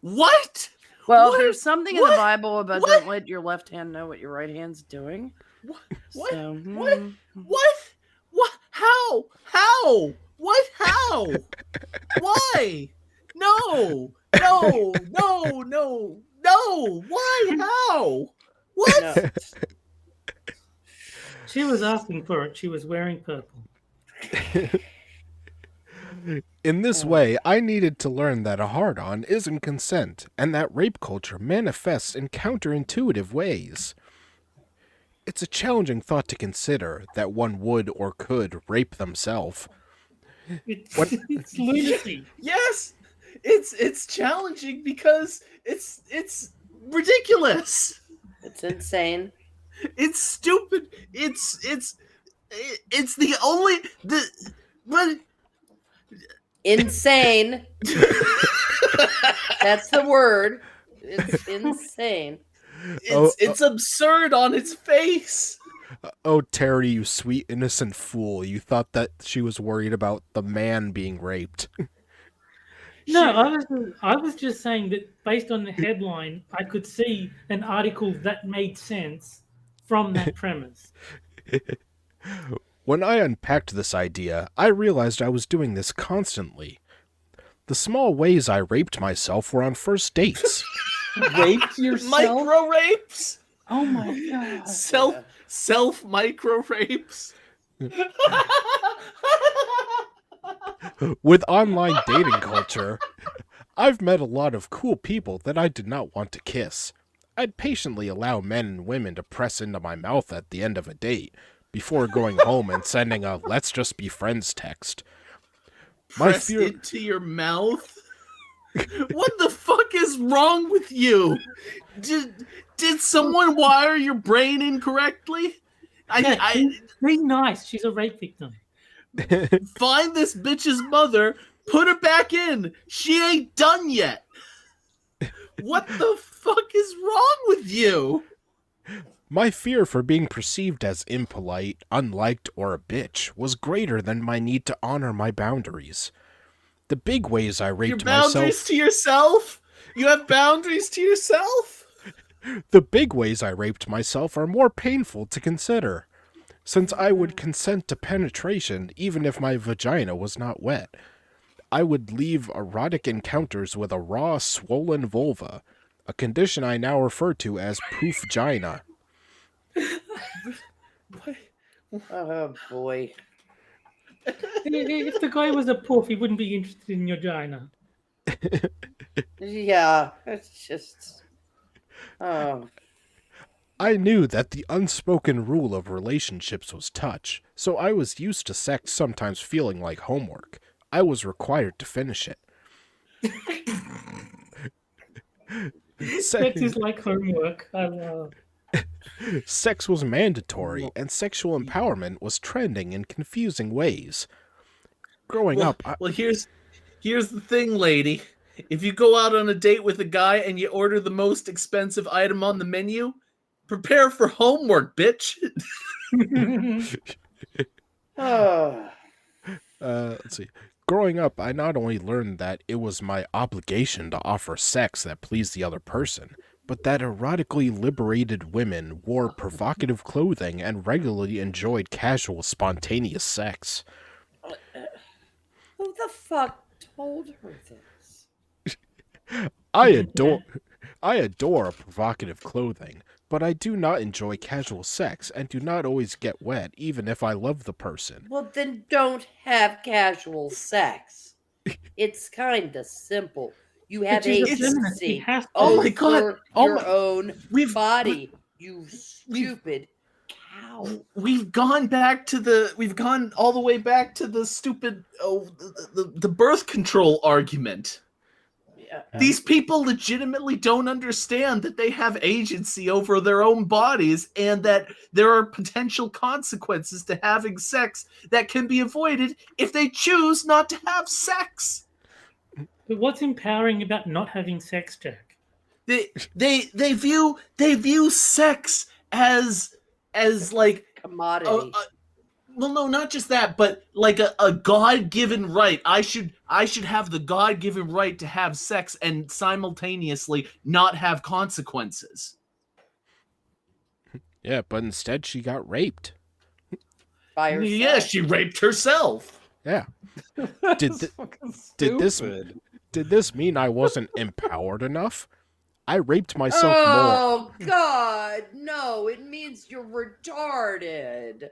Speaker 2: What?
Speaker 5: Well,
Speaker 2: What?
Speaker 5: there's something in
Speaker 2: What?
Speaker 5: the Bible about
Speaker 2: What?
Speaker 5: don't let your left hand know what your right hand's doing.
Speaker 2: What?
Speaker 5: So,
Speaker 2: What? What? What? How? How? What? How? Why? No! No! No! No! No! Why? How? What?
Speaker 5: No.
Speaker 4: She was asking for it. She was wearing purple.
Speaker 1: In this way, I needed to learn that a hard-on isn't consent, and that rape culture manifests in counterintuitive ways. It's a challenging thought to consider that one would or could rape themselves.
Speaker 4: It's lunacy.
Speaker 2: Yes! It's challenging because it's ridiculous.
Speaker 5: It's insane.
Speaker 2: It's stupid. It's the only but
Speaker 5: Insane. That's the word. It's insane.
Speaker 2: it's absurd on its face.
Speaker 1: Oh, Terry, you sweet innocent fool. You thought that she was worried about the man being raped.
Speaker 4: No, I was just saying that based on the headline, I could see an article that made sense from that premise.
Speaker 1: When I unpacked this idea, I realized I was doing this constantly. The small ways I raped myself were on first dates.
Speaker 3: Raped yourself?
Speaker 2: Micro rapes.
Speaker 3: Oh my god.
Speaker 2: Self micro rapes.
Speaker 1: With online dating culture, I've met a lot of cool people that I did not want to kiss. I'd patiently allow men and women to press into my mouth at the end of a date, before going home and sending a "let's just be friends" text.
Speaker 2: Press into your mouth. What the fuck is wrong with you? Did someone wire your brain incorrectly?
Speaker 4: Be nice. She's a rape victim.
Speaker 2: Find this bitch's mother, put her back in. She ain't done yet. What the fuck is wrong with you?
Speaker 1: My fear for being perceived as impolite, unliked, or a bitch was greater than my need to honor my boundaries. The big ways I raped
Speaker 2: Your boundaries
Speaker 1: myself...
Speaker 2: to yourself? You have boundaries to yourself?
Speaker 1: The big ways I raped myself are more painful to consider, since I would consent to penetration even if my vagina was not wet. I would leave erotic encounters with a raw, swollen vulva, a condition I now refer to as poofgina.
Speaker 5: Oh boy.
Speaker 4: If the guy was a poof, he wouldn't be interested in your vagina.
Speaker 5: Yeah, it's just. Oh.
Speaker 1: I knew that the unspoken rule of relationships was touch, so I was used to sex sometimes feeling like homework. I was required to finish it.
Speaker 4: Sex is like homework. I love.
Speaker 1: Sex was mandatory, and sexual empowerment was trending in confusing ways. Growing up,
Speaker 2: Well, here's the thing, lady. If you go out on a date with a guy and you order the most expensive item on the menu, prepare for homework, bitch.
Speaker 1: Let's see. Growing up, I not only learned that it was my obligation to offer sex that pleased the other person, but that erotically liberated women wore provocative clothing and regularly enjoyed casual, spontaneous sex.
Speaker 5: Who the fuck told her this?
Speaker 1: I adore provocative clothing, but I do not enjoy casual sex and do not always get wet, even if I love the person.
Speaker 5: Well, then don't have casual sex. It's kind of simple. You have
Speaker 4: She's a feminist. She
Speaker 5: agency
Speaker 4: has to.
Speaker 2: Oh my God.
Speaker 5: over
Speaker 2: Oh
Speaker 5: your
Speaker 2: my-
Speaker 5: own
Speaker 2: We've-
Speaker 5: body. You stupid cow.
Speaker 2: We've gone all the way back to the stupid the birth control argument.
Speaker 5: Yeah.
Speaker 2: These people legitimately don't understand that they have agency over their own bodies and that there are potential consequences to having sex that can be avoided if they choose not to have sex.
Speaker 4: But what's empowering about not having sex, Jack?
Speaker 2: They view sex as like
Speaker 5: Commodity.
Speaker 2: well, no, not just that, but like a God-given right. I should have the God-given right to have sex and simultaneously not have consequences.
Speaker 1: Yeah, but instead she got raped.
Speaker 5: By herself.
Speaker 2: Yeah, she raped herself.
Speaker 1: Yeah. Did,
Speaker 3: That's fucking
Speaker 1: did this-
Speaker 3: stupid.
Speaker 1: Did this mean I wasn't empowered enough? I raped myself more.
Speaker 5: Oh God, no! It means you're retarded.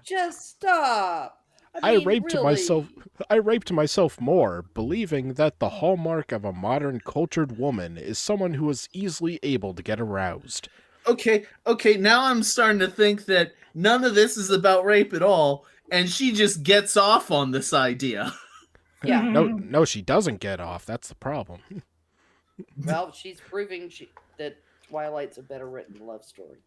Speaker 5: Just stop.
Speaker 1: I
Speaker 5: mean,
Speaker 1: raped
Speaker 5: really.
Speaker 1: myself. I raped myself more, believing that the hallmark of a modern cultured woman is someone who is easily able to get aroused.
Speaker 2: Okay, now I'm starting to think that none of this is about rape at all, and she just gets off on this idea.
Speaker 5: Yeah.
Speaker 1: No, she doesn't get off. That's the problem.
Speaker 5: Well, she's proving that Twilight's a better written love story.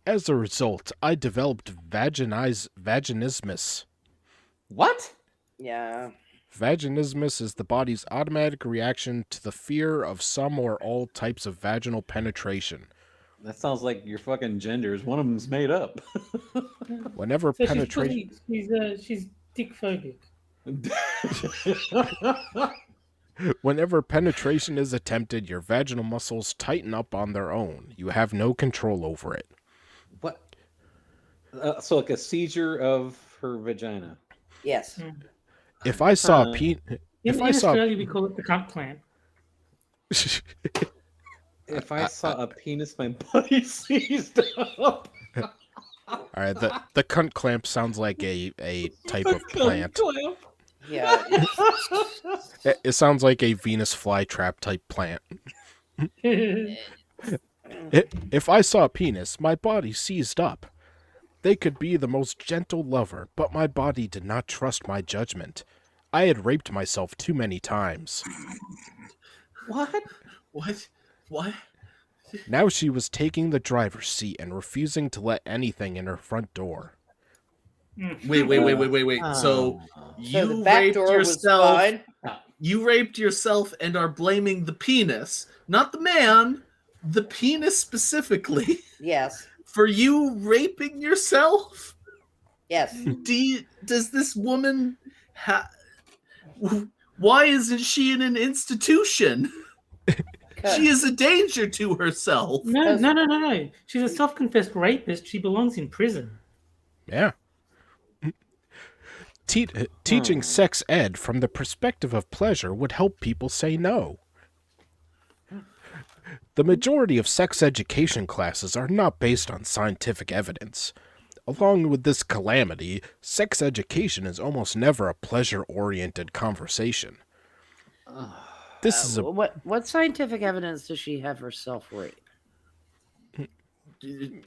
Speaker 1: As a result, I developed vaginismus.
Speaker 3: What?
Speaker 5: Yeah.
Speaker 1: Vaginismus is the body's automatic reaction to the fear of some or all types of vaginal penetration.
Speaker 3: That sounds like your fucking genders. One of them's made up.
Speaker 1: Whenever
Speaker 4: So
Speaker 1: penetration...
Speaker 4: she's dick phobic.
Speaker 1: Whenever penetration is attempted, your vaginal muscles tighten up on their own. You have no control over it.
Speaker 3: What? So like a seizure of her vagina.
Speaker 5: Yes.
Speaker 1: If I saw a
Speaker 4: In Australia, we call it the cunt clamp.
Speaker 3: If I saw a penis, my body seized up.
Speaker 1: All right, the cunt clamp sounds like a type of plant.
Speaker 3: Clamp.
Speaker 5: Yeah.
Speaker 1: It sounds like a Venus flytrap type plant. If I saw a penis, my body seized up. They could be the most gentle lover, but my body did not trust my judgment. I had raped myself too many times.
Speaker 3: What?
Speaker 2: What?
Speaker 1: Now she was taking the driver's seat and refusing to let anything in her front door.
Speaker 2: Wait. So
Speaker 5: So
Speaker 2: you
Speaker 5: the back
Speaker 2: raped
Speaker 5: door was
Speaker 2: yourself.
Speaker 5: fine.
Speaker 2: You raped yourself and are blaming the penis, not the man, the penis specifically,
Speaker 5: Yes.
Speaker 2: for you raping yourself?
Speaker 5: Yes.
Speaker 2: Does this woman why isn't she in an institution? She is a danger to herself.
Speaker 4: No. She's a self-confessed rapist. She belongs in prison.
Speaker 1: Yeah. Teaching sex ed from the perspective of pleasure would help people say no. The majority of sex education classes are not based on scientific evidence. Along with this calamity, sex education is almost never a pleasure-oriented conversation. This is a...
Speaker 5: What scientific evidence does she have herself rape?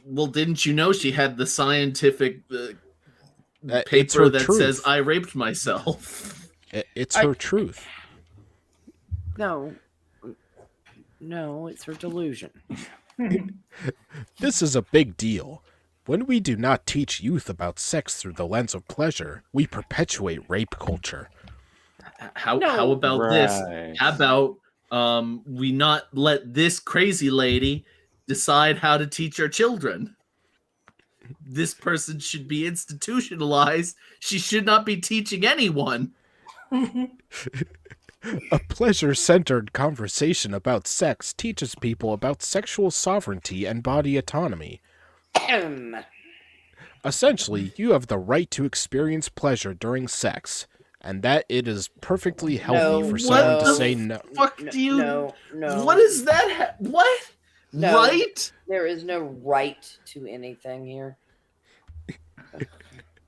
Speaker 2: Well, didn't you know she had the scientific
Speaker 1: It's
Speaker 2: paper
Speaker 1: her
Speaker 2: that
Speaker 1: truth.
Speaker 2: says I raped myself?
Speaker 1: It's her truth.
Speaker 5: No. No, it's her delusion.
Speaker 1: This is a big deal. When we do not teach youth about sex through the lens of pleasure, we perpetuate rape culture.
Speaker 2: How
Speaker 5: No.
Speaker 2: about this?
Speaker 3: Right.
Speaker 2: How about we not let this crazy lady decide how to teach our children? This person should be institutionalized. She should not be teaching anyone.
Speaker 1: A pleasure-centered conversation about sex teaches people about sexual sovereignty and body autonomy. Essentially, you have the right to experience pleasure during sex, and that it is perfectly healthy
Speaker 5: No,
Speaker 1: for someone to
Speaker 2: what
Speaker 1: say
Speaker 2: the
Speaker 1: no.
Speaker 2: fuck do you?
Speaker 5: No.
Speaker 2: What is that? What?
Speaker 5: No.
Speaker 2: Right?
Speaker 5: There is no right to anything here.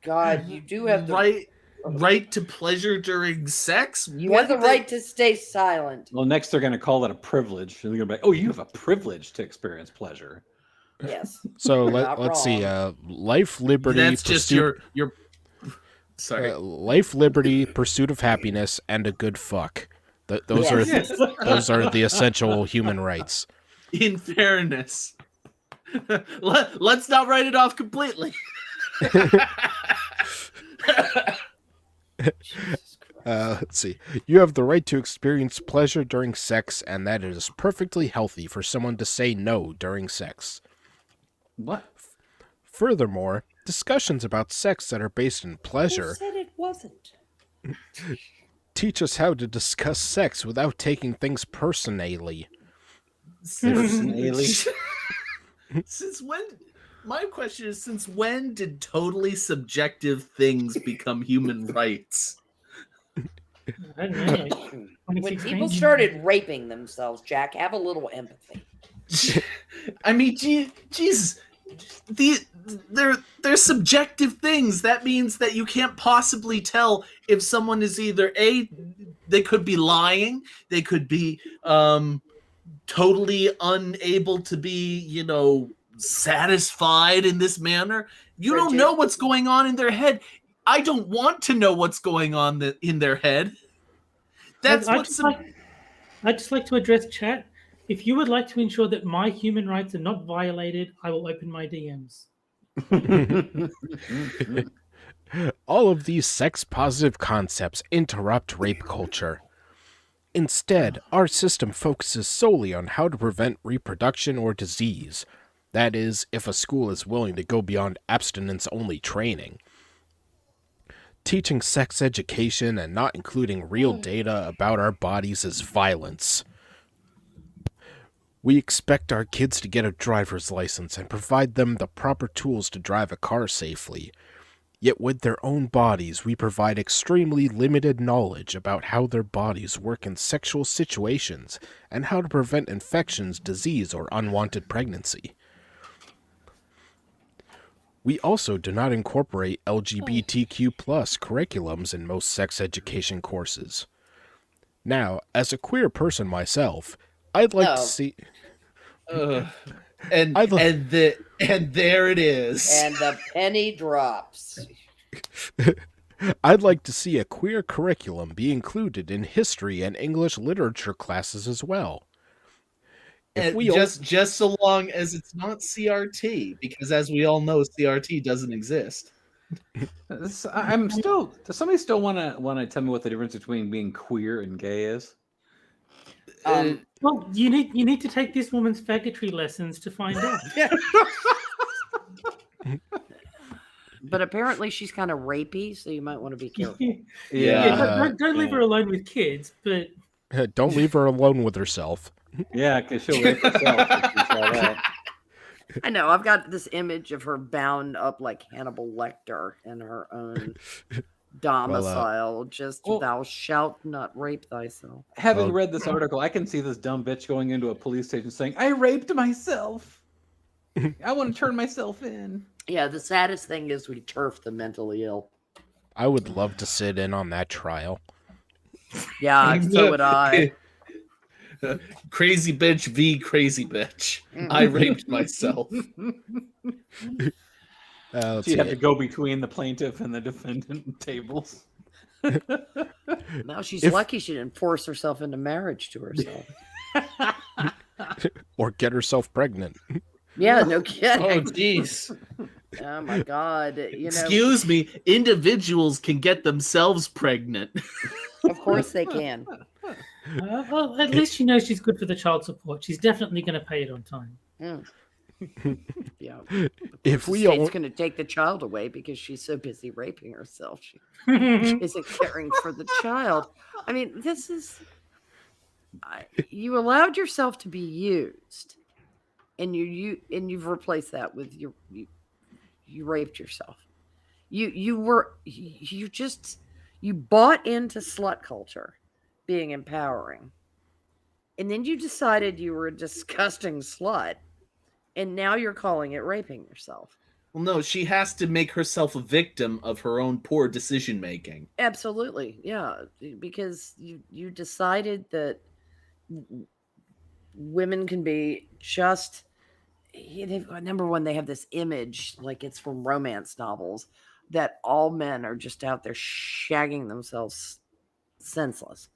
Speaker 5: God, you do have the
Speaker 2: Right to pleasure during sex?
Speaker 5: You have the right to stay silent.
Speaker 3: Well, next they're going to call it a privilege. They're going to be like, "Oh, you have a privilege to experience pleasure."
Speaker 5: Yes.
Speaker 1: So
Speaker 5: Not
Speaker 1: let's see.
Speaker 5: wrong.
Speaker 1: Life, liberty,
Speaker 2: That's just
Speaker 1: pursuit.
Speaker 2: your. Sorry.
Speaker 1: Life, liberty, pursuit of happiness, and a good fuck. Those
Speaker 5: Yes.
Speaker 1: those are the essential human rights.
Speaker 2: In fairness, let's not write it off completely.
Speaker 5: Jesus Christ.
Speaker 1: Let's see. You have the right to experience pleasure during sex, and that it is perfectly healthy for someone to say no during sex.
Speaker 3: What?
Speaker 1: Furthermore, discussions about sex that are based in
Speaker 5: Who
Speaker 1: pleasure
Speaker 5: said it wasn't?
Speaker 1: teach us how to discuss sex without taking things personally.
Speaker 3: Personally?
Speaker 2: Since when? My question is, since when did totally subjective things become human rights?
Speaker 4: I don't know. Like
Speaker 5: When
Speaker 4: 2016?
Speaker 5: people started raping themselves, Jack, have a little empathy.
Speaker 2: I mean, Jesus, they're subjective things. That means that you can't possibly tell if someone is either they could be lying, they could be totally unable to be, satisfied in this manner. You don't
Speaker 5: Bridget.
Speaker 2: know what's going on in their head. I don't want to know what's going on in their head. That's
Speaker 4: I'd
Speaker 2: what's
Speaker 4: just like to address chat. If you would like to ensure that my human rights are not violated, I will open my DMs.
Speaker 1: All of these sex-positive concepts interrupt rape culture. Instead, our system focuses solely on how to prevent reproduction or disease. That is, if a school is willing to go beyond abstinence-only training. Teaching sex education and not including real data about our bodies is violence. We expect our kids to get a driver's license and provide them the proper tools to drive a car safely. Yet with their own bodies, we provide extremely limited knowledge about how their bodies work in sexual situations and how to prevent infections, disease, or unwanted pregnancy. We also do not incorporate LGBTQ+ curriculums in most sex education courses. Now, as a queer person myself, I'd like
Speaker 5: No.
Speaker 1: to see...
Speaker 2: and
Speaker 1: I'd li-
Speaker 2: and there it is.
Speaker 5: And the penny drops.
Speaker 1: I'd like to see a queer curriculum be included in history and English literature classes as well. If
Speaker 2: And
Speaker 1: we
Speaker 2: just so long as it's not CRT, because as we all know, CRT doesn't exist.
Speaker 3: I'm still. Does somebody still want to tell me what the difference between being queer and gay is?
Speaker 4: Well, you need to take this woman's faggotry lessons to find out.
Speaker 5: But apparently she's kind of rapey, so you might want to be careful.
Speaker 2: Yeah.
Speaker 4: Don't leave her alone with kids, but
Speaker 1: don't leave her alone with herself.
Speaker 3: Yeah, because she'll rape herself if she saw that.
Speaker 5: I know. I've got this image of her bound up like Hannibal Lecter in her own domicile.
Speaker 3: well-
Speaker 5: Thou shalt not rape thyself.
Speaker 3: Having
Speaker 1: Well-
Speaker 3: read this article, I can see this dumb bitch going into a police station saying, "I raped myself. I want to turn myself in."
Speaker 5: Yeah, the saddest thing is we turf the mentally ill.
Speaker 1: I would love to sit in on that trial.
Speaker 5: Yeah, so would I.
Speaker 2: Crazy bitch v crazy bitch. I raped myself.
Speaker 1: Let's
Speaker 3: So you have
Speaker 1: see.
Speaker 3: to go between the plaintiff and the defendant tables.
Speaker 5: Now she's
Speaker 1: If-
Speaker 5: lucky she didn't force herself into marriage to herself.
Speaker 1: Or get herself pregnant.
Speaker 5: Yeah, no
Speaker 2: Oh,
Speaker 5: kidding.
Speaker 2: jeez.
Speaker 5: Oh my God.
Speaker 2: Excuse me. Individuals can get themselves pregnant.
Speaker 5: Of course they can.
Speaker 4: Well, at least she knows she's good for the child support. She's definitely going to pay it on time.
Speaker 5: Mm. Yeah.
Speaker 1: If
Speaker 5: The
Speaker 1: we
Speaker 5: state's
Speaker 1: all,
Speaker 5: going to take the child away because she's so busy raping herself. She
Speaker 4: Well,
Speaker 5: isn't caring for the child. I mean, this is. You allowed yourself to be used, and you've replaced that with you raped yourself. You bought into slut culture being empowering, and then you decided you were a disgusting slut, and now you're calling it raping yourself.
Speaker 2: Well, no, she has to make herself a victim of her own poor decision making.
Speaker 5: Absolutely, yeah, because you decided that women can be just. Number one, they have this image like it's from romance novels that all men are just out there shagging themselves senseless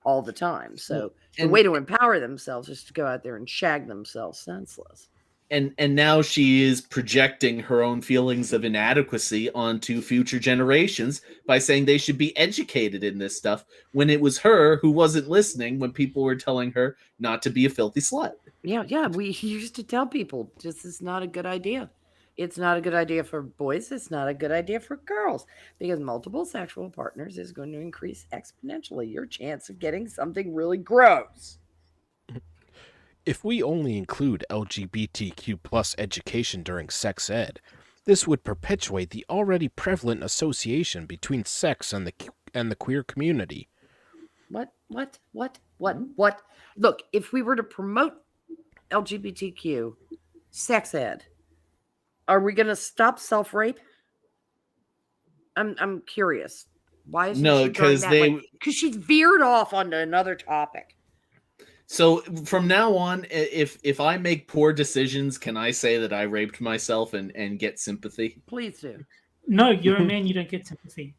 Speaker 5: all the time. So the
Speaker 2: And-
Speaker 5: way to empower themselves is to go out there and shag themselves senseless.
Speaker 2: And now she is projecting her own feelings of inadequacy onto future generations by saying they should be educated in this stuff when it was her who wasn't listening when people were telling her not to be a filthy slut.
Speaker 5: Yeah. We used to tell people this is not a good idea. It's not a good idea for boys. It's not a good idea for girls because multiple sexual partners is going to increase exponentially your chance of getting something really gross.
Speaker 1: if we only include LGBTQ plus education during sex ed, this would perpetuate the already prevalent association between sex and the queer community.
Speaker 5: What? Look, if we were to promote LGBTQ sex ed, are we going to stop self-rape? I'm curious. Why is
Speaker 2: No, because
Speaker 5: because she veered off onto another topic.
Speaker 2: So from now on, if I make poor decisions, can I say that I raped myself and get sympathy?
Speaker 5: Please do.
Speaker 4: no, you're a man. You don't get sympathy.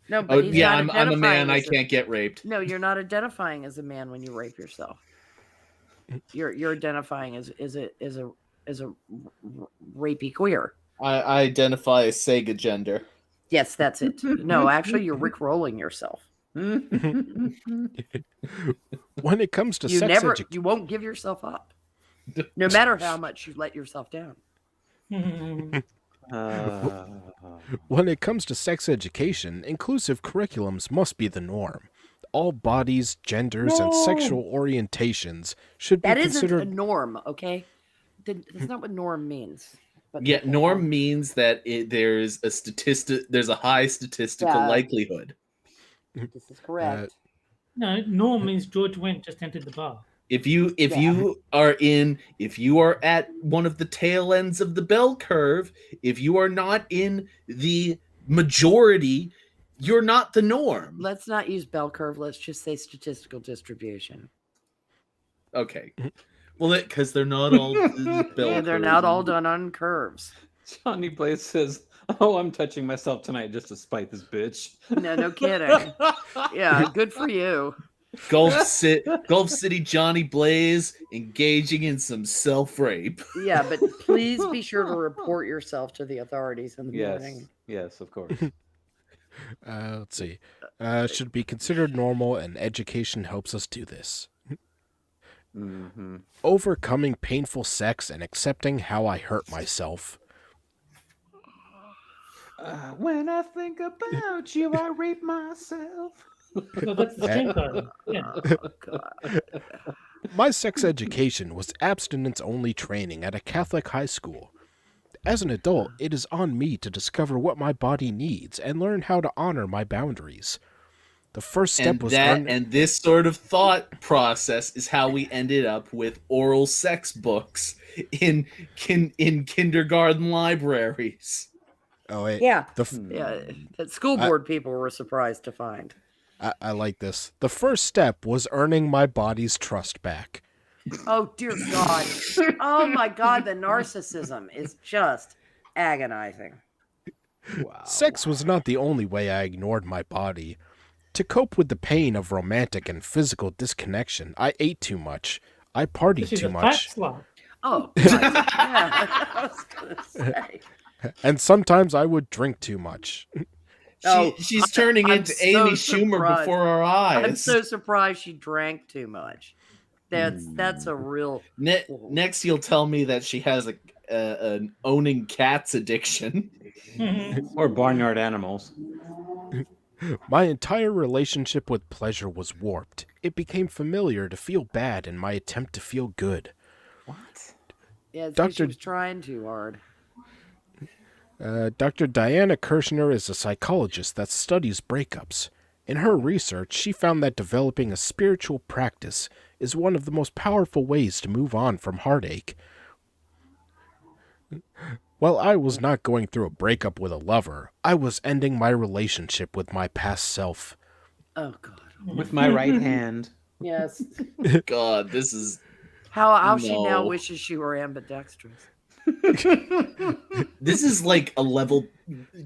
Speaker 5: No, but he's not
Speaker 2: I'm a
Speaker 5: identifying
Speaker 2: man. I
Speaker 5: as
Speaker 2: can't get raped.
Speaker 5: No, you're not identifying as a man when you rape yourself. You're identifying as a rapey queer.
Speaker 2: I identify as Sega gender.
Speaker 5: Yes, that's it. No, actually, you're rickrolling yourself.
Speaker 1: When it comes to
Speaker 5: You
Speaker 1: sex
Speaker 5: never,
Speaker 1: education,
Speaker 5: you won't give yourself up, no matter how much you let yourself down.
Speaker 1: when it comes to sex education, inclusive curriculums must be the norm. All bodies, genders, and sexual orientations should be
Speaker 5: That isn't
Speaker 1: considered.
Speaker 5: a norm, okay? That's not what norm means. But
Speaker 2: Yeah, norm means that there's a high statistical
Speaker 5: Yeah.
Speaker 2: likelihood.
Speaker 5: This is correct.
Speaker 4: No, norm means George Wendt just entered the bar.
Speaker 2: If you are at one of the tail ends of the bell curve, if you are not in the majority, you're not the norm.
Speaker 5: Let's not use bell curve. Let's just say statistical distribution.
Speaker 2: Okay. Well, because they're not all bell
Speaker 5: Yeah, they're
Speaker 2: curve.
Speaker 5: not all done on curves.
Speaker 3: Johnny Blaze says, "Oh, I'm touching myself tonight just to spite this bitch."
Speaker 5: No kidding. Yeah, good for you.
Speaker 2: Gulf City Johnny Blaze engaging in some self-rape.
Speaker 5: Yeah, but please be sure to report yourself to the authorities in the morning.
Speaker 3: Yes, of course.
Speaker 1: Let's see. Should be considered normal, and education helps us do this.
Speaker 3: Mm-hmm.
Speaker 1: Overcoming painful sex and accepting how I hurt myself.
Speaker 3: When I think about you, I rape myself.
Speaker 4: Well, that's the same title. Yeah.
Speaker 5: Oh, God.
Speaker 1: My sex education was abstinence-only training at a Catholic high school. As an adult, it is on me to discover what my body needs and learn how to honor my boundaries. The first step was
Speaker 2: And this sort of thought process is how we ended up with oral sex books in kindergarten libraries.
Speaker 1: Oh wait.
Speaker 5: Yeah.
Speaker 1: The f-
Speaker 5: Yeah, that school board people were surprised to find.
Speaker 1: I like this. The first step was earning my body's trust back.
Speaker 5: Oh, dear God. Oh, my God. The narcissism is just agonizing.
Speaker 3: Wow.
Speaker 1: Sex was not the only way I ignored my body. To cope with the pain of romantic and physical disconnection, I ate too much. I partied
Speaker 4: She's
Speaker 1: too
Speaker 4: a fat
Speaker 1: much.
Speaker 4: slut.
Speaker 5: Oh, right. Yeah, I was going to say.
Speaker 1: And sometimes I would drink too much.
Speaker 2: She's turning
Speaker 5: I'm
Speaker 2: into
Speaker 5: so
Speaker 2: Amy Schumer
Speaker 5: surprised.
Speaker 2: before our eyes.
Speaker 5: I'm so surprised she drank too much. That's a real.
Speaker 2: Next, you'll tell me that she has an owning cats addiction.
Speaker 3: Or barnyard animals.
Speaker 1: My entire relationship with pleasure was warped. It became familiar to feel bad in my attempt to feel good.
Speaker 3: What?
Speaker 5: Yeah, it's
Speaker 1: Dr.
Speaker 5: she was trying too hard.
Speaker 1: Dr. Diana Kirshner is a psychologist that studies breakups. In her research, she found that developing a spiritual practice is one of the most powerful ways to move on from heartache. While I was not going through a breakup with a lover, I was ending my relationship with my past self.
Speaker 5: Oh, God.
Speaker 3: With my right hand.
Speaker 5: Yes.
Speaker 2: God, this is
Speaker 5: How she now
Speaker 2: No.
Speaker 5: wishes she were ambidextrous.
Speaker 2: this is like a level.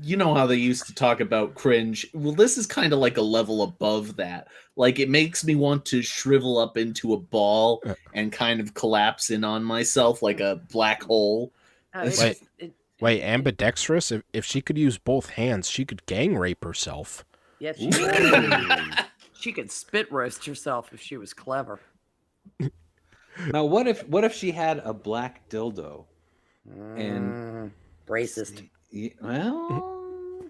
Speaker 2: You know how they used to talk about cringe? Well, this is kind of like a level above that. Like, it makes me want to shrivel up into a ball and kind of collapse in on myself like a black hole.
Speaker 1: Wait, ambidextrous? If she could use both hands, she could gang rape herself.
Speaker 5: Yes, she could. She could spit roast herself if she was clever.
Speaker 3: Now, what if she had a black dildo? And
Speaker 5: racist.
Speaker 3: Well,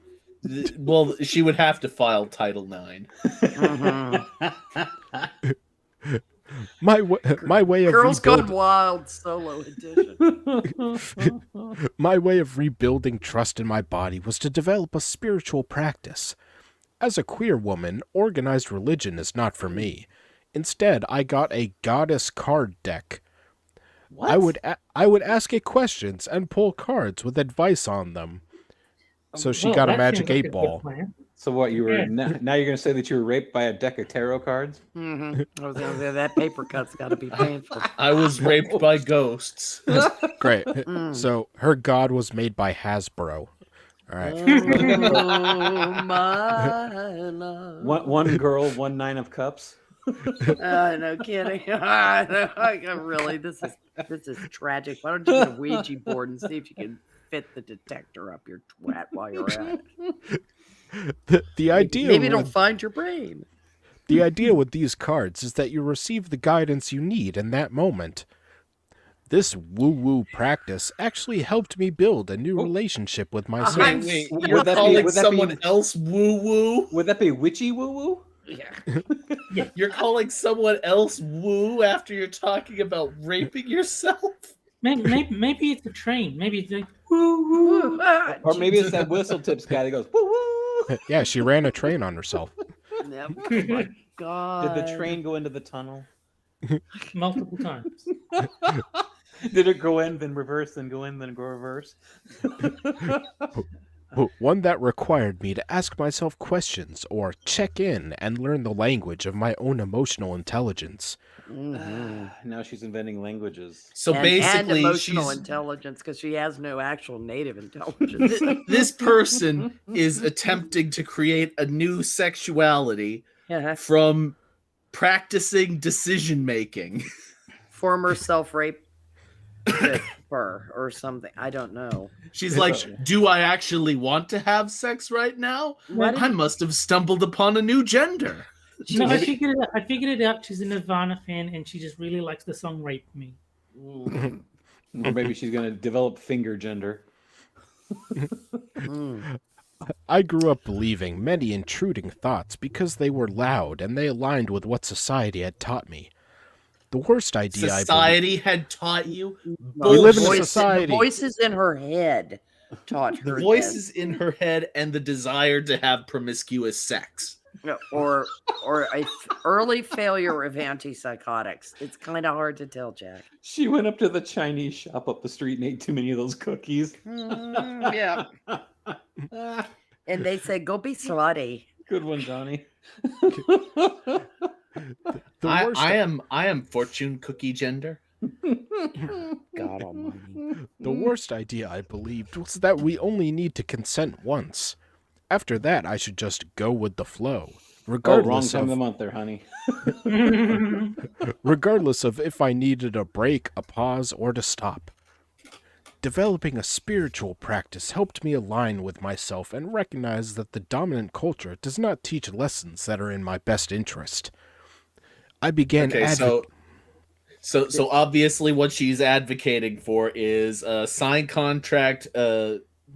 Speaker 2: Well, she would have to file Title IX.
Speaker 1: My way of
Speaker 5: Girls Gone
Speaker 1: rebuilding
Speaker 5: Wild solo edition.
Speaker 1: my way of rebuilding trust in my body was to develop a spiritual practice. As a queer woman, organized religion is not for me. Instead, I got a goddess card deck.
Speaker 3: what?
Speaker 1: I would ask it questions and pull cards with advice on them. So she
Speaker 4: Well,
Speaker 1: got a
Speaker 4: that
Speaker 1: magic
Speaker 4: seems like
Speaker 1: 8-ball.
Speaker 4: good plan.
Speaker 3: So what? You were
Speaker 4: Yeah.
Speaker 3: now you're gonna say that you were raped by a deck of tarot cards?
Speaker 5: I was gonna say that paper cut's got to be painful.
Speaker 2: I was raped by ghosts.
Speaker 1: Great. So her god was made by Hasbro. All right.
Speaker 5: Oh my love.
Speaker 3: One girl, 1 9 of cups.
Speaker 5: No kidding. Really, this is tragic. Why don't you get a Ouija board and see if you can fit the detector up your twat while you're at it?
Speaker 1: The idea
Speaker 5: Maybe it'll
Speaker 1: with,
Speaker 5: find your brain.
Speaker 1: the idea with these cards is that you receive the guidance you need in that moment. This woo-woo practice actually helped me build a new relationship with myself.
Speaker 2: Wait,
Speaker 3: Would
Speaker 2: you're
Speaker 3: that be-
Speaker 2: calling
Speaker 3: would that be-
Speaker 2: someone else woo-woo?
Speaker 3: Would that be witchy woo woo?
Speaker 5: Yeah.
Speaker 2: You're calling someone else woo after you're talking about raping yourself?
Speaker 4: Maybe it's a train. Maybe it's like woo woo.
Speaker 3: Or maybe it's that whistle tips guy that goes woo woo.
Speaker 1: Yeah, she ran a train on herself.
Speaker 5: Yep. Oh my God.
Speaker 3: Did the train go into the tunnel?
Speaker 4: Multiple times.
Speaker 3: Did it go in, then reverse, then go in, then go reverse?
Speaker 1: One that required me to ask myself questions or check in and learn the language of my own emotional intelligence.
Speaker 3: Now she's inventing languages.
Speaker 2: So
Speaker 5: and
Speaker 2: basically,
Speaker 5: emotional
Speaker 2: she's
Speaker 5: intelligence because she has no actual native intelligence.
Speaker 2: this person is attempting to create a new sexuality
Speaker 5: Yeah.
Speaker 2: from practicing decision making.
Speaker 5: Former self-rape or something. I don't know.
Speaker 2: She's like, do I actually want to have sex right now?
Speaker 5: What?
Speaker 2: I must have stumbled upon a new gender.
Speaker 4: No, I figured it out. She's a Nirvana fan and she just really likes the song "Rape Me."
Speaker 3: Or maybe she's going to develop finger gender.
Speaker 1: I grew up believing many intruding thoughts because they were loud and they aligned with what society had taught me. The worst idea
Speaker 2: Society had taught you.
Speaker 1: We live in a
Speaker 2: Bullshit.
Speaker 1: society.
Speaker 5: The voices in her head taught her
Speaker 2: The voices in her head and the desire to have promiscuous sex.
Speaker 5: this. or a early failure of antipsychotics. It's kind of hard to tell, Jack.
Speaker 3: She went up to the Chinese shop up the street and ate too many of those cookies.
Speaker 5: Yeah. And they said, "Go be slutty."
Speaker 3: Good one, Johnny.
Speaker 1: The worst,
Speaker 2: I am fortune cookie gender.
Speaker 5: God almighty.
Speaker 1: the worst idea I believed was that we only need to consent once. After that, I should just go with the flow,
Speaker 3: Oh, wrong
Speaker 1: regardless
Speaker 3: time of the
Speaker 1: of
Speaker 3: month there, honey.
Speaker 1: regardless of if I needed a break, a pause, or to stop. Developing a spiritual practice helped me align with myself and recognize that the dominant culture does not teach lessons that are in my best interest. I began
Speaker 2: Okay, so obviously what she's advocating for is a signed contract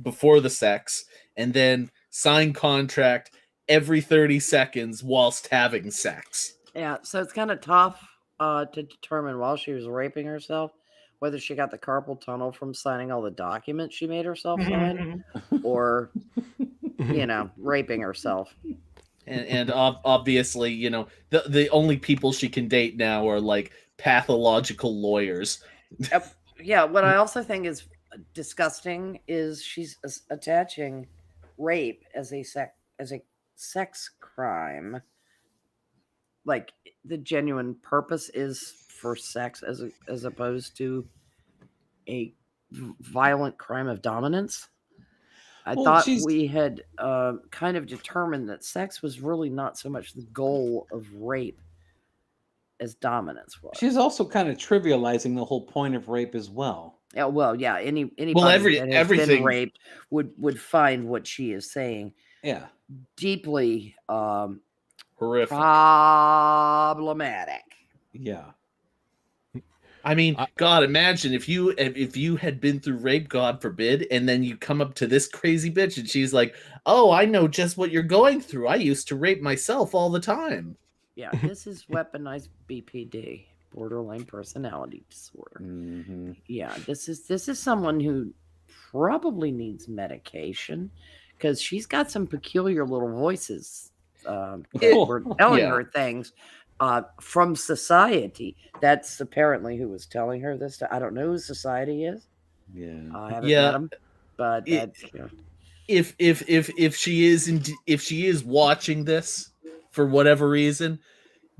Speaker 2: before the sex, and then sign contract every 30 seconds whilst having sex.
Speaker 5: Yeah, so it's kind of tough to determine while she was raping herself whether she got the carpal tunnel from signing all the documents she made herself sign or, raping herself.
Speaker 2: And obviously, the only people she can date now are like pathological lawyers.
Speaker 5: Yeah, what I also think is disgusting is she's attaching rape as a sex crime. Like the genuine purpose is for sex as opposed to a violent crime of dominance. I thought we had kind of determined that sex was really not so much the goal of rape as dominance was.
Speaker 3: She's also kind of trivializing the whole point of rape as well.
Speaker 5: Yeah, well, yeah. Anybody that has
Speaker 2: everything
Speaker 5: been raped would find what she is saying deeply
Speaker 2: horrific,
Speaker 5: problematic.
Speaker 3: Yeah.
Speaker 2: I mean, God, imagine if you had been through rape, God forbid, and then you come up to this crazy bitch and she's like, "Oh, I know just what you're going through. I used to rape myself all the time."
Speaker 5: Yeah, this is weaponized BPD, borderline personality disorder.
Speaker 3: Mm-hmm.
Speaker 5: Yeah, this is someone who probably needs medication because she's got some peculiar little voices. We're telling her things from society. That's apparently who was telling her this. I don't know who society is.
Speaker 3: Yeah,
Speaker 5: I haven't met him, but
Speaker 2: if she is watching this for whatever reason,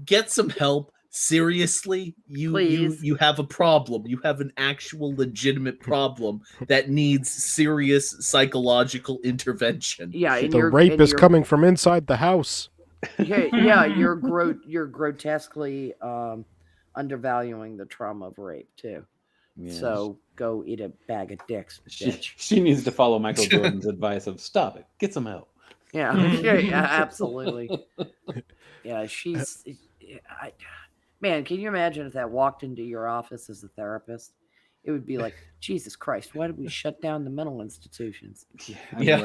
Speaker 2: get some help. Seriously, you have a problem. You have an actual legitimate problem that needs serious psychological intervention.
Speaker 5: Yeah,
Speaker 1: the rape is coming from inside the house.
Speaker 5: Yeah, you're grotesquely undervaluing the trauma of rape too. Yes. So go eat a bag of dicks, bitch.
Speaker 3: She needs to follow Michael Jordan's advice of stop it, get some help.
Speaker 5: Yeah, absolutely. Yeah, man, can you imagine if that walked into your office as a therapist? It would be like, Jesus Christ, why did we shut down the mental institutions?
Speaker 2: You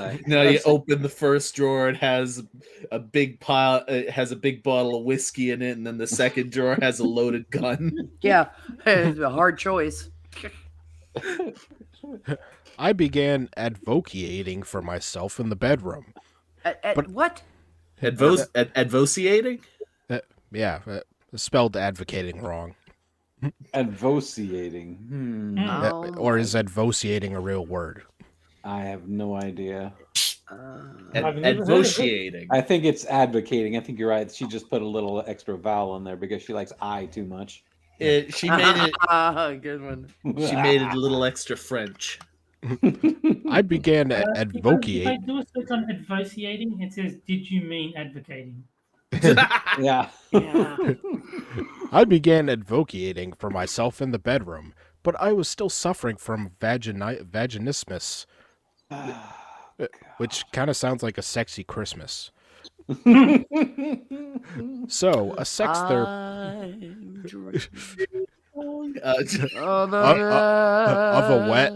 Speaker 2: open the first drawer, it has a big pile, it has a big bottle of whiskey in it, and then the second drawer has a loaded gun.
Speaker 5: Yeah, it's a hard choice.
Speaker 1: I began advocating for myself in the bedroom.
Speaker 5: What?
Speaker 2: Advocating?
Speaker 1: Spelled advocating wrong.
Speaker 3: Advocating.
Speaker 1: Or is advocating a real word?
Speaker 3: I have no idea.
Speaker 2: Advocating.
Speaker 3: I think it's advocating. I think you're right. She just put a little extra vowel in there because she likes I too much.
Speaker 2: She made it.
Speaker 5: Good one.
Speaker 2: She made it a little extra French.
Speaker 1: I began advocating.
Speaker 4: If I do a search on advocating, it says, "Did you mean advocating?"
Speaker 3: Yeah.
Speaker 1: I began advocating for myself in the bedroom, but I was still suffering from vaginismus, which kind of sounds like a sexy Christmas. So, a sex therapist of a wet.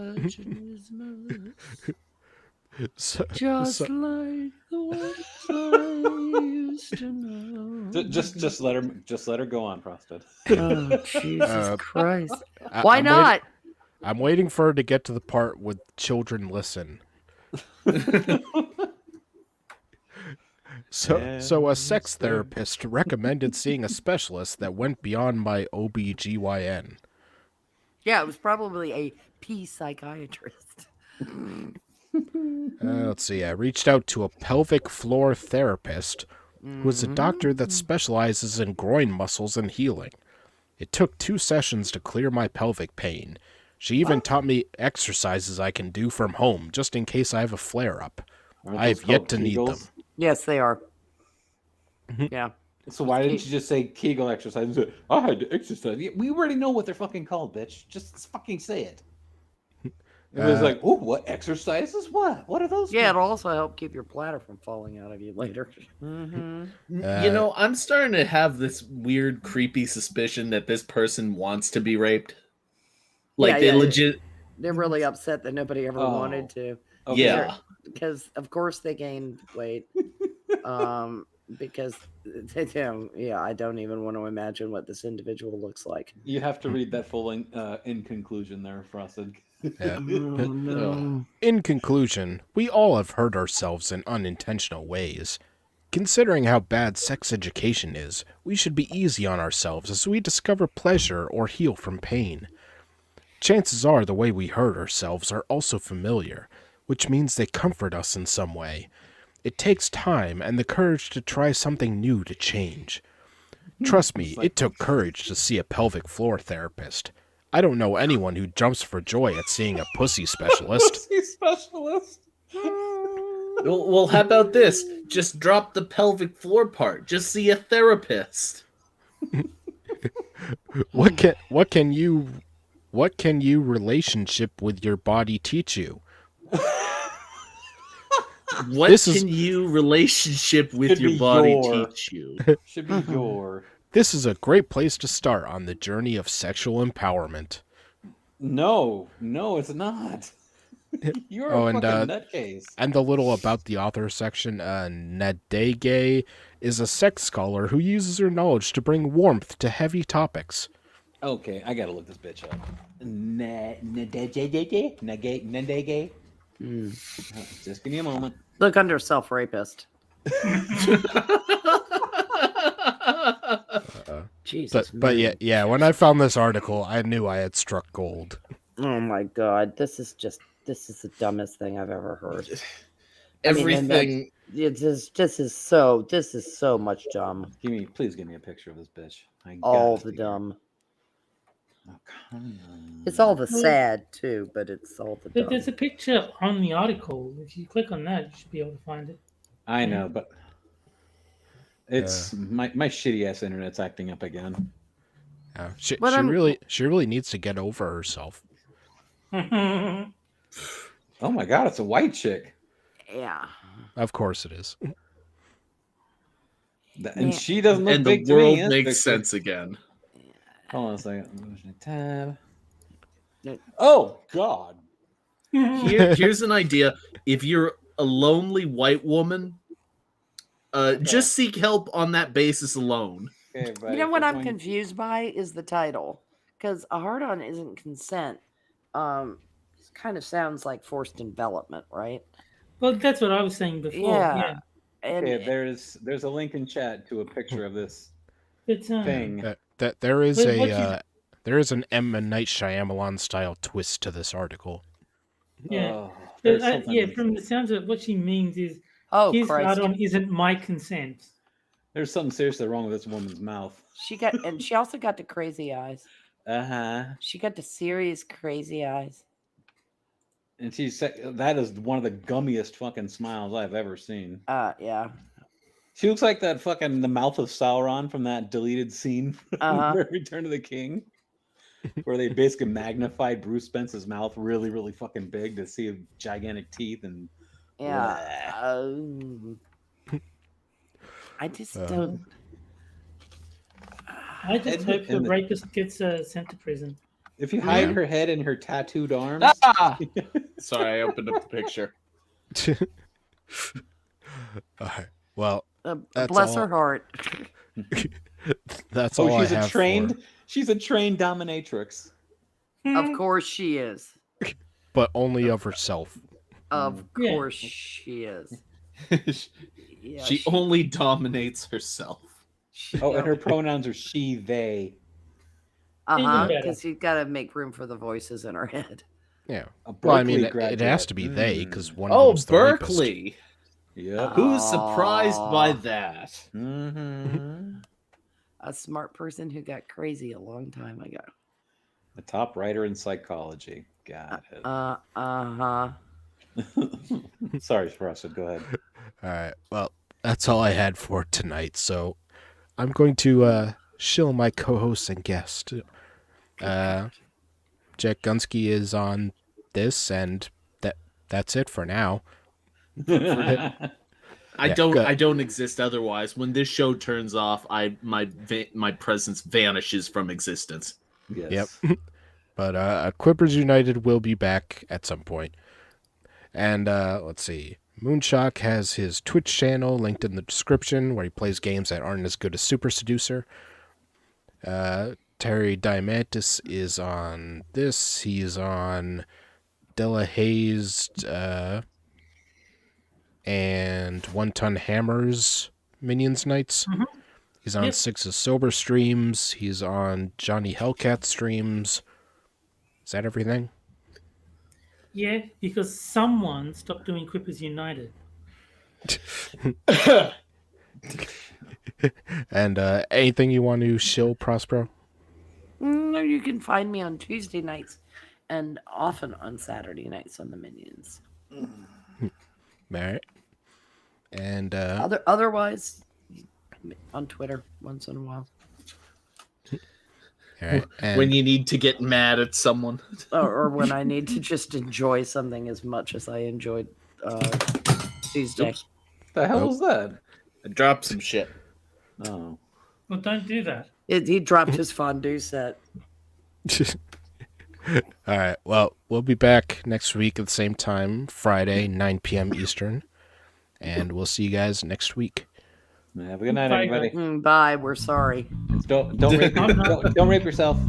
Speaker 5: Just like the ones I used to know.
Speaker 3: Just let her go on, Frosted.
Speaker 5: Oh, Jesus Christ! Why not?
Speaker 1: I'm waiting for her to get to the part with children listen. So a sex therapist recommended seeing a specialist that went beyond my OBGYN.
Speaker 5: Yeah, it was probably a P psychiatrist.
Speaker 1: Let's see. I reached out to a pelvic floor therapist who is a doctor that specializes in groin muscles and healing. It took 2 sessions to clear my pelvic pain. She even taught me exercises I can do from home, just in case I have a flare-up.
Speaker 3: Aren't
Speaker 1: I
Speaker 3: those
Speaker 1: have yet
Speaker 3: called
Speaker 1: to need them.
Speaker 3: Kegels?
Speaker 5: Yes, they are. Yeah.
Speaker 3: So why didn't you just say Kegel exercises? I had to exercise. We already know what they're fucking called, bitch. Just fucking say it. It was like, oh, what exercises? What are those?
Speaker 5: Yeah, it'll also help keep your bladder from falling out of you later.
Speaker 2: You know, I'm starting to have this weird, creepy suspicion that this person wants to be raped. Like,
Speaker 5: Yeah,
Speaker 2: they
Speaker 5: yeah,
Speaker 2: legit...
Speaker 5: They're really upset that nobody ever wanted to.
Speaker 3: Okay.
Speaker 2: Yeah.
Speaker 5: Because of course they gained weight. Because they do. Yeah, I don't even want to imagine what this individual looks like.
Speaker 3: You have to read that full in conclusion there, Frosted.
Speaker 1: Yeah.
Speaker 5: Oh, no.
Speaker 1: In conclusion, we all have hurt ourselves in unintentional ways. Considering how bad sex education is, we should be easy on ourselves as we discover pleasure or heal from pain. Chances are the way we hurt ourselves are also familiar, which means they comfort us in some way. It takes time and the courage to try something new to change. Trust me, it took courage to see a pelvic floor therapist. I don't know anyone who jumps for joy at seeing a pussy specialist.
Speaker 3: Pussy specialist.
Speaker 2: Well, how about this? Just drop the pelvic floor part. Just see a therapist.
Speaker 1: What can you relationship with your body teach you?
Speaker 2: What
Speaker 1: This
Speaker 2: can
Speaker 1: is-
Speaker 2: you relationship with
Speaker 3: Should
Speaker 2: your
Speaker 3: be
Speaker 2: body
Speaker 3: your.
Speaker 2: teach you?
Speaker 3: Should be your.
Speaker 1: This is a great place to start on the journey of sexual empowerment.
Speaker 3: No, it's not. You're
Speaker 1: Oh,
Speaker 3: a
Speaker 1: and,
Speaker 3: fucking nutcase.
Speaker 1: And the little about the author section, Nadege is a sex scholar who uses her knowledge to bring warmth to heavy topics.
Speaker 3: Okay, I gotta look this bitch up. Nadege. Just give me a moment.
Speaker 5: Look under self-rapist. Jesus.
Speaker 1: But
Speaker 5: man.
Speaker 1: yeah, when I found this article, I knew I had struck gold.
Speaker 5: Oh my god, this is the dumbest thing I've ever heard.
Speaker 2: Everything.
Speaker 5: This is so much dumb.
Speaker 3: Please give me a picture of this bitch.
Speaker 5: All the dumb.
Speaker 3: Oh, come on.
Speaker 5: It's all the sad too, but it's all the dumb.
Speaker 4: There's a picture on the article. If you click on that, you should be able to find it.
Speaker 3: I know, but it's my shitty ass internet's acting up again.
Speaker 1: She
Speaker 5: But I'm-
Speaker 1: really needs to get over herself.
Speaker 3: Oh my god, it's a white chick.
Speaker 5: Yeah.
Speaker 1: Of course it is.
Speaker 3: And she doesn't look
Speaker 2: And the
Speaker 3: big to
Speaker 2: world
Speaker 3: me. That's
Speaker 2: makes
Speaker 3: the-
Speaker 2: sense again.
Speaker 3: Hold on a second. Tab. Oh god.
Speaker 2: Here's an idea. If you're a lonely white woman, just seek help on that basis alone.
Speaker 3: Okay,
Speaker 5: You know what I'm confused by is the title, because a hard-on isn't consent. It kind of sounds like forced envelopment, right?
Speaker 4: Well, that's what I was saying before.
Speaker 5: Yeah. And
Speaker 3: Okay, there's a link in chat to a picture of this
Speaker 4: But,
Speaker 3: thing.
Speaker 1: That there is
Speaker 4: Wait, what
Speaker 1: there is an M. Night Shyamalan style twist to this article.
Speaker 4: Yeah.
Speaker 3: Oh,
Speaker 4: But,
Speaker 3: there's something
Speaker 4: yeah,
Speaker 3: missing.
Speaker 4: from the sounds of it, what she means is
Speaker 5: oh
Speaker 4: his
Speaker 5: Christ,
Speaker 4: add-on isn't my consent.
Speaker 3: There's something seriously wrong with this woman's mouth.
Speaker 5: she also got the crazy eyes.
Speaker 3: Uh-huh.
Speaker 5: She got the serious crazy eyes.
Speaker 3: And she said that is one of the gummiest fucking smiles I've ever seen.
Speaker 5: Yeah.
Speaker 3: She looks like that fucking the mouth of Sauron from that deleted scene from Return of the King, where they basically magnified Bruce Spence's mouth really, really fucking big to see gigantic teeth and
Speaker 5: Yeah. I just don't.
Speaker 4: I just hope the
Speaker 3: and the-
Speaker 4: rapist gets sent to prison.
Speaker 3: If you hide her head in her tattooed arms,
Speaker 2: Sorry, I opened up the picture.
Speaker 1: All right. Well, that's
Speaker 5: Bless
Speaker 1: all-
Speaker 5: her heart.
Speaker 1: that's all
Speaker 3: she's
Speaker 1: I have.
Speaker 3: she's a trained dominatrix.
Speaker 5: Of course she is.
Speaker 1: But only of herself.
Speaker 5: Of
Speaker 4: Yeah.
Speaker 5: course she is. Yeah,
Speaker 2: She only dominates herself.
Speaker 3: Oh, and her pronouns are she, they.
Speaker 5: Uh-huh,
Speaker 4: Even better.
Speaker 5: because you've got to make room for the voices in her head.
Speaker 1: Yeah.
Speaker 3: A
Speaker 1: Well, I mean,
Speaker 3: Berkeley
Speaker 1: it has to be
Speaker 3: graduate.
Speaker 1: they because one of
Speaker 2: Oh,
Speaker 1: them's the rapist.
Speaker 2: Berkeley.
Speaker 3: Yep.
Speaker 2: Who's surprised by
Speaker 5: Aw.
Speaker 2: that?
Speaker 3: Mm-hmm.
Speaker 5: A smart person who got crazy a long time ago.
Speaker 3: The top writer in psychology. Got it.
Speaker 5: Uh-huh.
Speaker 3: Sorry, Russell. Go ahead.
Speaker 1: All right. Well, that's all I had for tonight. So I'm going to shill my co-host and guest. Jack Gunsky is on this, and that's it for now.
Speaker 2: I
Speaker 1: Yeah,
Speaker 2: don't.
Speaker 1: good.
Speaker 2: I don't exist otherwise. When this show turns off, my presence vanishes from existence.
Speaker 3: Yes.
Speaker 1: Yep. But Quippers United will be back at some point. And let's see. Moonshock has his Twitch channel linked in the description where he plays games that aren't as good as Super Seducer. Terry Diamantis is on this. He's on Della Hayes and One Ton Hammers Minions Nights.
Speaker 4: Mhm.
Speaker 1: He's on
Speaker 4: Yep.
Speaker 1: Six of Sober streams. He's on Johnny Hellcat streams. Is that everything?
Speaker 4: Yeah, because someone stopped doing Quippers United.
Speaker 1: And anything you want to shill, Prospero?
Speaker 5: No, you can find me on Tuesday nights and often on Saturday nights on the Minions.
Speaker 1: All right. And
Speaker 5: Otherwise, on Twitter once in a while.
Speaker 1: all right. And
Speaker 2: When you need to get mad at someone.
Speaker 5: Or when I need to just enjoy something as much as I enjoyed Tuesday.
Speaker 2: Oops.
Speaker 3: The hell
Speaker 1: Nope.
Speaker 3: was that?
Speaker 2: I dropped some shit.
Speaker 3: Oh.
Speaker 4: Well, don't do that.
Speaker 5: He dropped his fondue set.
Speaker 1: all right. Well, we'll be back next week at the same time, Friday, 9 p.m. Eastern. And we'll see you guys next week.
Speaker 3: Have a good night,
Speaker 4: Bye,
Speaker 3: everybody.
Speaker 5: Bye. We're sorry.
Speaker 3: Don't rape yourself.